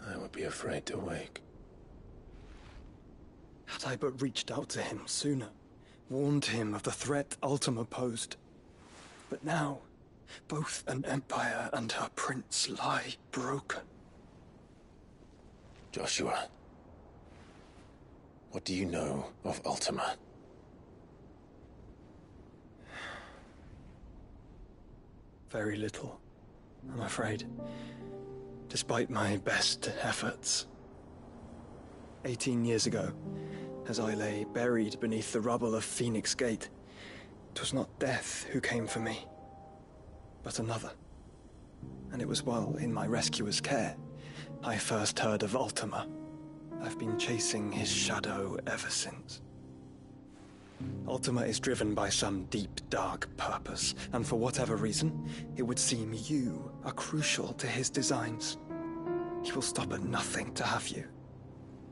I would be afraid to wake. Had I but reached out to him sooner, warned him of the threat Ultima posed. But now, both an empire and her prince lie broken. Joshua, what do you know of Ultima? Very little, I'm afraid. Despite my best efforts. 18 years ago, as I lay buried beneath the rubble of Phoenix Gate, it was not death who came for me, but another. And it was while in my rescuer's care, I first heard of Ultima. I've been chasing his shadow ever since. Ultima is driven by some deep, dark purpose, and for whatever reason, it would seem you are crucial to his designs. He will stop at nothing to have you,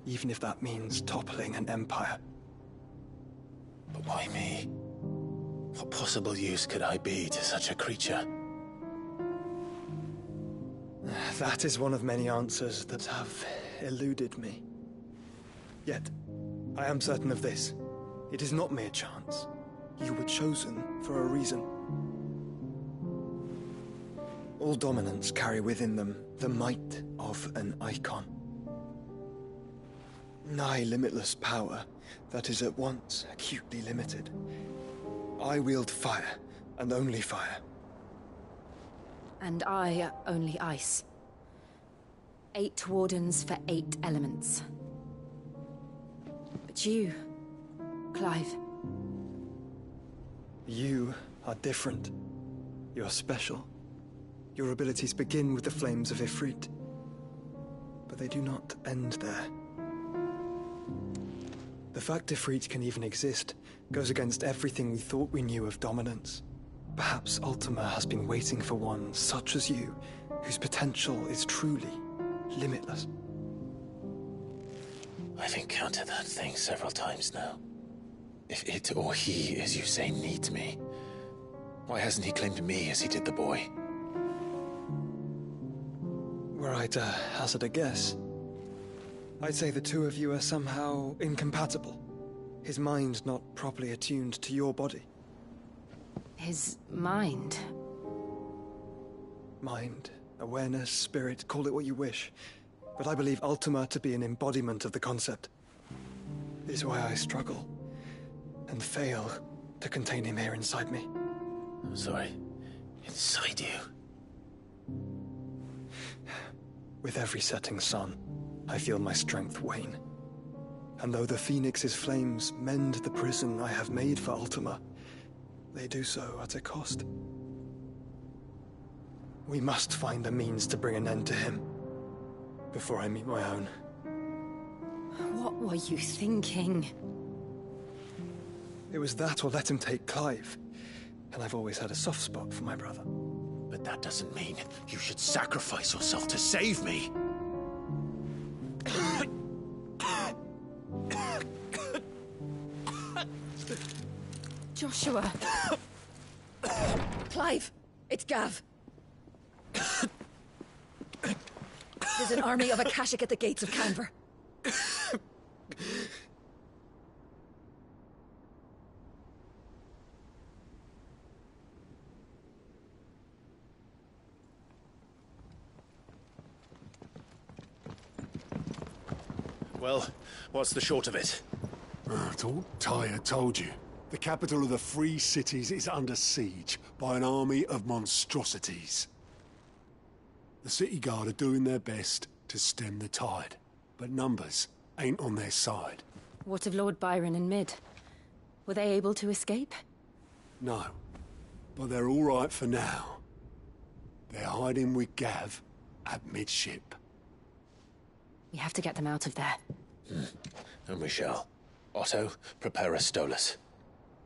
even if that means toppling an empire. But why me? What possible use could I be to such a creature? That is one of many answers that have eluded me. Yet, I am certain of this. It is not mere chance. You were chosen for a reason. All dominants carry within them the might of an Eikon. Nigh limitless power that is at once acutely limited. I wield fire, and only fire. And I only ice. 8 wardens for 8 elements. But you, Clive, You are different. You're special. Your abilities begin with the flames of Ifrit. But they do not end there. The fact Ifrit can even exist goes against everything we thought we knew of dominance. Perhaps Ultima has been waiting for one such as you, whose potential is truly limitless. I've encountered that thing several times now. If it or he, as you say, needs me, why hasn't he claimed me as he did the boy? Were I to hazard a guess, I'd say the two of you are somehow incompatible. His mind not properly attuned to your body. His mind? Mind, awareness, spirit, call it what you wish. But I believe Ultima to be an embodiment of the concept. This is why I struggle and fail to contain him here inside me. I'm sorry. Inside you? With every setting sun, I feel my strength wane. And though the Phoenix's flames mend the prison I have made for Ultima, they do so at a cost. We must find a means to bring an end to him before I meet my own. What were you thinking? It was that or let him take Clive. And I've always had a soft spot for my brother. But that doesn't mean you should sacrifice yourself to save me. Joshua. Clive, it's Gav. There's an army of Akashic at the gates of Canver. Well, what's the short of it? I thought Tyre told you. The capital of the Free Cities is under siege by an army of monstrosities. The city guard are doing their best to stem the tide, but numbers ain't on their side. What of Lord Byron and Mid? Were they able to escape? No, but they're all right for now. They're hiding with Gav at midship. We have to get them out of there. And we shall. Otto, prepare a Stolas.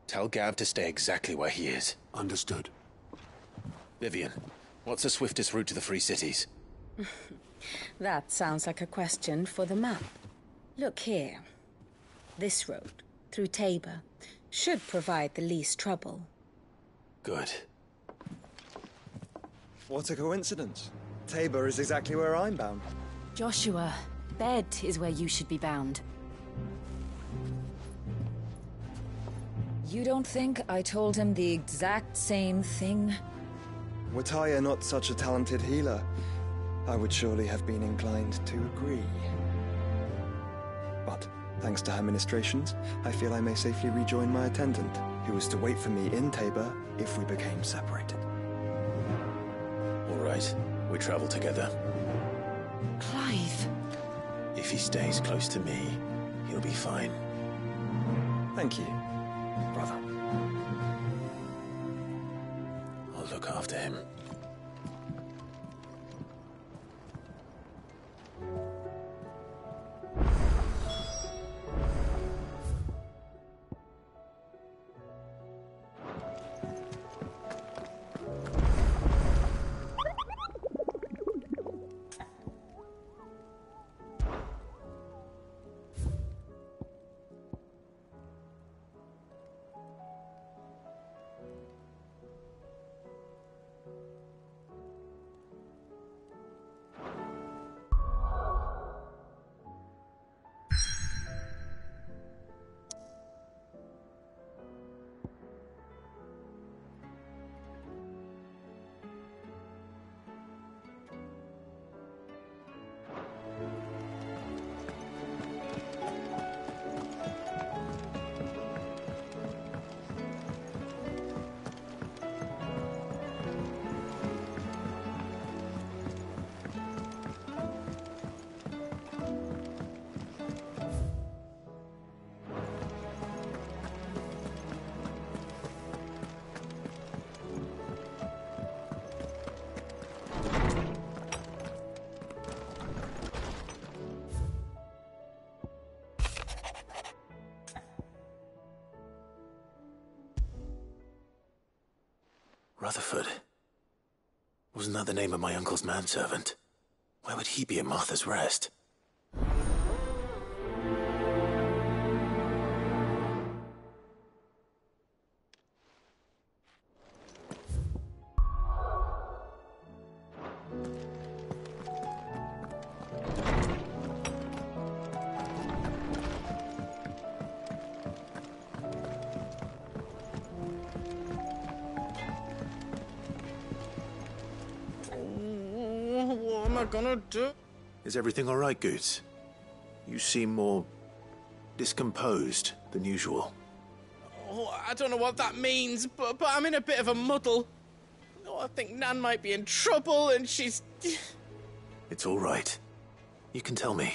Tell Gav to stay exactly where he is. Understood. Vivian, what's the swiftest route to the Free Cities? That sounds like a question for the map. Look here. This road, through Tabor, should provide the least trouble. Good. What a coincidence. Tabor is exactly where I'm bound. Joshua, bed is where you should be bound. You don't think I told him the exact same thing? Were Tyre not such a talented healer, I would surely have been inclined to agree. But, thanks to her ministrations, I feel I may safely rejoin my attendant, who was to wait for me in Tabor if we became separated. All right, we travel together. Clive! If he stays close to me, he'll be fine. Thank you, brother. I'll look after him. Rutherford. Wasn't that the name of my uncle's manservant? Why would he be at Martha's Rest? What am I gonna do? Is everything all right, Goots? You seem more discomposed than usual. Oh, I don't know what that means, but I'm in a bit of a muddle. Oh, I think Nan might be in trouble, and she's... It's all right. You can tell me.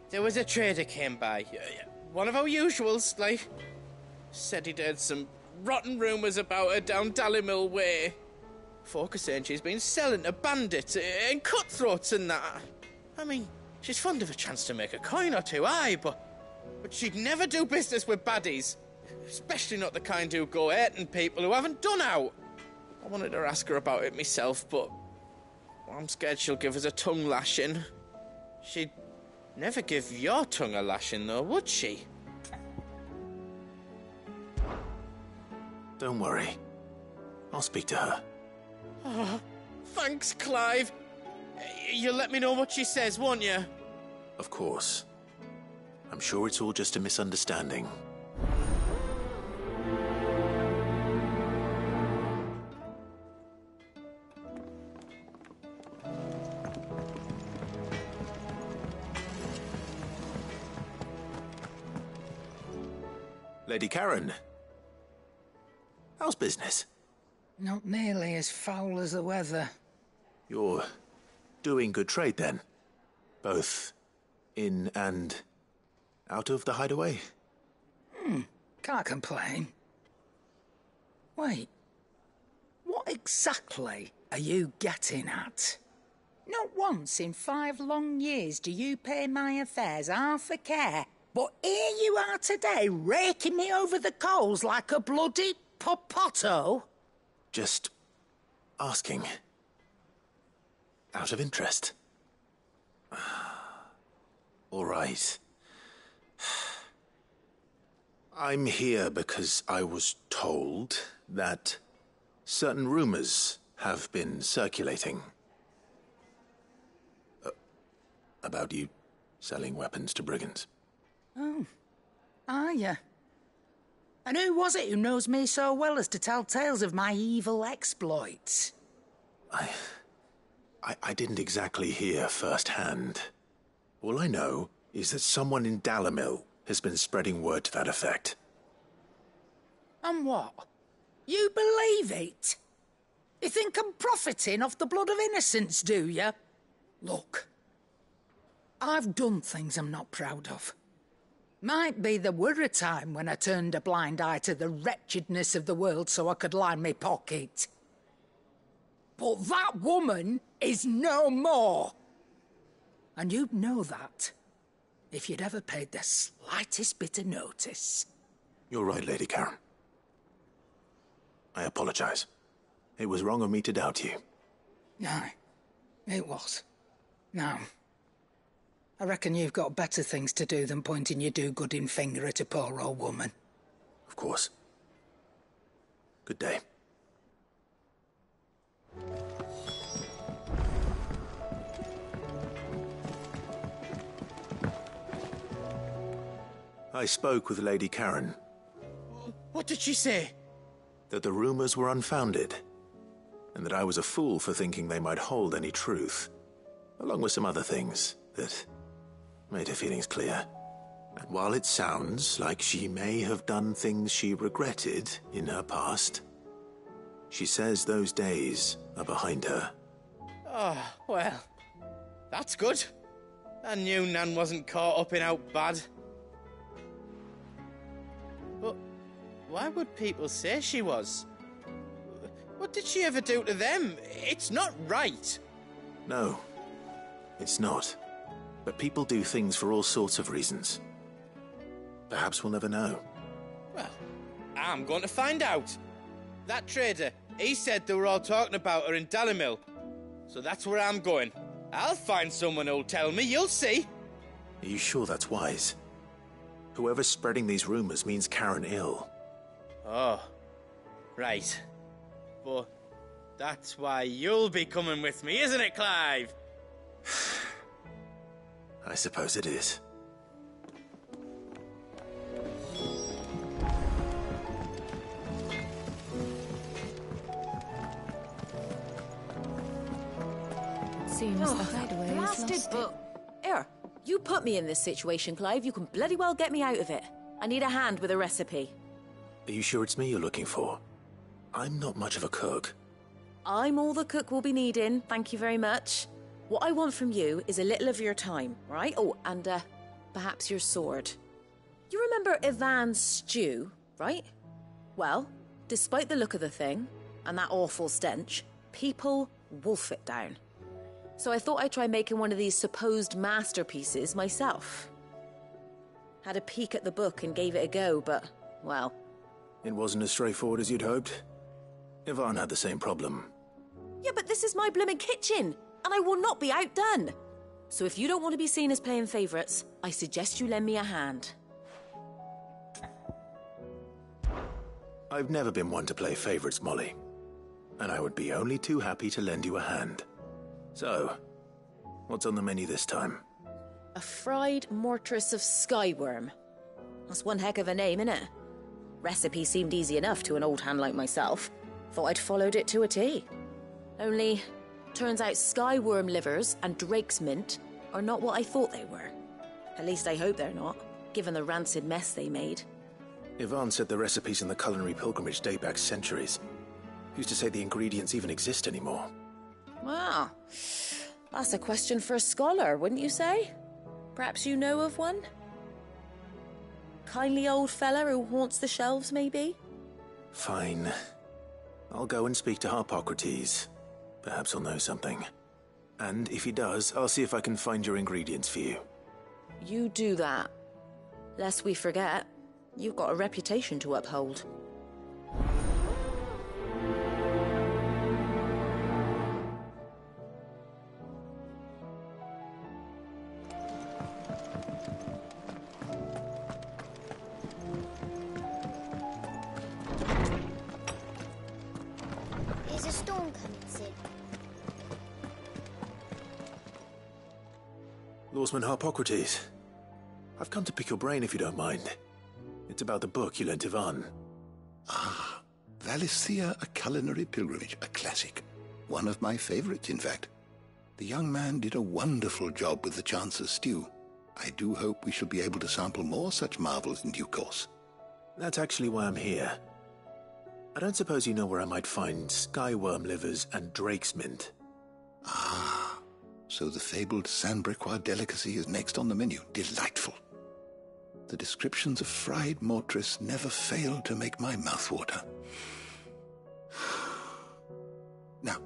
There was a trader came by. One of our usuals, like. Said he'd heard some rotten rumours about her down Dallimil Way. Folk are saying she's been selling to bandits and cutthroats and that. I mean, she's fond of a chance to make a coin or two, aye, but she'd never do business with baddies. Especially not the kind who go hurting people who haven't done out. I wanted to ask her about it myself, but I'm scared she'll give us a tongue lashing. She'd never give your tongue a lashing, though, would she? Don't worry. I'll speak to her. Oh, thanks, Clive. You'll let me know what she says, won't you? Of course. I'm sure it's all just a misunderstanding. Lady Karen. How's business? Not nearly as foul as the weather. You're doing good trade, then? Both in and out of the hideaway? Can't complain. Wait. What exactly are you getting at? Not once in 5 long years do you pay my affairs half a care, but here you are today, raking me over the coals like a bloody popoto? Just asking. Out of interest. All right. I'm here because I was told that certain rumors have been circulating. About you selling weapons to brigands. Oh, are you? And who was it who knows me so well as to tell tales of my evil exploits? I didn't exactly hear firsthand. All I know is that someone in Dallimil has been spreading word to that effect. And what? You believe it? You think I'm profiting off the blood of innocents, do you? Look, I've done things I'm not proud of. Might be there were a time when I turned a blind eye to the wretchedness of the world so I could line my pocket. But that woman is no more. And you'd know that if you'd ever paid the slightest bit of notice. You're right, Lady Karen. I apologize. It was wrong of me to doubt you. Aye, it was. Now, I reckon you've got better things to do than pointing your do-gooding finger at a poor old woman. Of course. Good day. I spoke with Lady Karen. What did she say? That the rumors were unfounded, and that I was a fool for thinking they might hold any truth, along with some other things that made her feelings clear. And while it sounds like she may have done things she regretted in her past, she says those days are behind her. Oh, well, that's good. I knew Nan wasn't caught up in out bad. But why would people say she was? What did she ever do to them? It's not right. No, it's not. But people do things for all sorts of reasons. Perhaps we'll never know. Well, I'm going to find out. That trader, he said they were all talking about her in Dalimil. So that's where I'm going. I'll find someone who'll tell me, you'll see. Are you sure that's wise? Whoever's spreading these rumors means Karen ill. Oh, right. But that's why you'll be coming with me, isn't it, Clive? I suppose it is. Seems the hideaway is Blasted lost. book. Here, you put me in this situation, Clive. You can bloody well get me out of it. I need a hand with a recipe. Are you sure it's me you're looking for? I'm not much of a cook. I'm all the cook will be needing, thank you very much. What I want from you is a little of your time, right? Oh, and perhaps your sword. You remember Ivan's stew, right? Well, despite the look of the thing, and that awful stench, people wolf it down. So I thought I'd try making one of these supposed masterpieces myself. Had a peek at the book and gave it a go, but, well... It wasn't as straightforward as you'd hoped. Ivan had the same problem. Yeah, but this is my blooming kitchen, and I will not be outdone. So if you don't want to be seen as playing favourites, I suggest you lend me a hand. I've never been one to play favourites, Molly. And I would be only too happy to lend you a hand. So, what's on the menu this time? A fried mortress of skyworm. That's one heck of a name, innit? Recipe seemed easy enough to an old hand like myself. Thought I'd followed it to a T. Only, turns out skyworm livers and drake's mint are not what I thought they were. At least I hope they're not, given the rancid mess they made. Ivan said the recipes in the culinary pilgrimage date back centuries. Who's to say the ingredients even exist anymore? Well, that's a question for a scholar, wouldn't you say? Perhaps you know of one? Kindly old fella who haunts the shelves, maybe? Fine. I'll go and speak to Harpocrates. Perhaps he'll know something. And if he does, I'll see if I can find your ingredients for you. You do that. Lest we forget, you've got a reputation to uphold. Is a storm coming, Sid? Lawsman Harpocrates. I've come to pick your brain if you don't mind. It's about the book you lent Ivan. Ah, Valisthea, A Culinary Pilgrimage, a classic. One of my favorites, in fact. The young man did a wonderful job with the Chance's stew. I do hope we shall be able to sample more such marvels in due course. That's actually why I'm here. I don't suppose you know where I might find skyworm livers and drake's mint. Ah, so the fabled Sandbrequois delicacy is next on the menu. Delightful. The descriptions of fried mortress never fail to make my mouth water. Now,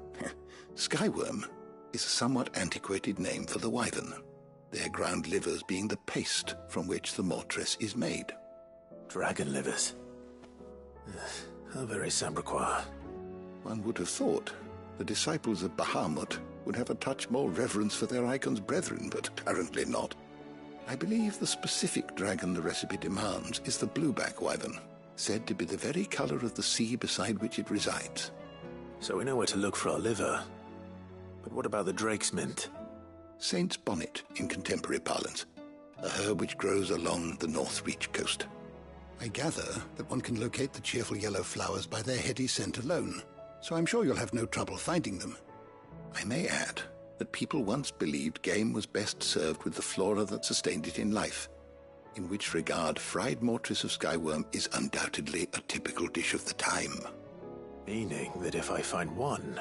skyworm is a somewhat antiquated name for the wyvern, their ground livers being the paste from which the mortress is made. Dragon livers. How very Sandbrequois. One would have thought the disciples of Bahamut would have a touch more reverence for their Eikons' brethren, but apparently not. I believe the specific dragon the recipe demands is the blueback wyvern, said to be the very colour of the sea beside which it resides. So we know where to look for our liver. But what about the drake's mint? Saint's bonnet in contemporary parlance, a herb which grows along the North Reach coast. I gather that one can locate the cheerful yellow flowers by their heady scent alone, so I'm sure you'll have no trouble finding them. I may add that people once believed game was best served with the flora that sustained it in life, in which regard fried mortress of skyworm is undoubtedly a typical dish of the time. Meaning that if I find one,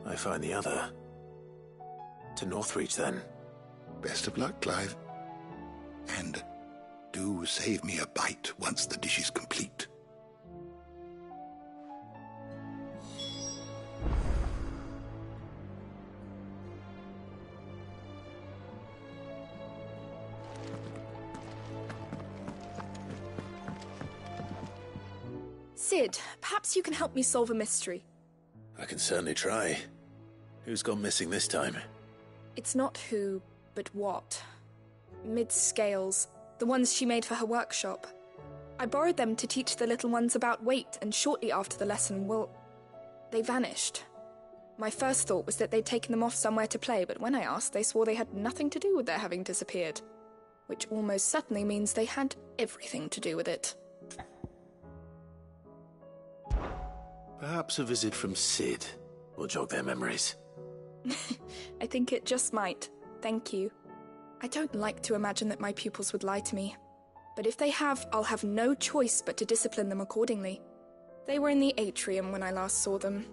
I find the other. To Northreach, then. Best of luck, Clive. And do save me a bite once the dish is complete. Sid, perhaps you can help me solve a mystery. I can certainly try. Who's gone missing this time? It's not who, but what. Mid's scales, the ones she made for her workshop. I borrowed them to teach the little ones about weight, and shortly after the lesson, well, they vanished. My first thought was that they'd taken them off somewhere to play, but when I asked, they swore they had nothing to do with their having disappeared. Which almost certainly means they had everything to do with it. Perhaps a visit from Sid will jog their memories. I think it just might. Thank you. I don't like to imagine that my pupils would lie to me. But if they have, I'll have no choice but to discipline them accordingly. They were in the atrium when I last saw them.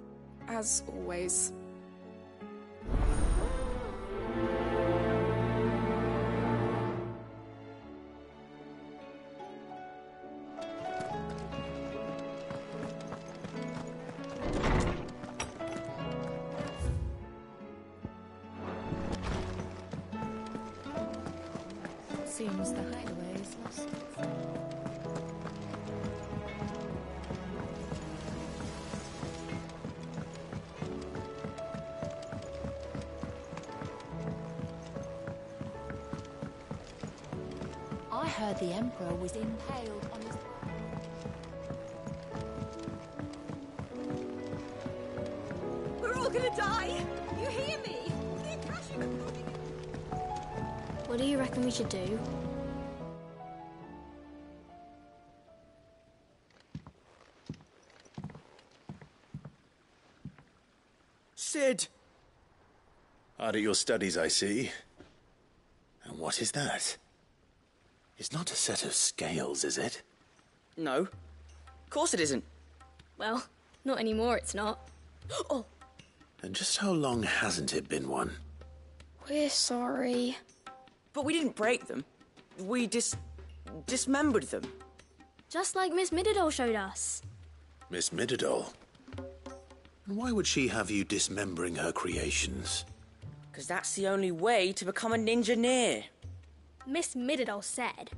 As always. Seems the hideaway is lost. I heard the Emperor was impaled on his... We're all gonna die! You hear me? What do you reckon we should do? Sid! Hard at your studies, I see. And what is that? It's not a set of scales, is it? No. Of course it isn't. Well, not anymore, it's not. Oh! And just how long hasn't it been one? We're sorry. But we didn't break them. We dismembered them. Just like Miss Mididol showed us. Miss Mididol? And why would she have you dismembering her creations? Because that's the only way to become a ninja-neer. Miss Mididol said,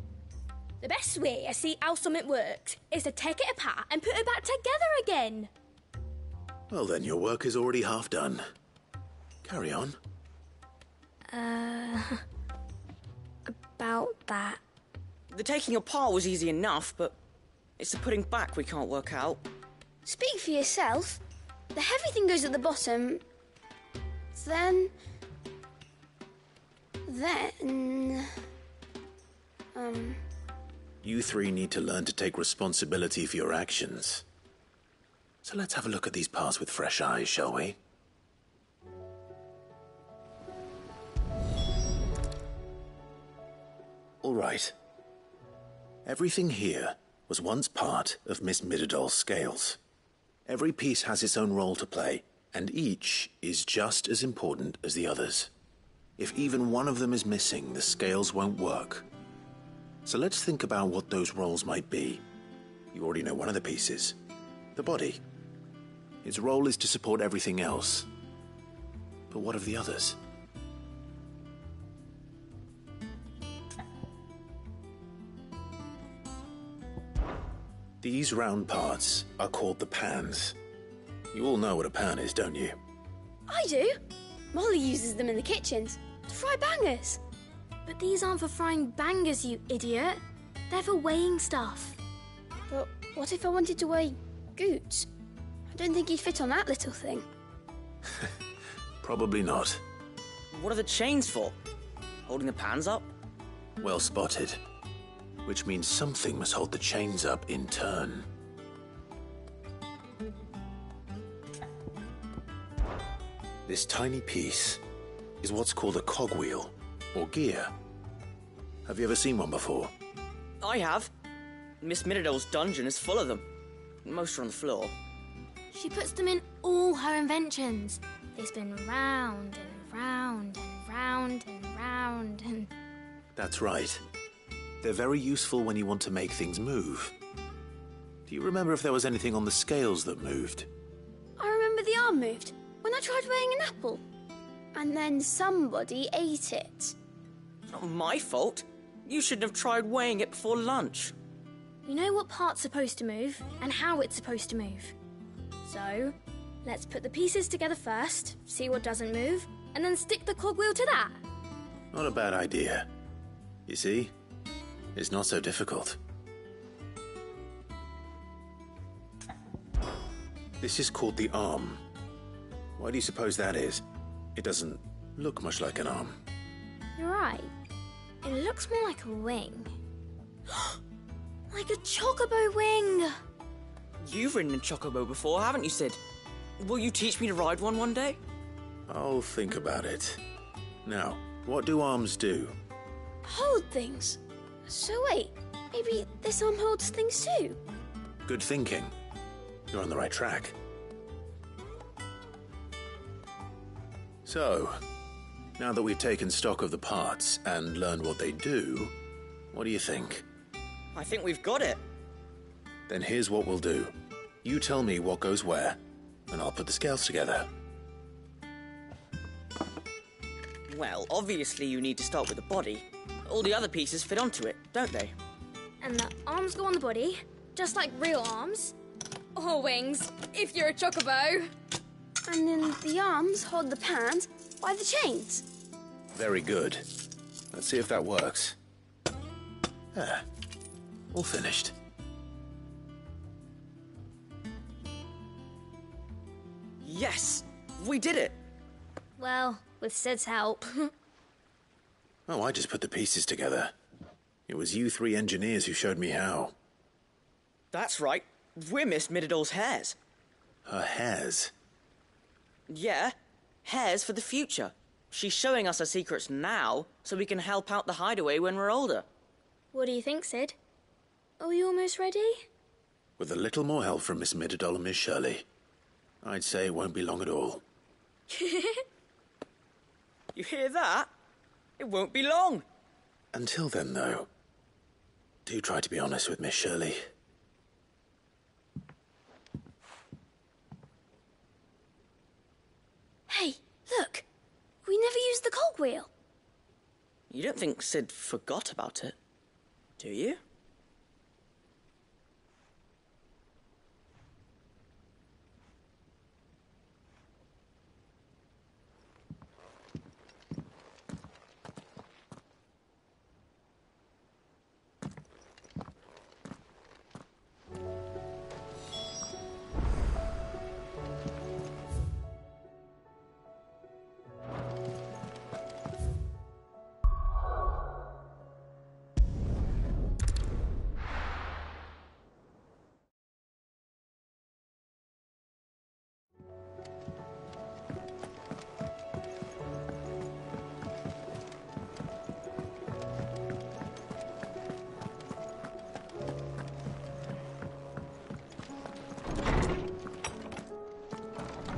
the best way to see how something works is to take it apart and put it back together again. Well then, your work is already half done. Carry on. About that. The taking apart was easy enough, but it's the putting back we can't work out. Speak for yourself. The heavy thing goes at the bottom. Then... You three need to learn to take responsibility for your actions. So let's have a look at these parts with fresh eyes, shall we? All right. Everything here was once part of Miss Mididol's scales. Every piece has its own role to play, and each is just as important as the others. If even one of them is missing, the scales won't work. So let's think about what those roles might be. You already know one of the pieces. The body. Its role is to support everything else. But what of the others? These round parts are called the pans. You all know what a pan is, don't you? I do. Molly uses them in the kitchens to fry bangers. But these aren't for frying bangers, you idiot. They're for weighing stuff. But what if I wanted to weigh goods? I don't think he'd fit on that little thing. Probably not. What are the chains for? Holding the pans up? Well spotted. Which means something must hold the chains up in turn. This tiny piece is what's called a cogwheel, or gear. Have you ever seen one before? I have. Miss Mididol's dungeon is full of them. Most are on the floor. She puts them in all her inventions. They spin round and round and round and round and... That's right. They're very useful when you want to make things move. Do you remember if there was anything on the scales that moved? I remember the arm moved when I tried weighing an apple. And then somebody ate it. Not my fault. You shouldn't have tried weighing it before lunch. We know what part's supposed to move and how it's supposed to move. So, let's put the pieces together first, see what doesn't move, and then stick the cogwheel to that. Not a bad idea. You see? It's not so difficult. This is called the arm. Why do you suppose that is? It doesn't look much like an arm. You're right. It looks more like a wing. Like a chocobo wing! You've ridden a chocobo before, haven't you, Sid? Will you teach me to ride one day? I'll think about it. Now, what do arms do? Hold things. So wait, maybe this arm holds things too? Good thinking. You're on the right track. So, now that we've taken stock of the parts and learned what they do, what do you think? I think we've got it. Then here's what we'll do. You tell me what goes where, and I'll put the scales together. Well, obviously you need to start with the body. All the other pieces fit onto it, don't they? And the arms go on the body, just like real arms. Or wings, if you're a chocobo. And then the arms hold the pans by the chains. Very good. Let's see if that works. Ah, all finished. Yes! We did it! Well, with Sid's help. Oh, I just put the pieces together. It was you three engineers who showed me how. That's right. We're Miss Mididol's hairs. Her hairs? Yeah, hairs for the future. She's showing us her secrets now, so we can help out the hideaway when we're older. What do you think, Sid? Are we almost ready? With a little more help from Miss Mididol and Miss Shirley, I'd say it won't be long at all. You hear that? It won't be long. Until then, though, do try to be honest with Miss Shirley. Hey, look! We never used the cogwheel. You don't think Sid forgot about it, do you?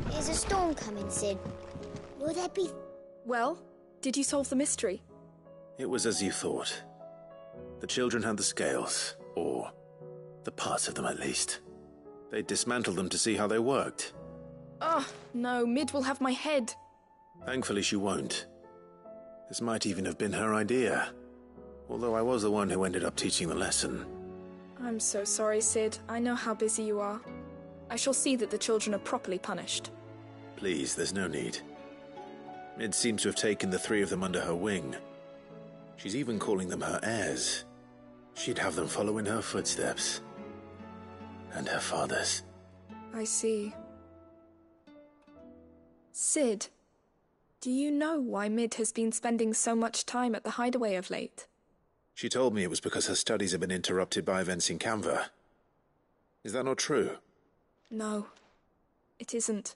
There's a storm coming, Sid. Will there be... Well, did you solve the mystery? It was as you thought. The children had the scales, or the parts of them at least. They dismantled them to see how they worked. Oh, no, Mid will have my head. Thankfully she won't. This might even have been her idea. Although I was the one who ended up teaching the lesson. I'm so sorry, Sid. I know how busy you are. I shall see that the children are properly punished. Please, there's no need. Mid seems to have taken the three of them under her wing. She's even calling them her heirs. She'd have them follow in her footsteps. And her father's. I see. Sid, do you know why Mid has been spending so much time at the hideaway of late? She told me it was because her studies have been interrupted by events in Canva. Is that not true? No, it isn't.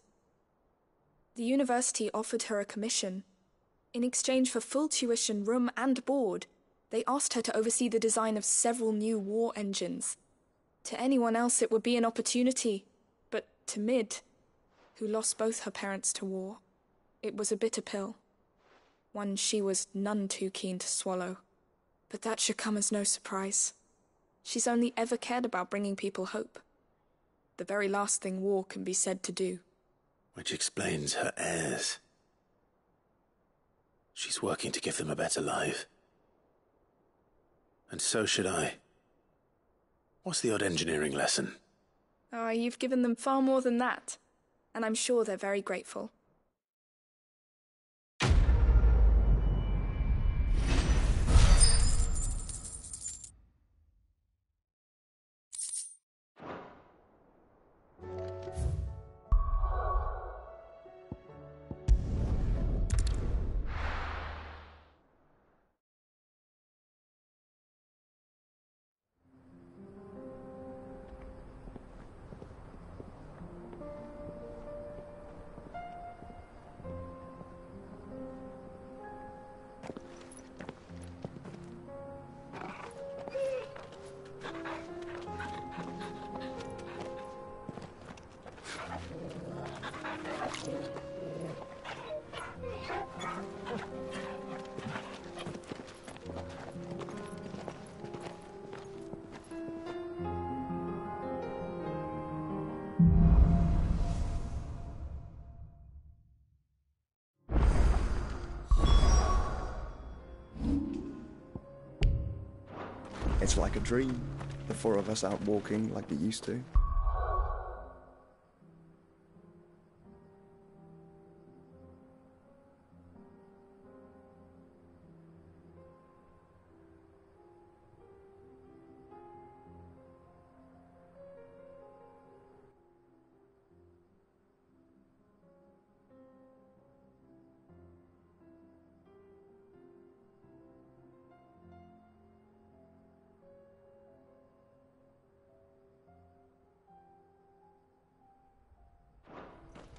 The university offered her a commission. In exchange for full tuition, room and board, they asked her to oversee the design of several new war engines. To anyone else it would be an opportunity, but to Mid, who lost both her parents to war, it was a bitter pill. One she was none too keen to swallow. But that should come as no surprise. She's only ever cared about bringing people hope. The very last thing war can be said to do. Which explains her heirs. She's working to give them a better life. And so should I. What's the odd engineering lesson? Oh, you've given them far more than that. And I'm sure they're very grateful. It's like a dream. The four of us out walking like we used to.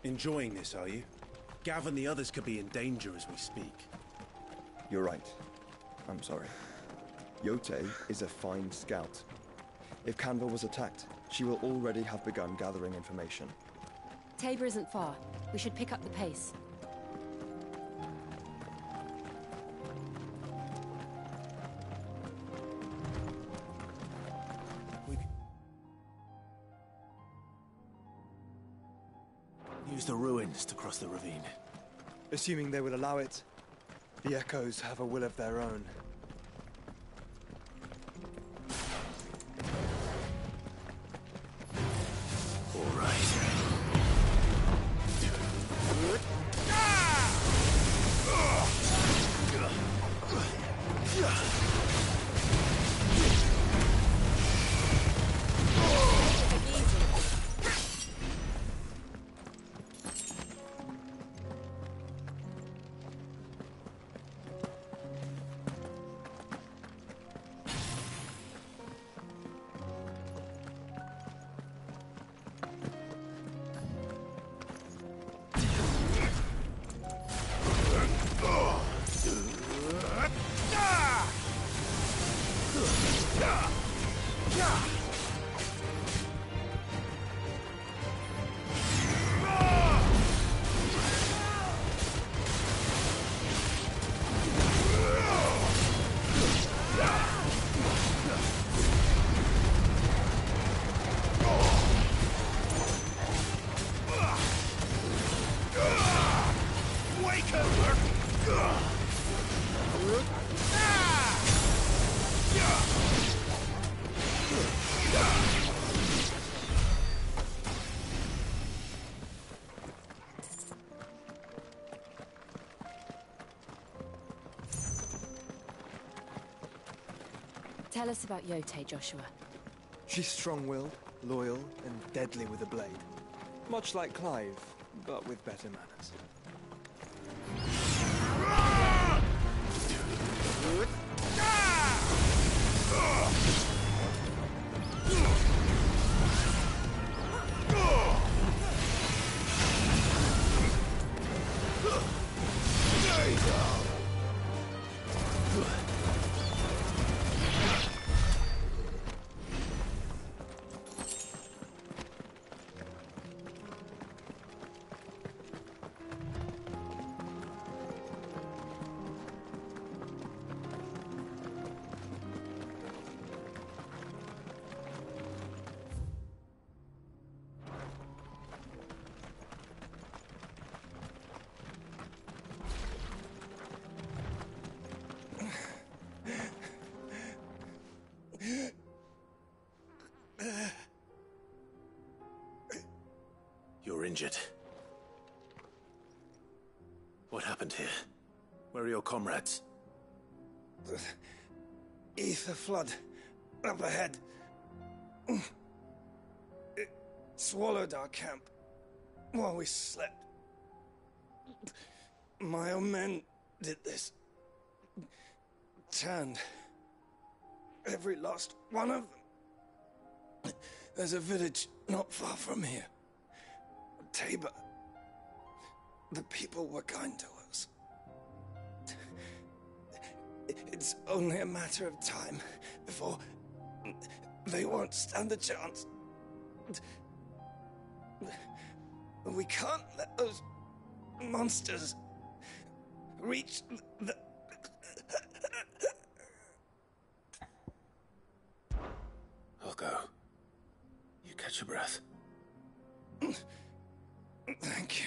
Enjoying this, are you? Gav and the others could be in danger as we speak. You're right. I'm sorry. Yote is a fine scout. If Canva was attacked, she will already have begun gathering information. Tabor isn't far. We should pick up the pace. Use the ruins to cross the ravine. Assuming they will allow it, the Echoes have a will of their own. All right. Tell us about Yote, Joshua. She's strong-willed, loyal, and deadly with a blade. Much like Clive, but with better manners. were injured. What happened here? Where are your comrades? The ether flood up ahead. It swallowed our camp while we slept. My own men did this. Turned every last one of them. There's a village not far from here. Tabor. The people were kind to us. It's only a matter of time before they won't stand a chance. We can't let those monsters reach the... I'll go. You catch your breath. Thank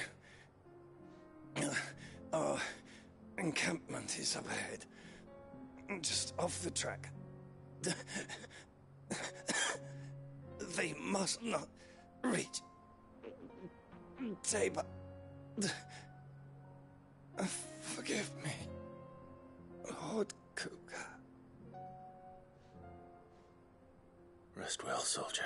you. Our encampment is up ahead. Just off the track. They must not reach Tabor. Forgive me, Lord Kupka. Rest well, soldier.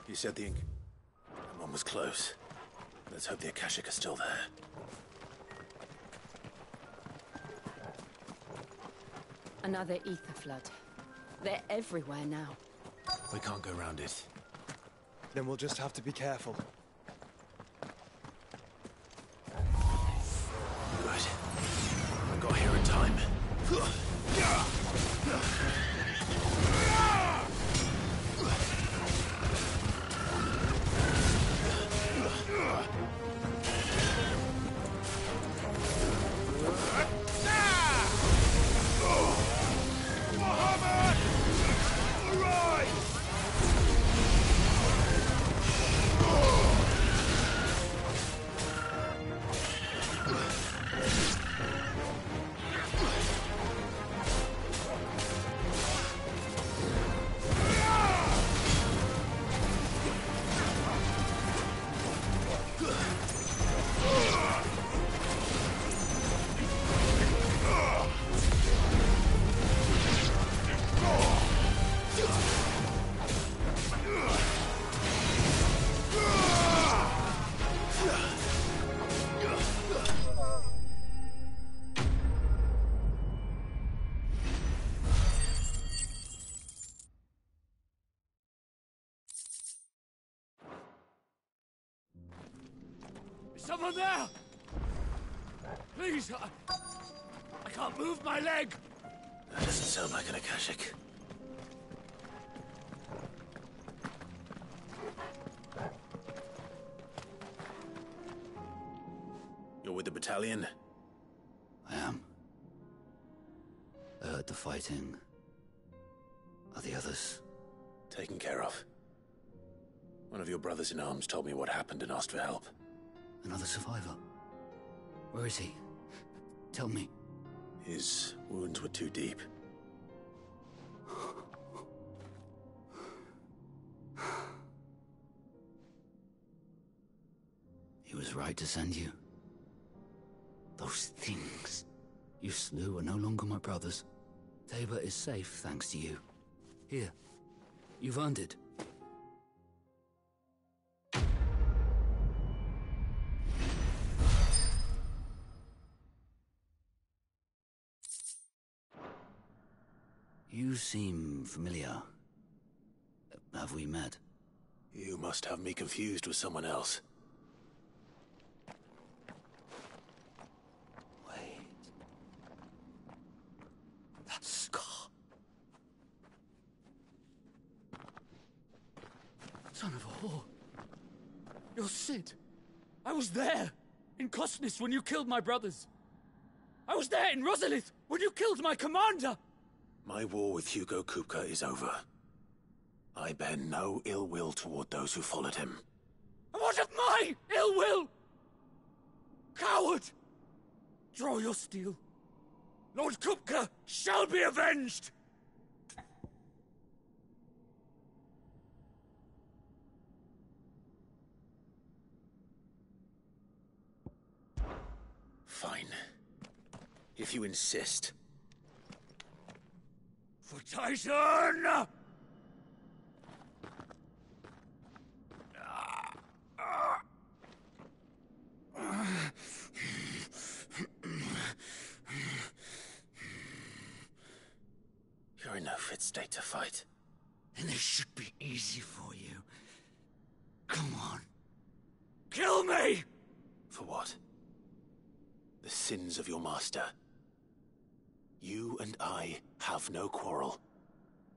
You said the ink. That one was close. Let's hope the Akashic are still there. Another ether flood. They're everywhere now. We can't go round it. Then we'll just have to be careful. Good. I got here in time. Someone there! Please, I can't move my leg! That doesn't sound like an Akashic. You're with the battalion? I am. I heard the fighting. Are the others? Taken care of. One of your brothers in arms told me what happened and asked for help. Another survivor? Where is he? Tell me. His wounds were too deep. He was right to send you. Those things you slew are no longer my brothers. Tabor is safe thanks to you. Here, you've earned it. You seem familiar. Have we met? You must have me confused with someone else. Wait. That scar. Son of a whore. You're Sid. I was there, in Cosnis, when you killed my brothers. I was there in Rosalith, when you killed my commander! My war with Hugo Kupka is over. I bear no ill will toward those who followed him. And what of my ill will? Coward! Draw your steel. Lord Kupka shall be avenged! Fine. If you insist. For Titan! You're in no fit state to fight. And this should be easy for you. Come on. Kill me! For what? The sins of your master. You and I have no quarrel,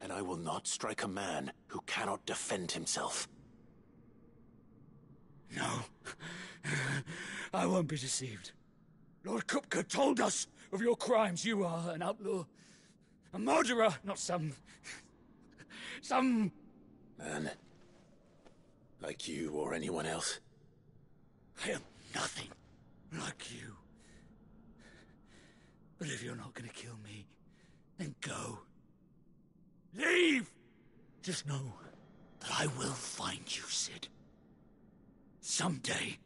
and I will not strike a man who cannot defend himself. No. I won't be deceived. Lord Kupka told us of your crimes. You are an outlaw. A murderer, not some man. Like you or anyone else. I am nothing like you. But if you're not gonna kill me, then go. Leave! Just know that I will find you, Sid. Someday.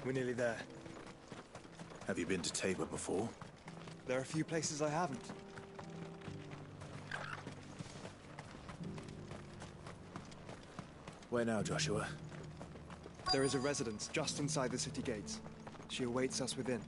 We're nearly there. Have you been to Tabor before? There are a few places I haven't. Where now, Joshua? There is a residence just inside the city gates. She awaits us within.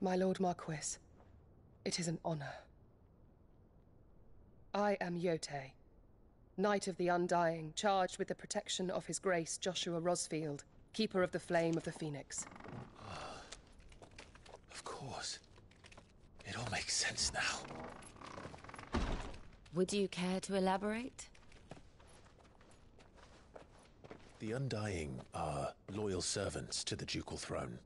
My Lord Marquis, it is an honor. I am Yote, Knight of the Undying, charged with the protection of His Grace Joshua Rosfield, Keeper of the Flame of the Phoenix. Of course. It all makes sense now. Would you care to elaborate? The Undying are loyal servants to the ducal throne.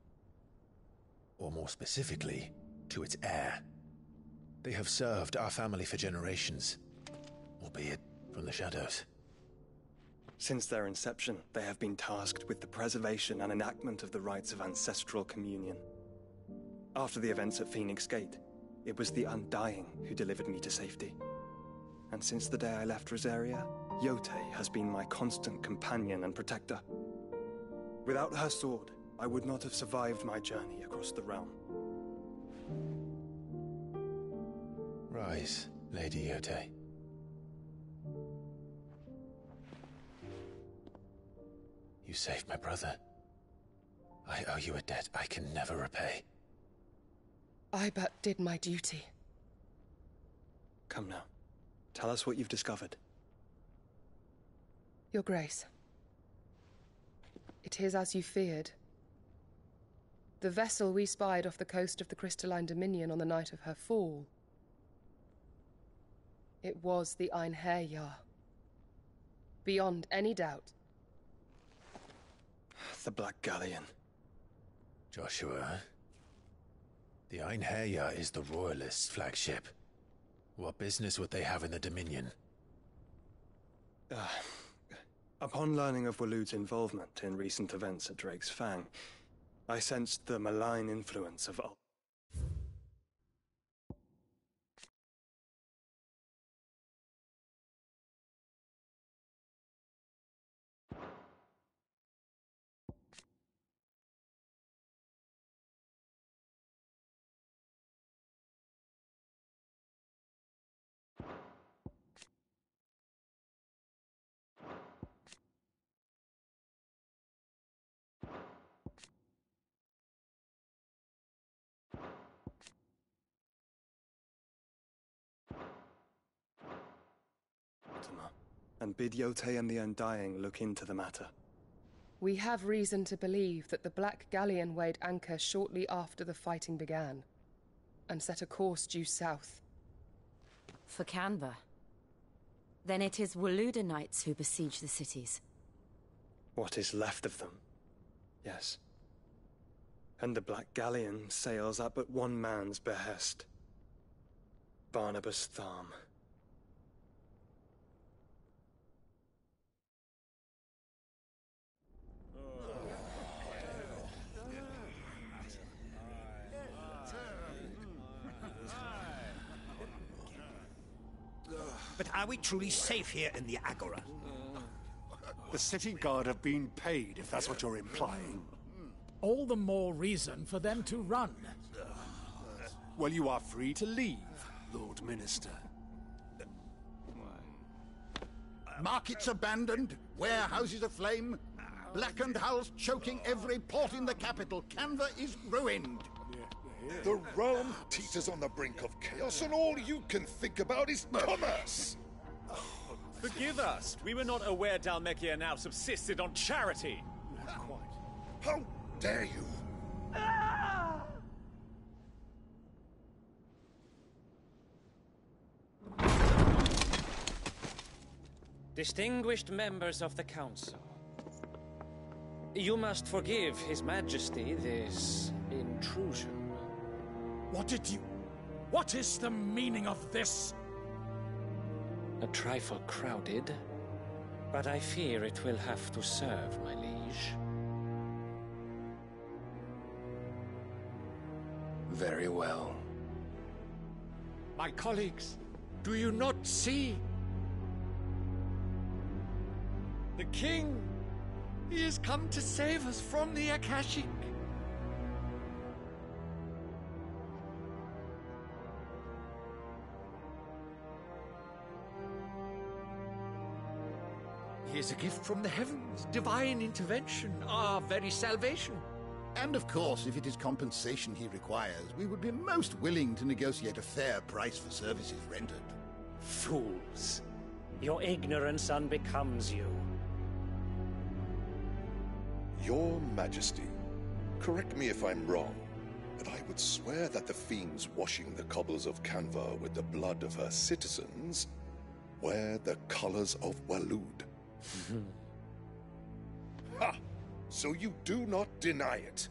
Or more specifically, to its heir. They have served our family for generations, albeit from the shadows. Since their inception, they have been tasked with the preservation and enactment of the rites of ancestral communion. After the events at Phoenix Gate, it was the Undying who delivered me to safety. And since the day I left Rosaria, Yote has been my constant companion and protector. Without her sword, I would not have survived my journey across the realm. Rise, Lady Yote. You saved my brother. I owe you a debt I can never repay. I but did my duty. Come now. Tell us what you've discovered. Your Grace. It is as you feared. The vessel we spied off the coast of the Crystalline Dominion on the night of her fall. It was the Einherjar. Beyond any doubt. The Black Galleon. Joshua, the Einherja is the Royalists' flagship. What business would they have in the Dominion? Upon learning of Waloed's involvement in recent events at Drake's Fang, I sensed the malign influence of Ultima, and bid Yote and the Undying look into the matter. We have reason to believe that the Black Galleon weighed anchor shortly after the fighting began, and set a course due south. For Canva. Then it is Waloed knights who besiege the cities. What is left of them, yes. And the Black Galleon sails at but one man's behest. Barnabas Tharm. But are we truly safe here in the Agora? The city guard have been paid, if that's what you're implying. All the more reason for them to run. Well, you are free to leave, Lord Minister. Markets abandoned, warehouses aflame, blackened hulls choking every port in the capital. Canva is ruined. The realm teeters on the brink of chaos, and all you can think about is commerce! Forgive us. We were not aware Dhalmekia now subsisted on charity. How dare you? Distinguished members of the Council, you must forgive His Majesty this intrusion. What is the meaning of this? A trifle crowded, but I fear it will have to serve, my liege. Very well. My colleagues, do you not see? The king! He has come to save us from the Akashic. He is a gift from the heavens, divine intervention, our very salvation. And of course, if it is compensation he requires, we would be most willing to negotiate a fair price for services rendered. Fools! Your ignorance unbecomes you. Your Majesty, correct me if I'm wrong, but I would swear that the fiends washing the cobbles of Canva with the blood of her citizens wear the colors of Waloed. Ha! So you do not deny it.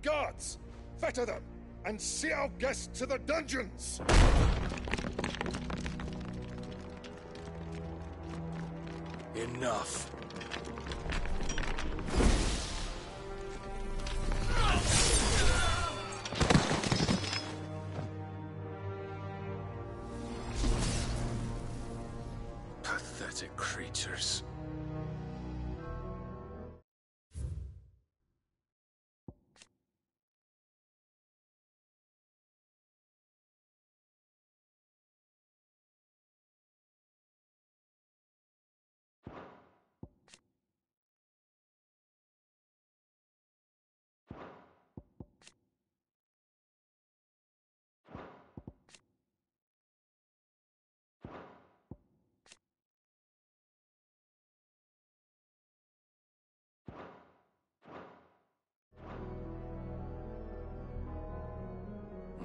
Guards, fetter them, and see our guests to the dungeons! Enough. Pathetic creatures.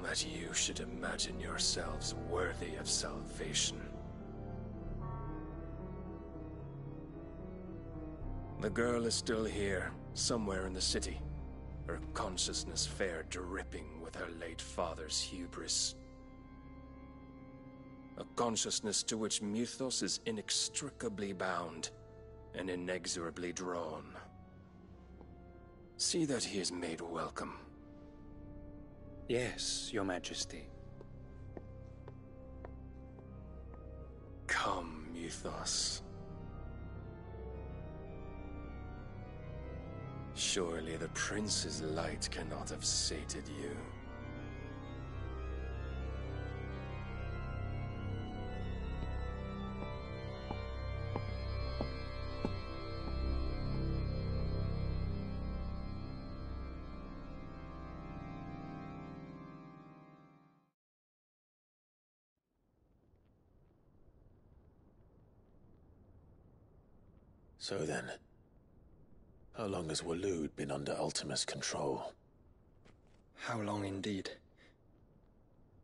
That you should imagine yourselves worthy of salvation. The girl is still here, Somewhere in the city, her consciousness fair dripping with her late father's hubris. A consciousness to which Mythos is inextricably bound and inexorably drawn. See that he is made welcome. Yes, Your Majesty. Come, Mythos. Surely the prince's light cannot have sated you. So then, how long has Waloed been under Ultima's control? How long indeed?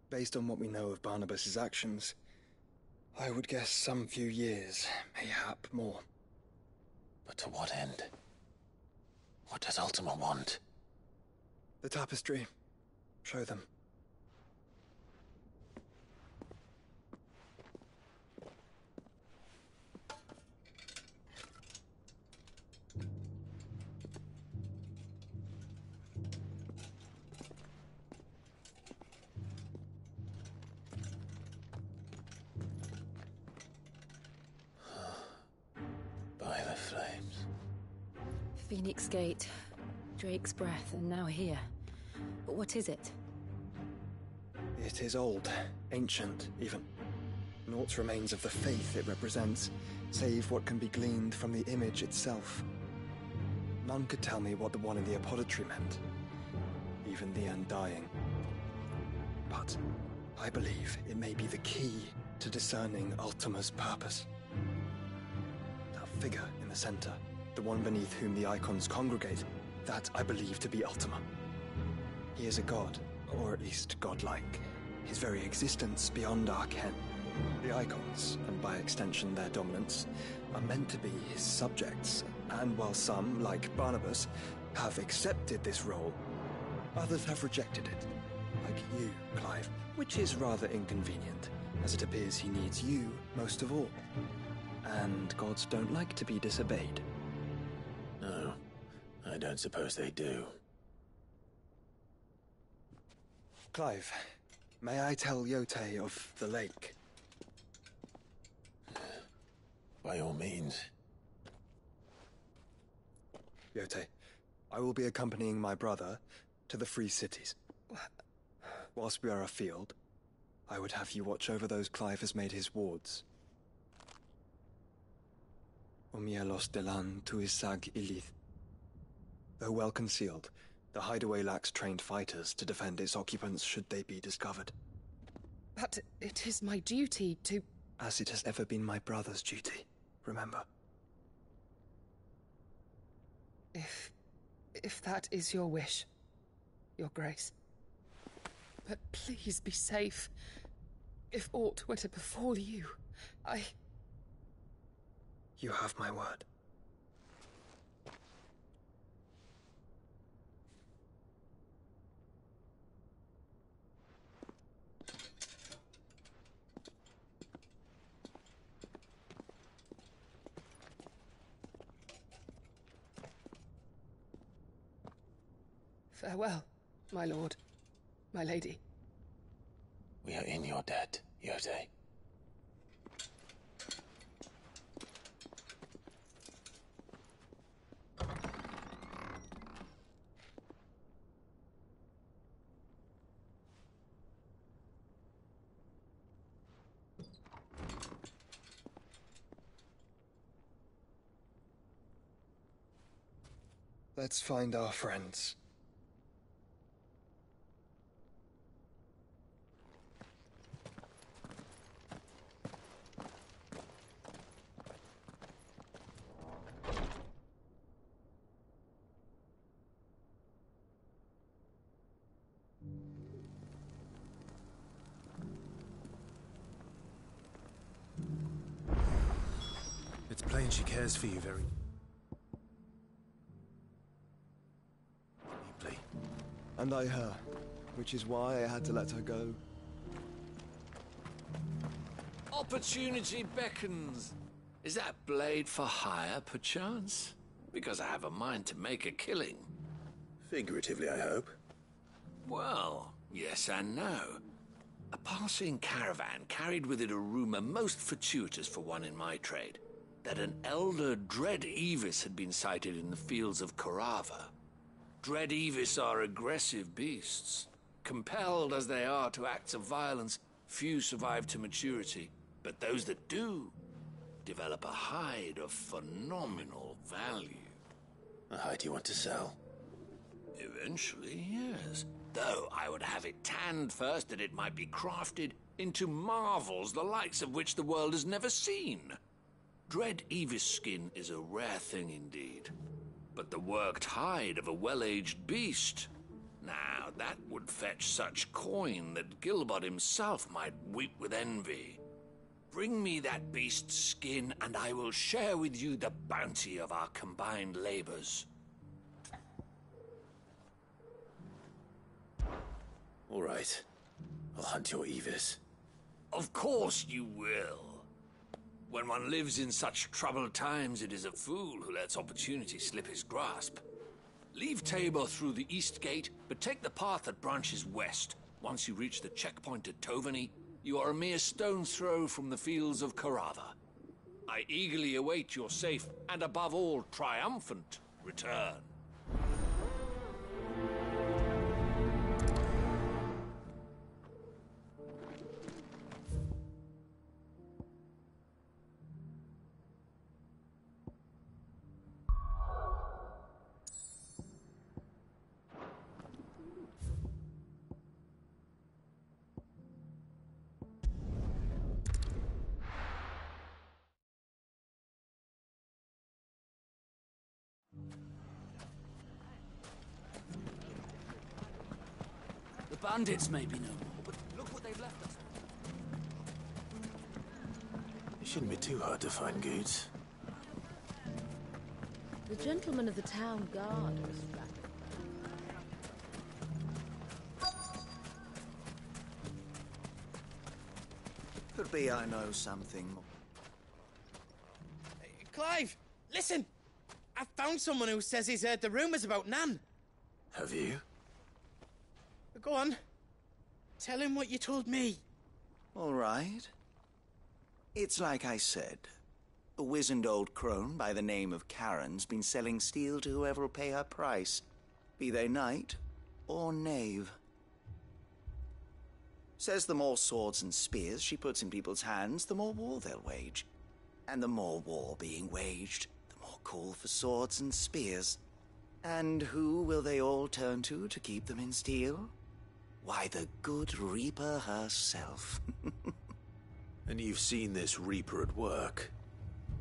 Based on what we know of Barnabas's actions, I would guess some few years, mayhap more. But to what end? What does Ultima want? The tapestry. Show them. By the flames. Phoenix Gate, Drake's Breath, and now here. But what is it? It is old, ancient, even. Naught remains of the faith it represents, save what can be gleaned from the image itself. None could tell me what the one in the apothecary meant, even the Undying. But I believe it may be the key to discerning Ultima's purpose. That figure in the center, the one beneath whom the Eikons congregate, that I believe to be Ultima. He is a god, or at least godlike, his very existence beyond our ken. The Eikons, and by extension their dominants, are meant to be his subjects, and while some, like Barnabas, have accepted this role, others have rejected it, like you, Clive, which is rather inconvenient, as it appears he needs you most of all. And gods don't like to be disobeyed. No, I don't suppose they do. Clive, may I tell Yote of the lake? By all means. Yote, I will be accompanying my brother to the Free Cities. Whilst we are afield, I would have you watch over those Clive has made his wards. Omielos delan tuisag ilith. Though well concealed, the hideaway lacks trained fighters to defend its occupants should they be discovered. But it is my duty to... As it has ever been my brother's duty, remember. If that is your wish, Your Grace. But please be safe. If aught were to befall you, You have my word. Farewell, my lord, my lady. We are in your debt, Yote. Let's find our friends. It's plain she cares for you very... And I her, which is why I had to let her go. Opportunity beckons. Is that blade for hire, perchance? Because I have a mind to make a killing. Figuratively, I hope. Well, yes and no. A passing caravan carried with it a rumor most fortuitous for one in my trade, that an elder Dread Evis had been sighted in the fields of Korava. Dread Evis are aggressive beasts. Compelled as they are to acts of violence, few survive to maturity, but those that do develop a hide of phenomenal value. A hide you want to sell? Eventually, yes. Though I would have it tanned first that it might be crafted into marvels the likes of which the world has never seen. Dread Evis skin is a rare thing indeed. But the worked hide of a well-aged beast, now that would fetch such coin that Gilbert himself might weep with envy. Bring me that beast's skin, and I will share with you the bounty of our combined labors. All right. I'll hunt your Evis. Of course you will. When one lives in such troubled times, it is a fool who lets opportunity slip his grasp. Leave Tabor through the east gate, but take the path that branches west. Once you reach the checkpoint at Tovani, you are a mere stone's throw from the fields of Korava. I eagerly await your safe, and above all, triumphant return. The bandits may be no more, but look what they've left us. It shouldn't be too hard to find goods. The gentleman of the town guard was back. Could be I know something. Clive, listen! I've found someone who says he's heard the rumors about Nan. Have you? Go on. Tell him what you told me. All right. It's like I said. A wizened old crone by the name of Karen's been selling steel to whoever will pay her price, be they knight or knave. Says the more swords and spears she puts in people's hands, the more war they'll wage. And the more war being waged, the more call for swords and spears. And who will they all turn to keep them in steel? Why, the good Reaper herself. And you've seen this Reaper at work?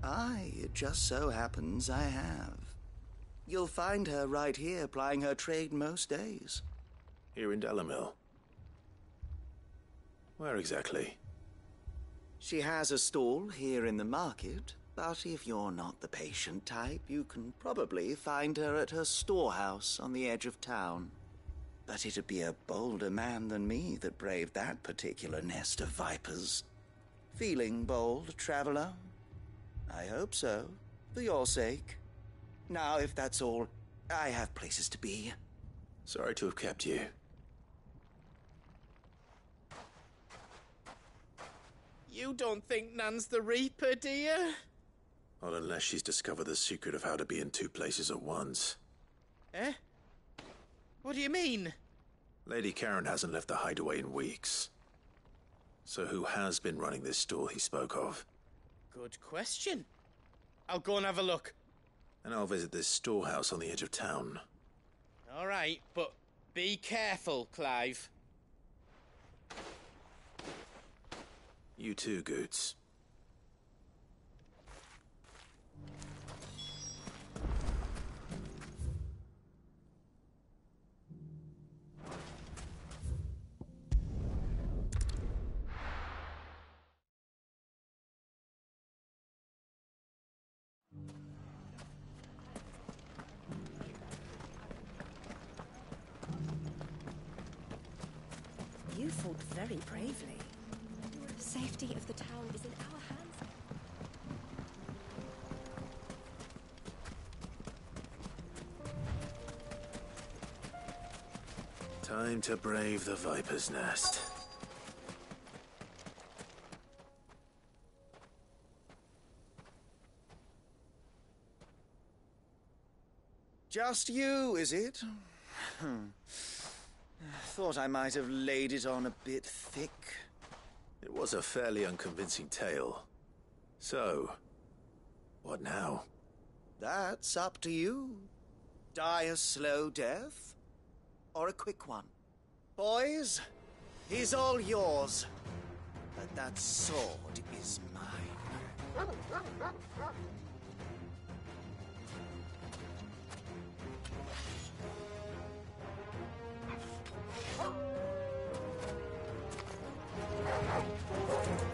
Aye, it just so happens I have. You'll find her right here plying her trade most days. Here in Delamil? Where exactly? She has a stall here in the market, but if you're not the patient type, you can probably find her at her storehouse on the edge of town. But it'd be a bolder man than me that braved that particular nest of vipers. Feeling bold, traveler? I hope so, for your sake. Now, if that's all, I have places to be. Sorry to have kept you. You don't think Nan's the Reaper, do you? Not unless she's discovered the secret of how to be in two places at once. Eh? What do you mean? Lady Karen hasn't left the hideaway in weeks. So who has been running this stall he spoke of? Good question. I'll go and have a look. And I'll visit this storehouse on the edge of town. All right, but be careful, Clive. You too, Goots. fought very bravely. The safety of the town is in our hands. Time to brave the Viper's Nest. Just you, is it? Thought I might have laid it on a bit thick. It was a fairly unconvincing tale. So, what now? That's up to you. Die a slow death, or a quick one. Boys, he's all yours. But that sword is mine.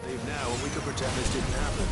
Leave now and we could pretend this didn't happen.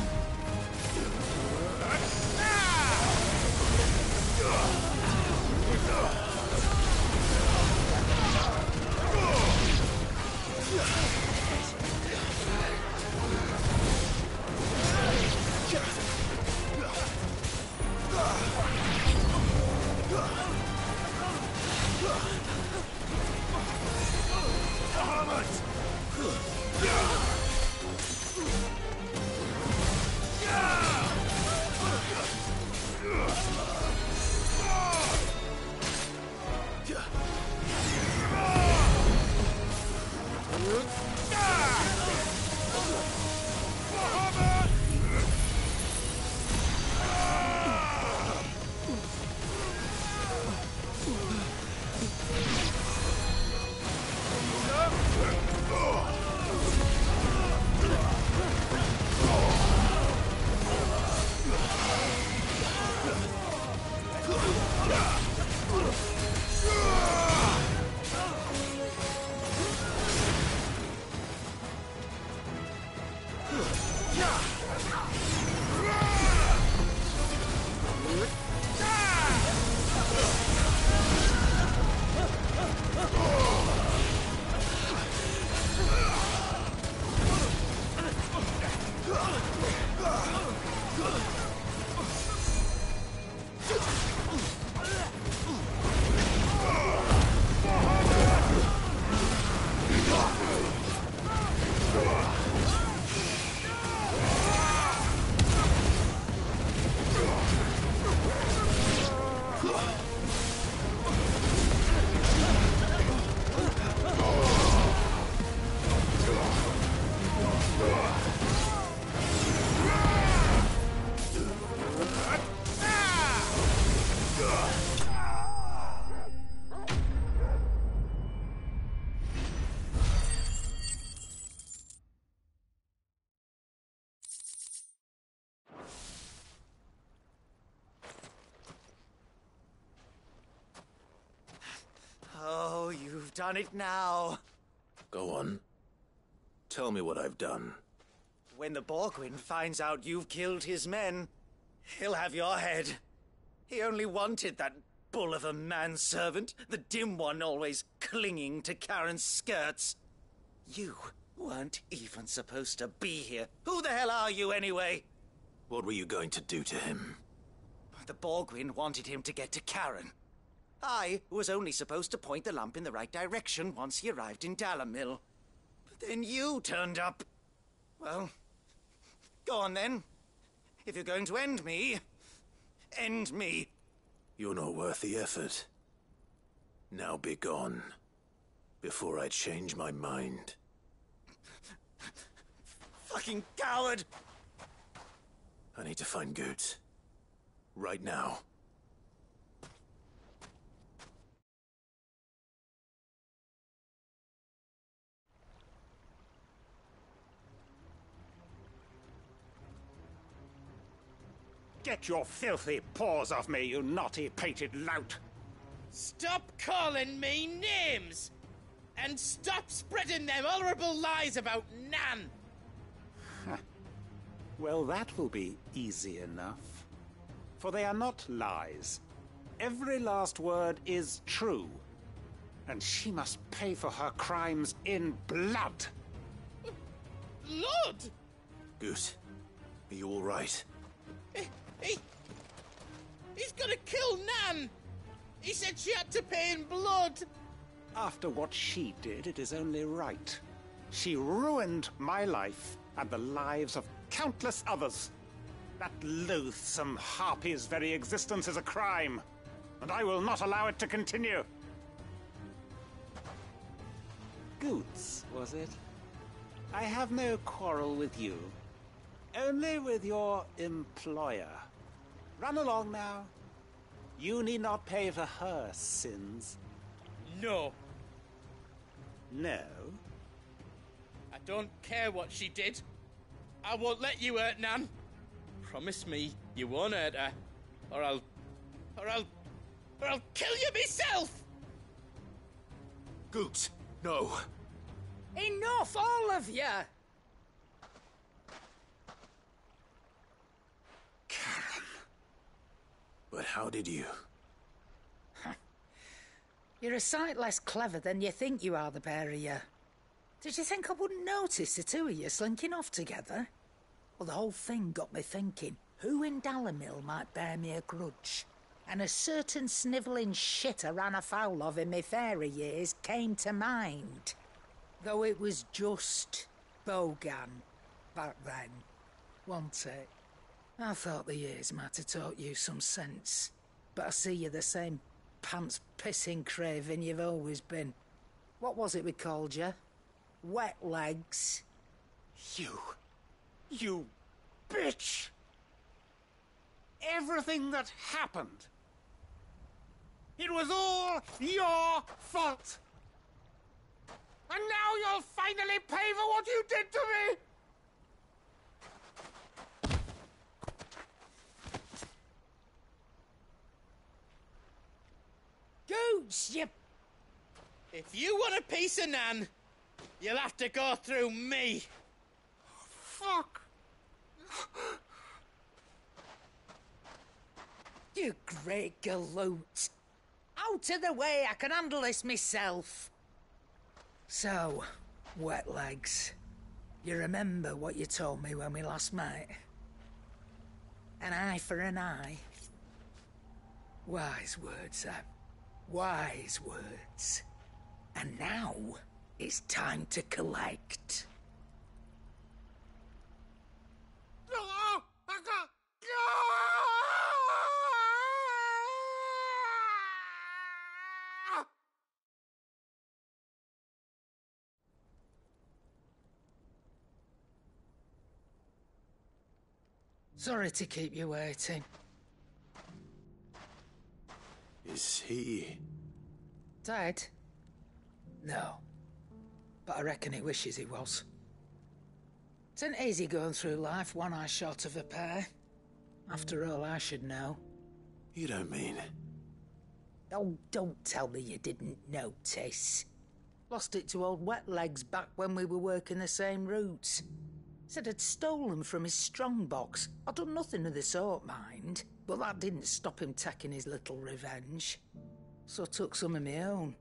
Oh, you've done it now. Go on. Tell me what I've done. When the Borgwyn finds out you've killed his men, he'll have your head. He only wanted that bull of a manservant, the dim one always clinging to Karen's skirts. You weren't even supposed to be here. Who the hell are you, anyway? What were you going to do to him? The Borgwyn wanted him to get to Karen. I was only supposed to point the lamp in the right direction once he arrived in Dalamil. But then you turned up. Well, go on then. If you're going to end me, end me. You're not worth the effort. Now be gone, before I change my mind. Fucking coward! I need to find Goots. Right now. Get your filthy paws off me, you naughty-pated lout! Stop calling me names! And stop spreading them horrible lies about Nan! Well, that will be easy enough. For they are not lies. Every last word is true. And she must pay for her crimes in blood. Blood? Goose, are you all right? He's gonna kill Nan! He said she had to pay in blood! After what she did, it is only right. She ruined my life and the lives of countless others. That loathsome harpy's very existence is a crime, and I will not allow it to continue. Goots, was it? I have no quarrel with you. Only with your employer. Run along now. You need not pay for her sins. No. No? I don't care what she did. I won't let you hurt Nan. Promise me you won't hurt her, or I'll kill you myself! Goot, no. Enough, all of you! Karen. But how did you? You're a sight less clever than you think you are, the pair of you. Did you think I wouldn't notice the two of you slinking off together? Well, the whole thing got me thinking, who in Dalamil might bear me a grudge? And a certain snivelling shit I ran afoul of in my fairy years came to mind. Though it was just Bogan back then, wasn't it? I thought the years might have taught you some sense, but I see you're the same pants-pissing craven you've always been. What was it we called you? Wet legs. You bitch! Everything that happened, it was all your fault! And now you'll finally pay for what you did to me! Goots, you... If you want a piece of Nan, you'll have to go through me. Fuck! You great galoot. Out of the way, I can handle this myself. So, wet legs, you remember what you told me when we last met? An eye for an eye. Wise words, Sam. Wise words. And now, it's time to collect. Sorry to keep you waiting. Is he... dead? No. But I reckon he wishes he was. It isn't easy going through life one eye short of a pair. After all, I should know. You don't mean... Oh, don't tell me you didn't notice. Lost it to old Wet Legs back when we were working the same routes. Said I'd stolen from his strongbox. I'd done nothing of the sort, mind. But that didn't stop him taking his little revenge. So I took some of my own.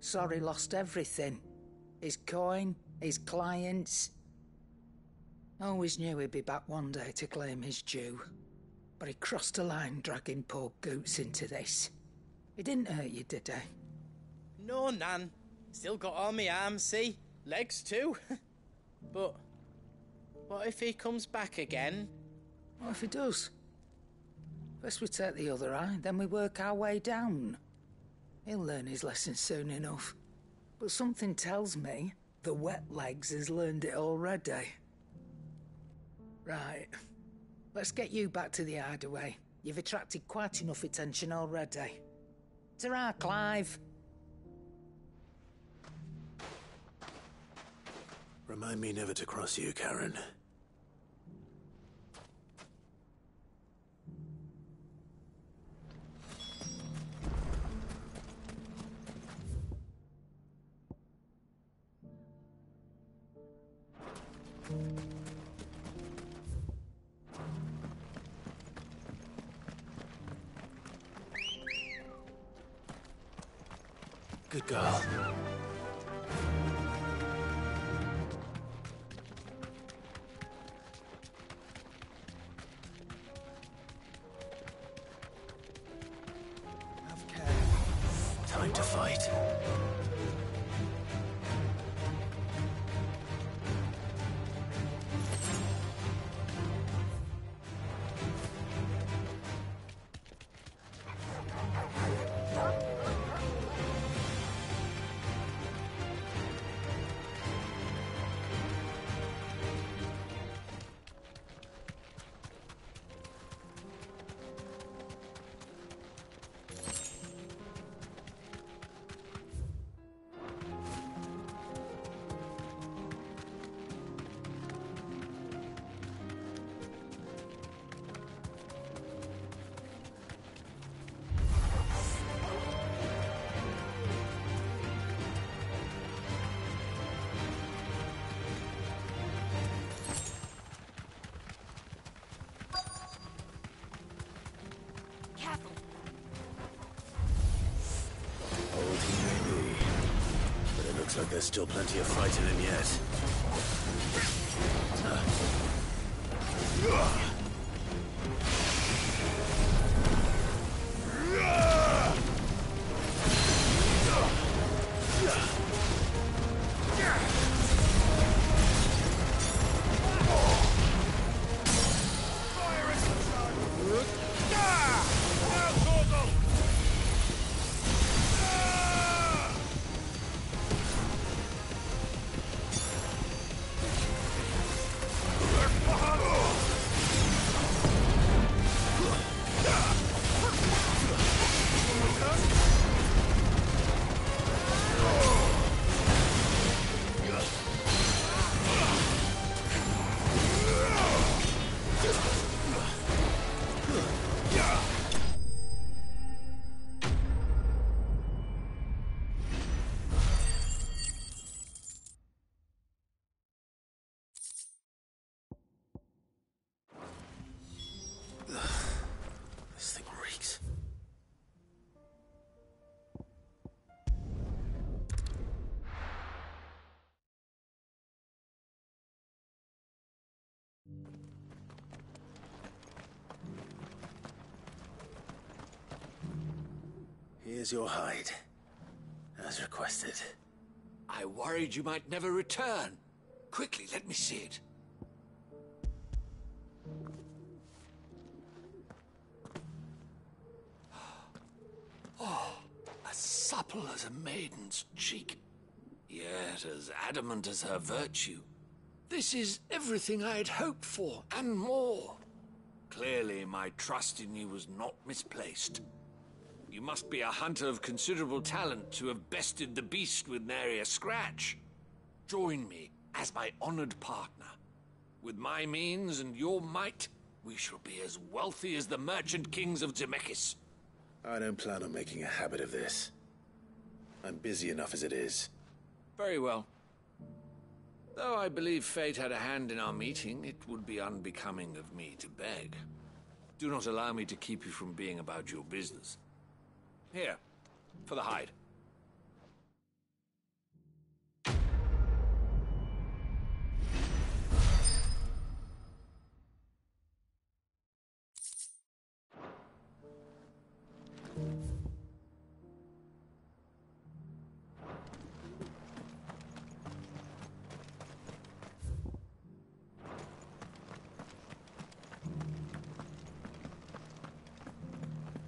Sorry, lost everything. His coin, his clients. Always knew he'd be back one day to claim his due. But he crossed a line dragging poor Goots into this. He didn't hurt you, did he? No, Nan. Still got all my arms, see? Legs too. But what if he comes back again? What if he does? First we take the other eye, then we work our way down. He'll learn his lesson soon enough. But something tells me the Wet Legs has learned it already. Right. Let's get you back to the hideaway. You've attracted quite enough attention already. Ta-ra, Clive. Remind me never to cross you, Karen. Good girl. Time to fight. Looks like there's still plenty of fight in him yet. Here's your hide, as requested. I worried you might never return. Quickly, let me see it. Oh, as supple as a maiden's cheek, yet as adamant as her virtue. This is everything I had hoped for, and more. Clearly, my trust in you was not misplaced. You must be a hunter of considerable talent to have bested the beast with nary a scratch. Join me as my honored partner. With my means and your might, we shall be as wealthy as the merchant kings of Zemeckis. I don't plan on making a habit of this. I'm busy enough as it is. Very well. Though I believe fate had a hand in our meeting, it would be unbecoming of me to beg. Do not allow me to keep you from being about your business. Here, for the hide.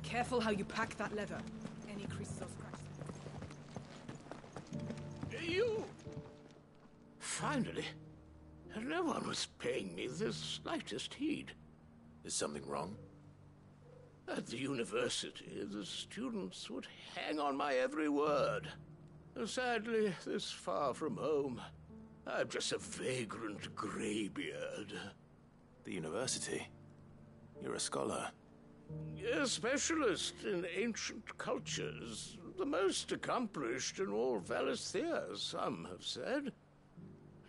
Careful how you pack that leather. Any creases or scratches. You... Finally. No one was paying me the slightest heed. Is something wrong? At the university, the students would hang on my every word. Sadly, this far from home, I'm just a vagrant greybeard. The university? You're a scholar. A specialist in ancient cultures. The most accomplished in all Valisthea, some have said.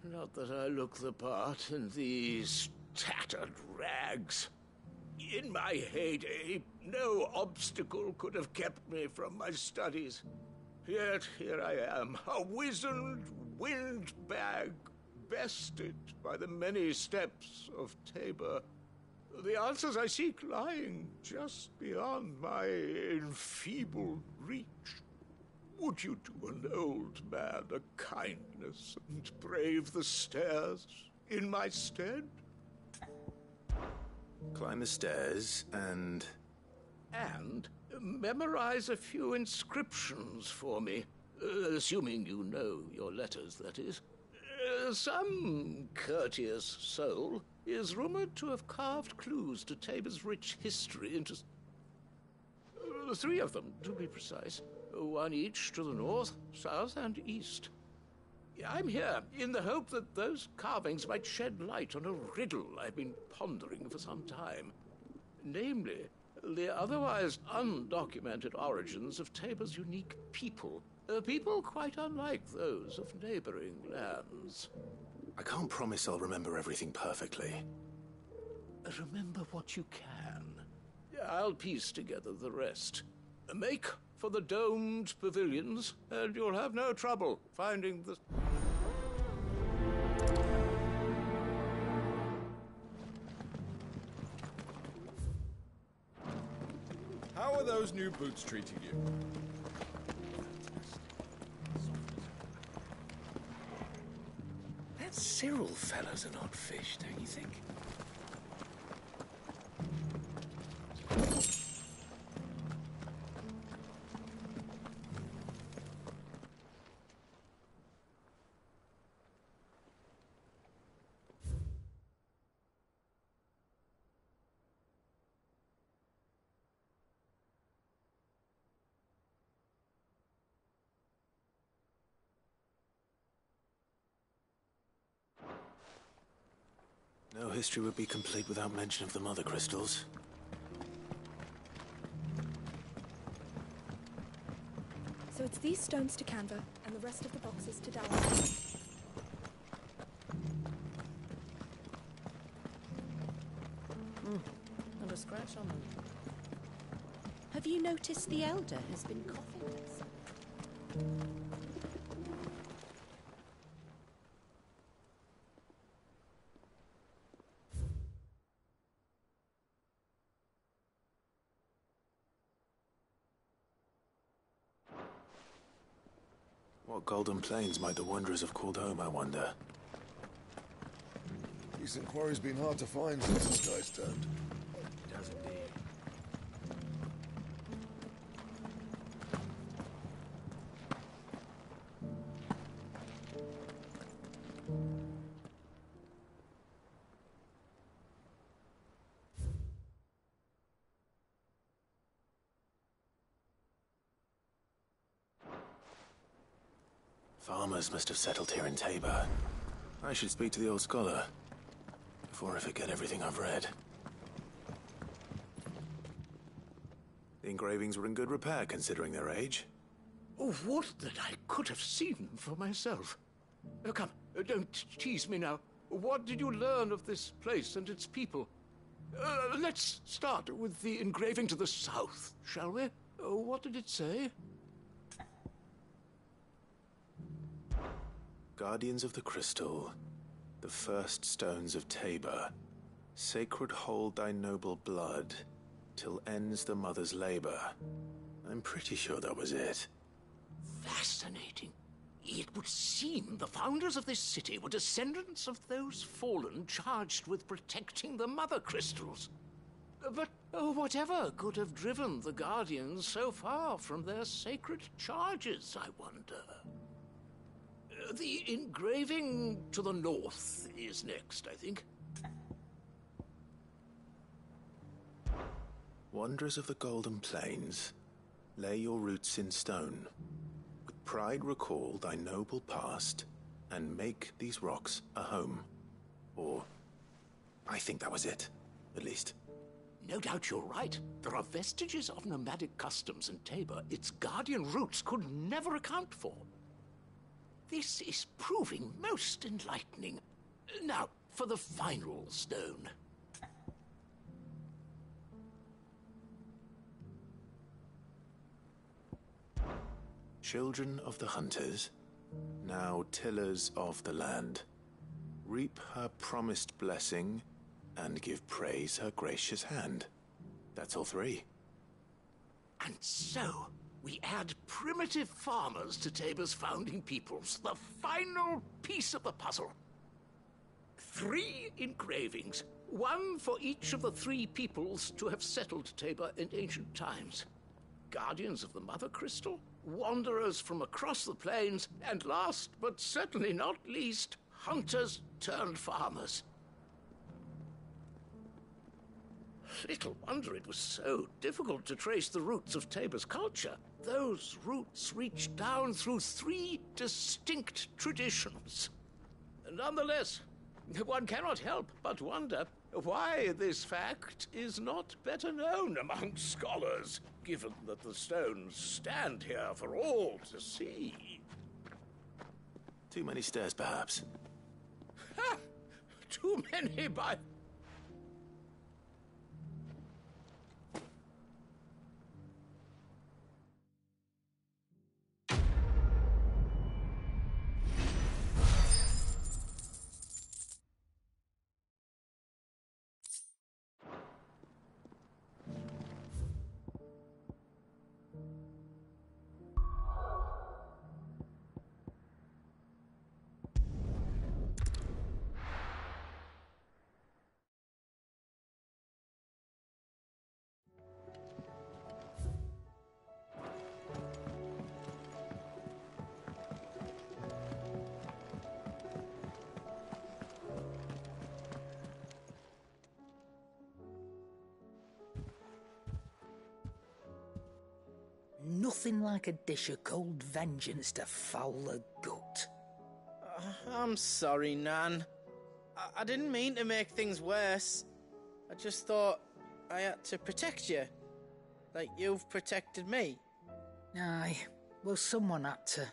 Not that I look the part in these tattered rags. In my heyday, no obstacle could have kept me from my studies. Yet here I am, a wizened windbag, bested by the many steps of Tabor. The answers I seek lying just beyond my enfeebled reach. Would you do an old man a kindness and brave the stairs in my stead? Climb the stairs and... And memorize a few inscriptions for me, assuming you know your letters, that is. Some courteous soul is rumored to have carved clues to Tabor's rich history into... 3 of them, to be precise. 1 each to the north, south, and east. I'm here in the hope that those carvings might shed light on a riddle I've been pondering for some time. Namely, the otherwise undocumented origins of Tabor's unique people. People quite unlike those of neighboring lands. I can't promise I'll remember everything perfectly. Remember what you can. I'll piece together the rest. Make for the domed pavilions, and you'll have no trouble finding the... How are those new boots treating you? That Cyril fella's an odd fish, don't you think? No history would be complete without mention of the mother crystals. So it's these stones to Canva, and the rest of the boxes to Dallas. Not a scratch on them. Have you noticed the Elder has been coughing less? What golden plains might the Wanderers have called home, I wonder? Decent quarry's been hard to find since the sky's turned. It has indeed. Farmers must have settled here in Tabor. I should speak to the old scholar before I forget everything I've read. The engravings were in good repair considering their age. Oh, would that I could have seen them for myself. Come, don't tease me now. What did you learn of this place and its people? Let's start with the engraving to the south, shall we? What did it say? Guardians of the Crystal, the first stones of Tabor, sacred hold thy noble blood, till ends the mother's labor. I'm pretty sure that was it. Fascinating. It would seem the founders of this city were descendants of those fallen charged with protecting the mother crystals. But whatever could have driven the Guardians so far from their sacred charges, I wonder? The engraving to the north is next, I think. Wanderers of the Golden Plains, lay your roots in stone. With pride recall thy noble past, and make these rocks a home. Or, I think that was it, at least. No doubt you're right. There are vestiges of nomadic customs in Tabor its guardian roots could never account for. This is proving most enlightening. Now, for the final stone. Children of the hunters, now tillers of the land, reap her promised blessing and give praise her gracious hand. That's all three. And so, we add primitive farmers to Tabor's founding peoples, the final piece of the puzzle. 3 engravings, one for each of the 3 peoples to have settled Tabor in ancient times. Guardians of the Mother Crystal, wanderers from across the plains, and last but certainly not least, hunters turned farmers. Little wonder it was so difficult to trace the roots of Tabor's culture. Those roots reach down through 3 distinct traditions. Nonetheless, one cannot help but wonder why this fact is not better known among scholars, given that the stones stand here for all to see. Too many stairs, perhaps. Ha! Too many by... Nothing like a dish of cold vengeance to foul the gut. I'm sorry, Nan. I didn't mean to make things worse. I just thought I had to protect you. Like you've protected me. Aye, well, someone had to.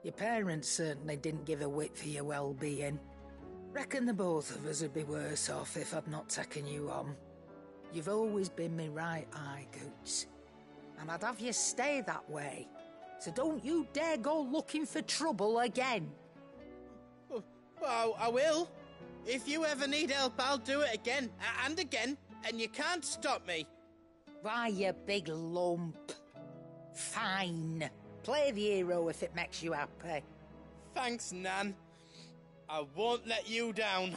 Your parents certainly didn't give a whit for your well-being. Reckon the both of us would be worse off if I'd not taken you on. You've always been me right eye, Goots. And I'd have you stay that way. So don't you dare go looking for trouble again. Well, I will. If you ever need help, I'll do it again and again, and you can't stop me. Why, you big lump. Fine. Play the hero if it makes you happy. Thanks, Nan. I won't let you down.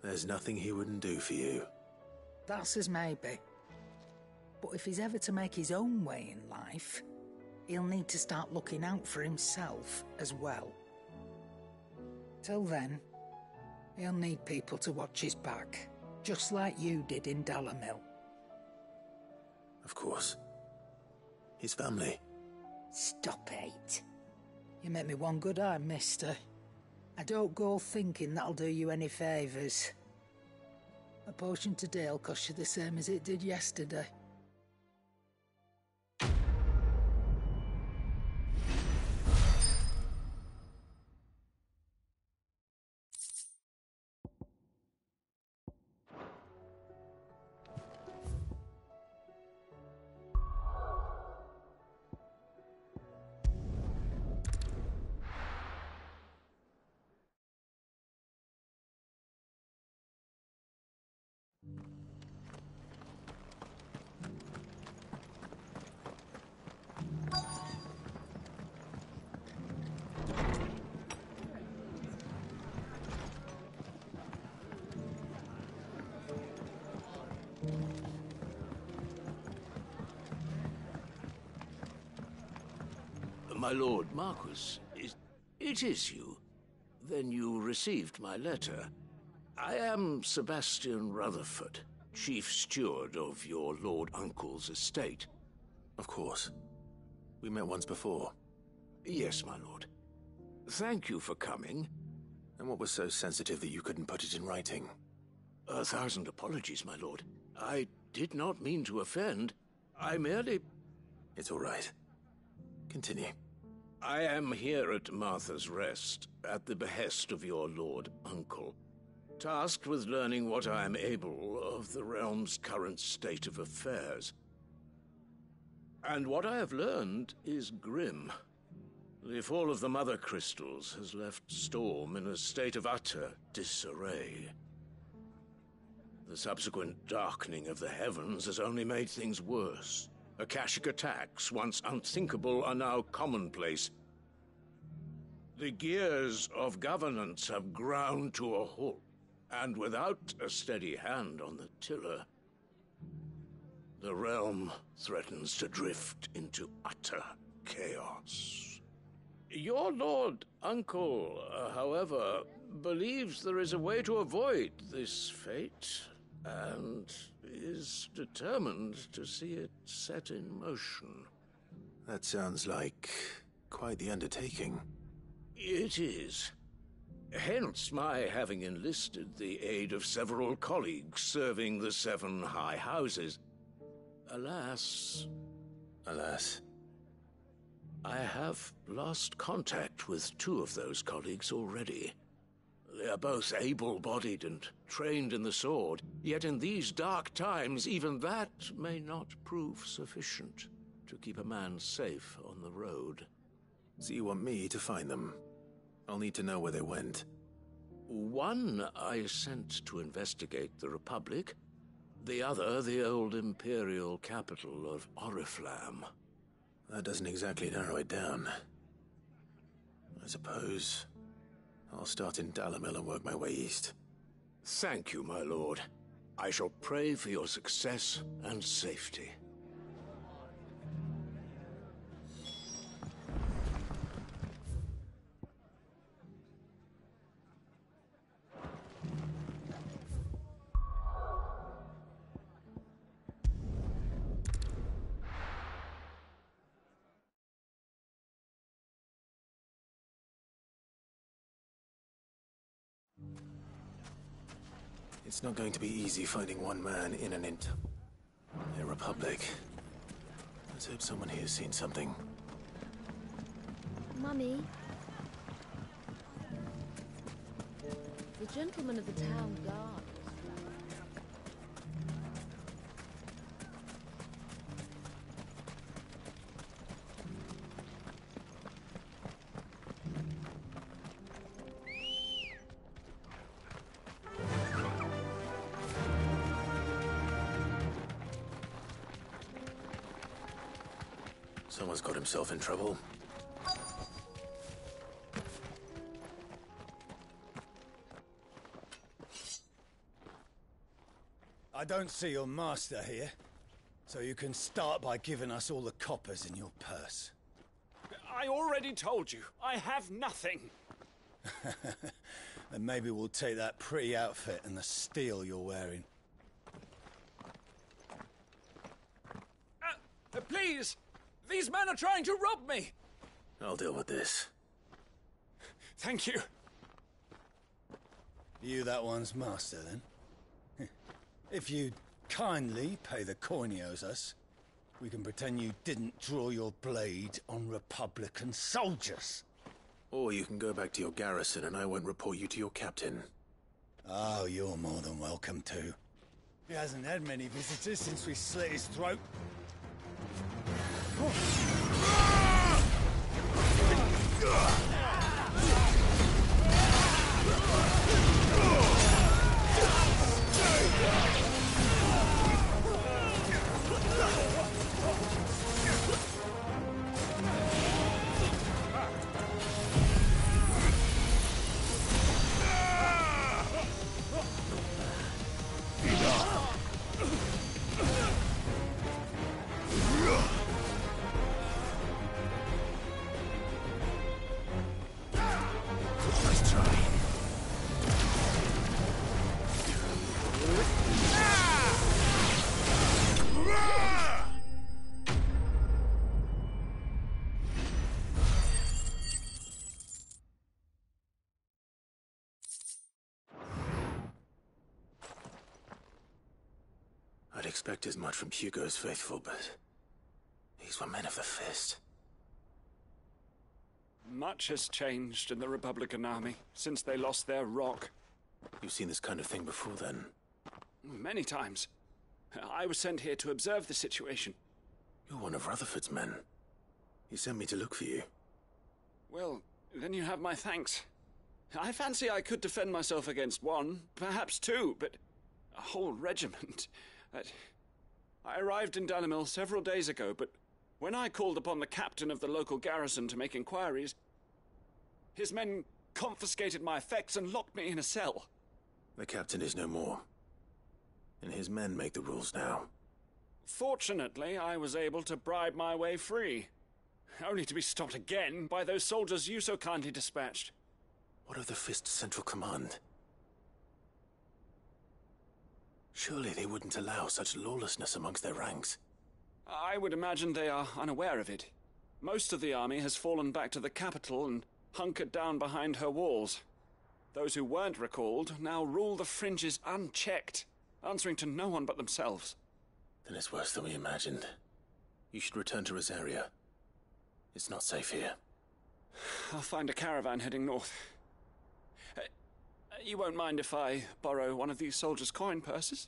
There's nothing he wouldn't do for you. That's as maybe. But if he's ever to make his own way in life, he'll need to start looking out for himself as well. Till then, he'll need people to watch his back, just like you did in Dalamil. Of course. His family. Stop it. You make me one good eye, mister. I don't go thinking that'll do you any favours. A potion today'll cost you the same as it did yesterday. My lord Marquis, it is you. Then you received my letter. I am Sebastian Rutherford, chief steward of your lord uncle's estate. Of course. We met once before. Yes, my lord. Thank you for coming. And what was so sensitive that you couldn't put it in writing? 1,000 apologies, my lord. I did not mean to offend. I merely... It's all right. Continue. I am here at Martha's Rest, at the behest of your lord uncle, tasked with learning what I am able of the realm's current state of affairs. And what I have learned is grim. The fall of the Mother Crystals has left Storm in a state of utter disarray. The subsequent darkening of the heavens has only made things worse. Akashic attacks, once unthinkable, are now commonplace. The gears of governance have ground to a halt, and without a steady hand on the tiller, the realm threatens to drift into utter chaos. Your Lord Uncle, however, believes there is a way to avoid this fate, and is determined to see it set in motion. That sounds like quite the undertaking. It is. Hence my having enlisted the aid of several colleagues serving the 7 high houses. Alas, I have lost contact with 2 of those colleagues already. They are both able-bodied and trained in the sword, yet in these dark times even that may not prove sufficient to keep a man safe on the road. So you want me to find them? I'll need to know where they went. One I sent to investigate the Republic, the other the old Imperial capital of Oriflamme. That doesn't exactly narrow it down. I suppose I'll start in Dalamil and work my way east. Thank you, my lord. I shall pray for your success and safety. It's not going to be easy finding one man in a republic. Let's hope someone here's seen something. Mummy? The gentleman of the town guard. Someone's got himself in trouble. I don't see your master here, so you can start by giving us all the coppers in your purse. I already told you, I have nothing. And maybe we'll take that pretty outfit and the steel you're wearing. Please! These men are trying to rob me! I'll deal with this. Thank you. You that one's master, then? If you'd kindly pay the coin he owes us, we can pretend you didn't draw your blade on Republican soldiers. Or you can go back to your garrison and I won't report you to your captain. Oh, you're more than welcome to. He hasn't had many visitors since we slit his throat. I'd expect as much from Hugo's faithful, but these were men of the fist. Much has changed in the Republican army since they lost their rock. You've seen this kind of thing before, then? Many times. I was sent here to observe the situation. You're one of Rutherford's men. He sent me to look for you. Well, then you have my thanks. I fancy I could defend myself against one, perhaps two, but a whole regiment. I arrived in Dalimil several days ago, but when I called upon the captain of the local garrison to make inquiries, his men confiscated my effects and locked me in a cell. The captain is no more, and his men make the rules now. Fortunately, I was able to bribe my way free, only to be stopped again by those soldiers you so kindly dispatched. What of the Fist's Central Command? Surely they wouldn't allow such lawlessness amongst their ranks. I would imagine they are unaware of it. Most of the army has fallen back to the capital and hunkered down behind her walls. Those who weren't recalled now rule the fringes unchecked, answering to no one but themselves. Then it's worse than we imagined. You should return to Rosaria. It's not safe here. I'll find a caravan heading north. You won't mind if I borrow one of these soldiers' coin purses?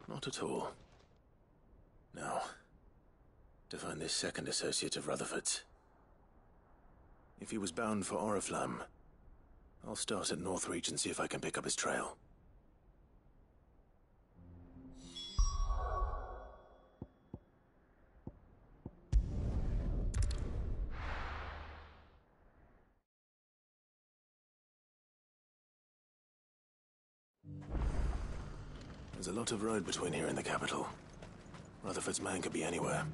Not at all. Now, to find this second associate of Rutherford's. If he was bound for Oriflamme, I'll start at Northreach and see if I can pick up his trail. There's a lot of road between here and the capital. Rutherford's man could be anywhere.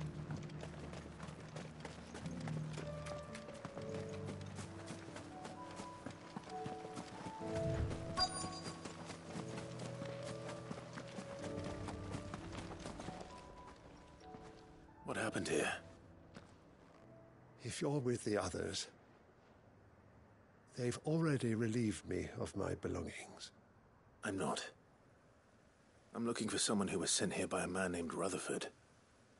What happened here? If you're with the others, they've already relieved me of my belongings. I'm not. I'm looking for someone who was sent here by a man named Rutherford.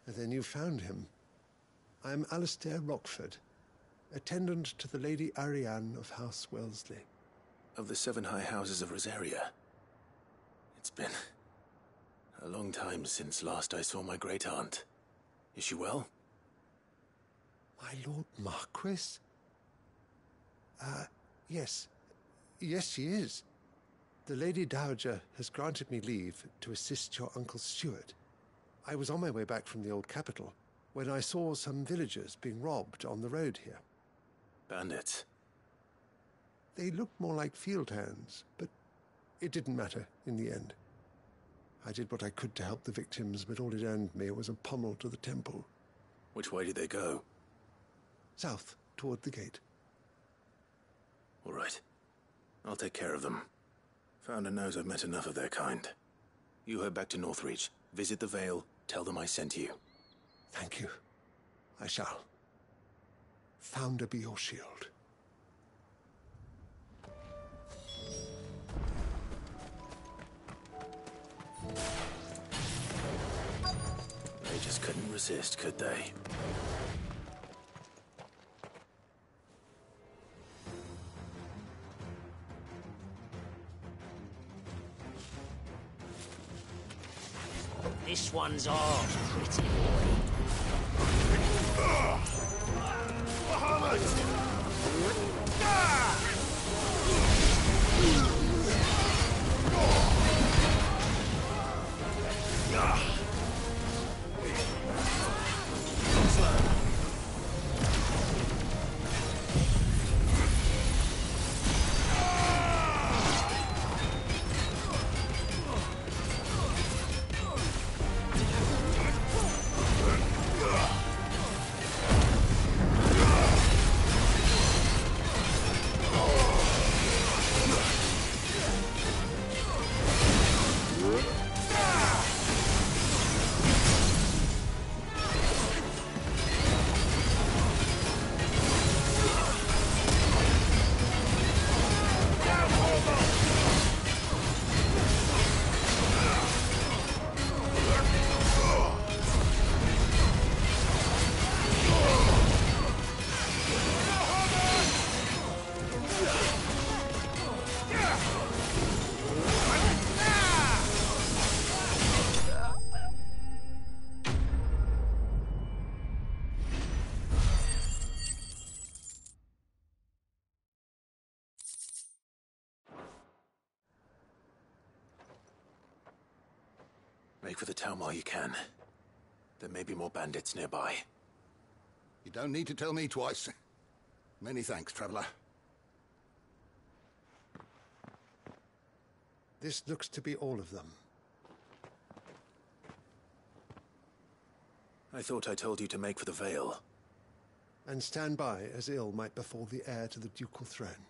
And then you found him. I'm Alistair Rockford, attendant to the Lady Ariane of House Wellesley. Of the 7 high houses of Rosaria. It's been a long time since last I saw my great-aunt. Is she well? My Lord Marquis? Yes. Yes, she is. The Lady Dowager has granted me leave to assist your Uncle Stuart. I was on my way back from the old capital when I saw some villagers being robbed on the road here. Bandits? They looked more like field hands, but it didn't matter in the end. I did what I could to help the victims, but all it earned me was a pommel to the temple. Which way did they go? South, toward the gate. All right. I'll take care of them. Founder knows I've met enough of their kind. You head back to Northreach, visit the Vale, tell them I sent you. Thank you. I shall. Founder be your shield. They just couldn't resist, could they? This one's ours, pretty boy. Bahamut! Make for the town while you can. There may be more bandits nearby. You don't need to tell me twice. Many thanks, traveler. This looks to be all of them. I thought I told you to make for the Vale. And stand by as ill might befall the heir to the ducal throne.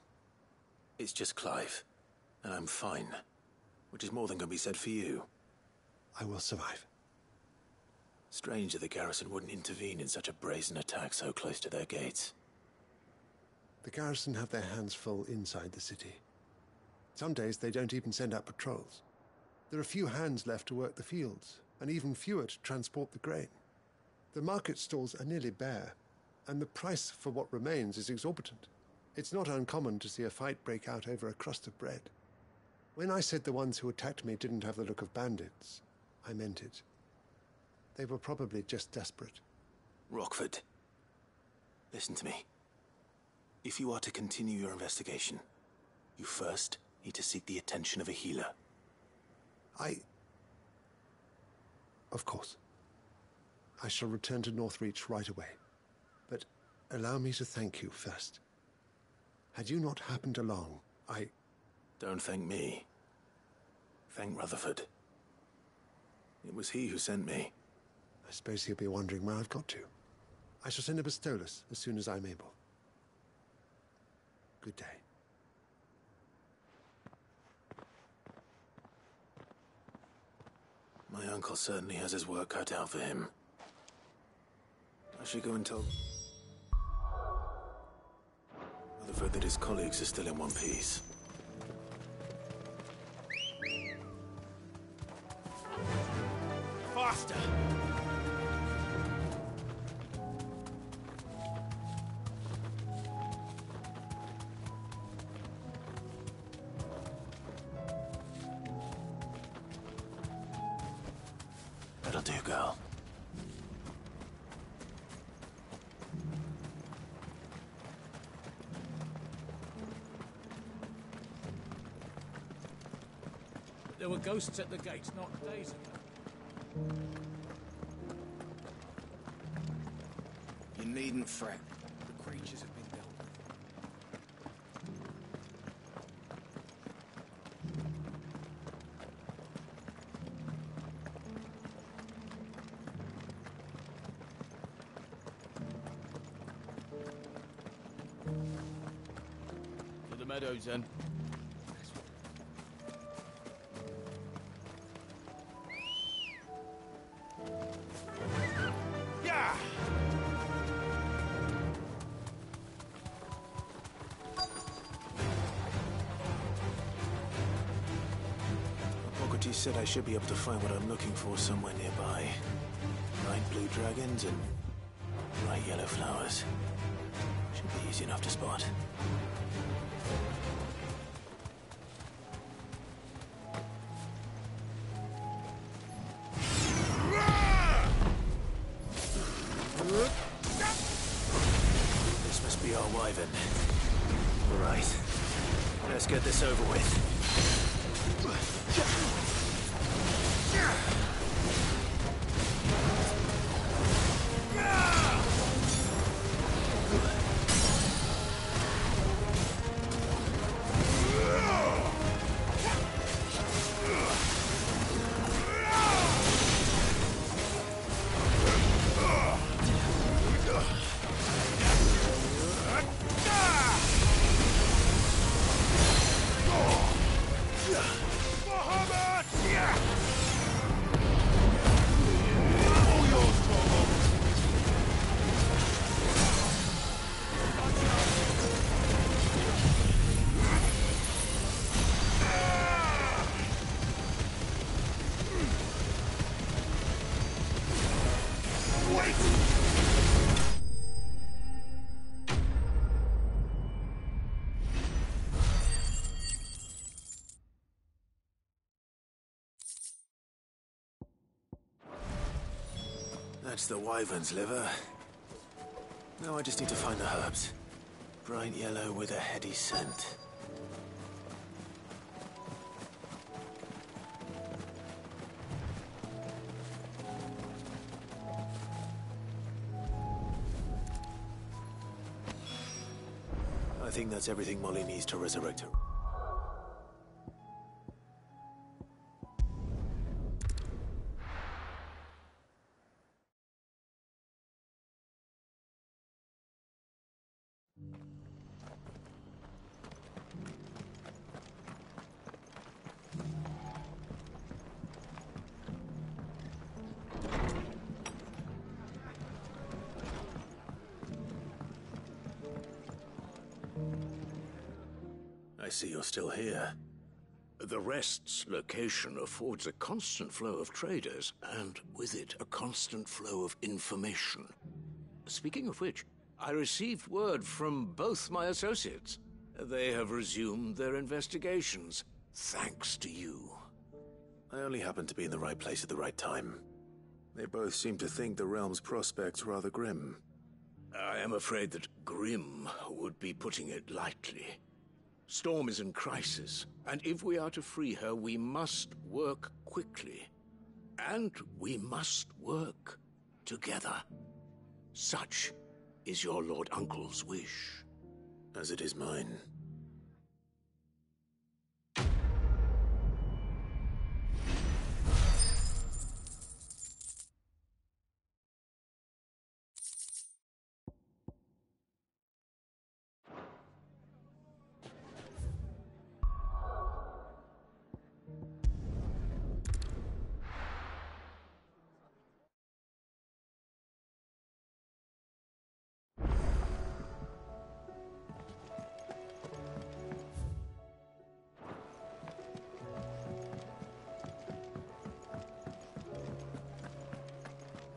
It's just Clive, and I'm fine. Which is more than can be said for you. I will survive. Strange that the garrison wouldn't intervene in such a brazen attack so close to their gates. The garrison have their hands full inside the city. Some days they don't even send out patrols. There are few hands left to work the fields, and even fewer to transport the grain. The market stalls are nearly bare, and the price for what remains is exorbitant. It's not uncommon to see a fight break out over a crust of bread. When I said the ones who attacked me didn't have the look of bandits, I meant it. They were probably just desperate. Rockford, listen to me. If you are to continue your investigation, you first need to seek the attention of a healer. Of course. I shall return to Northreach right away. But allow me to thank you first. Had you not happened along, Don't thank me. Thank Rutherford. It was he who sent me. I suppose he'll be wondering where I've got to. I shall send a Bastolus as soon as I'm able. Good day. My uncle certainly has his work cut out for him. I should go and tell Rutherford that his colleagues are still in one piece. Faster! That'll do, girl. There were ghosts at the gates not days ago. You needn't fret. The creatures have been dealt with. To the meadows, then. He said I should be able to find what I'm looking for somewhere nearby. Bright blue dragons and bright yellow flowers. Should be easy enough to spot. This must be our wyvern. All right. Let's get this over with. That's the wyvern's liver. Now I just need to find the herbs. Bright yellow with a heady scent. I think that's everything Molly needs to resurrect her. I see you're still here. The Rest's location affords a constant flow of traders, and with it, a constant flow of information. Speaking of which, I received word from both my associates. They have resumed their investigations, thanks to you. I only happened to be in the right place at the right time. They both seem to think the realm's prospects rather grim. I am afraid that grim would be putting it lightly. Storm is in crisis, and if we are to free her, we must work quickly. And we must work together. Such is your Lord Uncle's wish. As it is mine.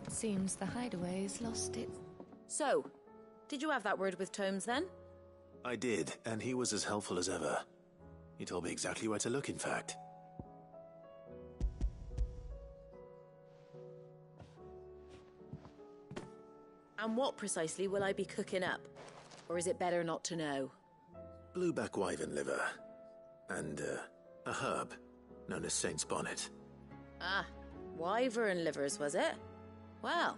Seems the hideaway's lost it. So, did you have that word with Tomes then? I did, and he was as helpful as ever. He told me exactly where to look, in fact. And what precisely will I be cooking up? Or is it better not to know? Blueback wyvern liver. And, a herb known as Saint's Bonnet. Ah, wyvern livers, was it? Well,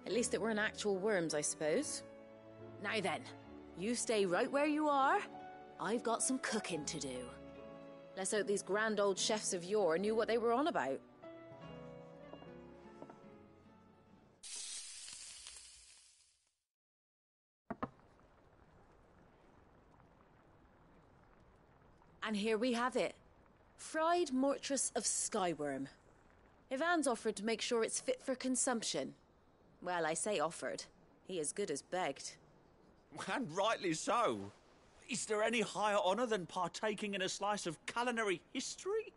at least it weren't actual worms, I suppose. Now then, you stay right where you are. I've got some cooking to do. Let's hope these grand old chefs of yore knew what they were on about. And here we have it. Fried mortress of skyworm. Ivan's offered to make sure it's fit for consumption. Well, I say offered. He as good as begged. And rightly so. Is there any higher honour than partaking in a slice of culinary history?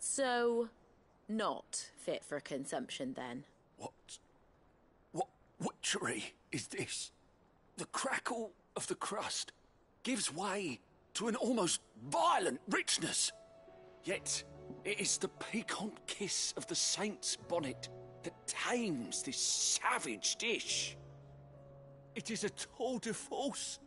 So, not fit for consumption then? What witchery is this? The crackle of the crust gives way to an almost violent richness. Yet, it is the piquant kiss of the saint's bonnet that tames this savage dish. It is a tour de force.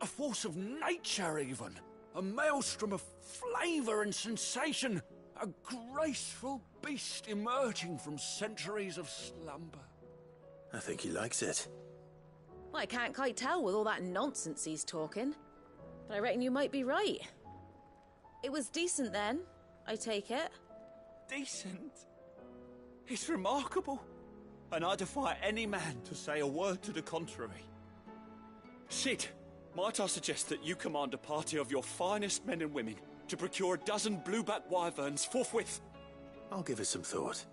A force of nature, even. A maelstrom of flavour and sensation. A graceful beast emerging from centuries of slumber. I think he likes it. Well, I can't quite tell with all that nonsense he's talking. But I reckon you might be right. It was decent then, I take it. Decent? It's remarkable. And I defy any man to say a word to the contrary. Sid, might I suggest that you command a party of your finest men and women to procure a dozen blueback wyverns forthwith? I'll give it some thought.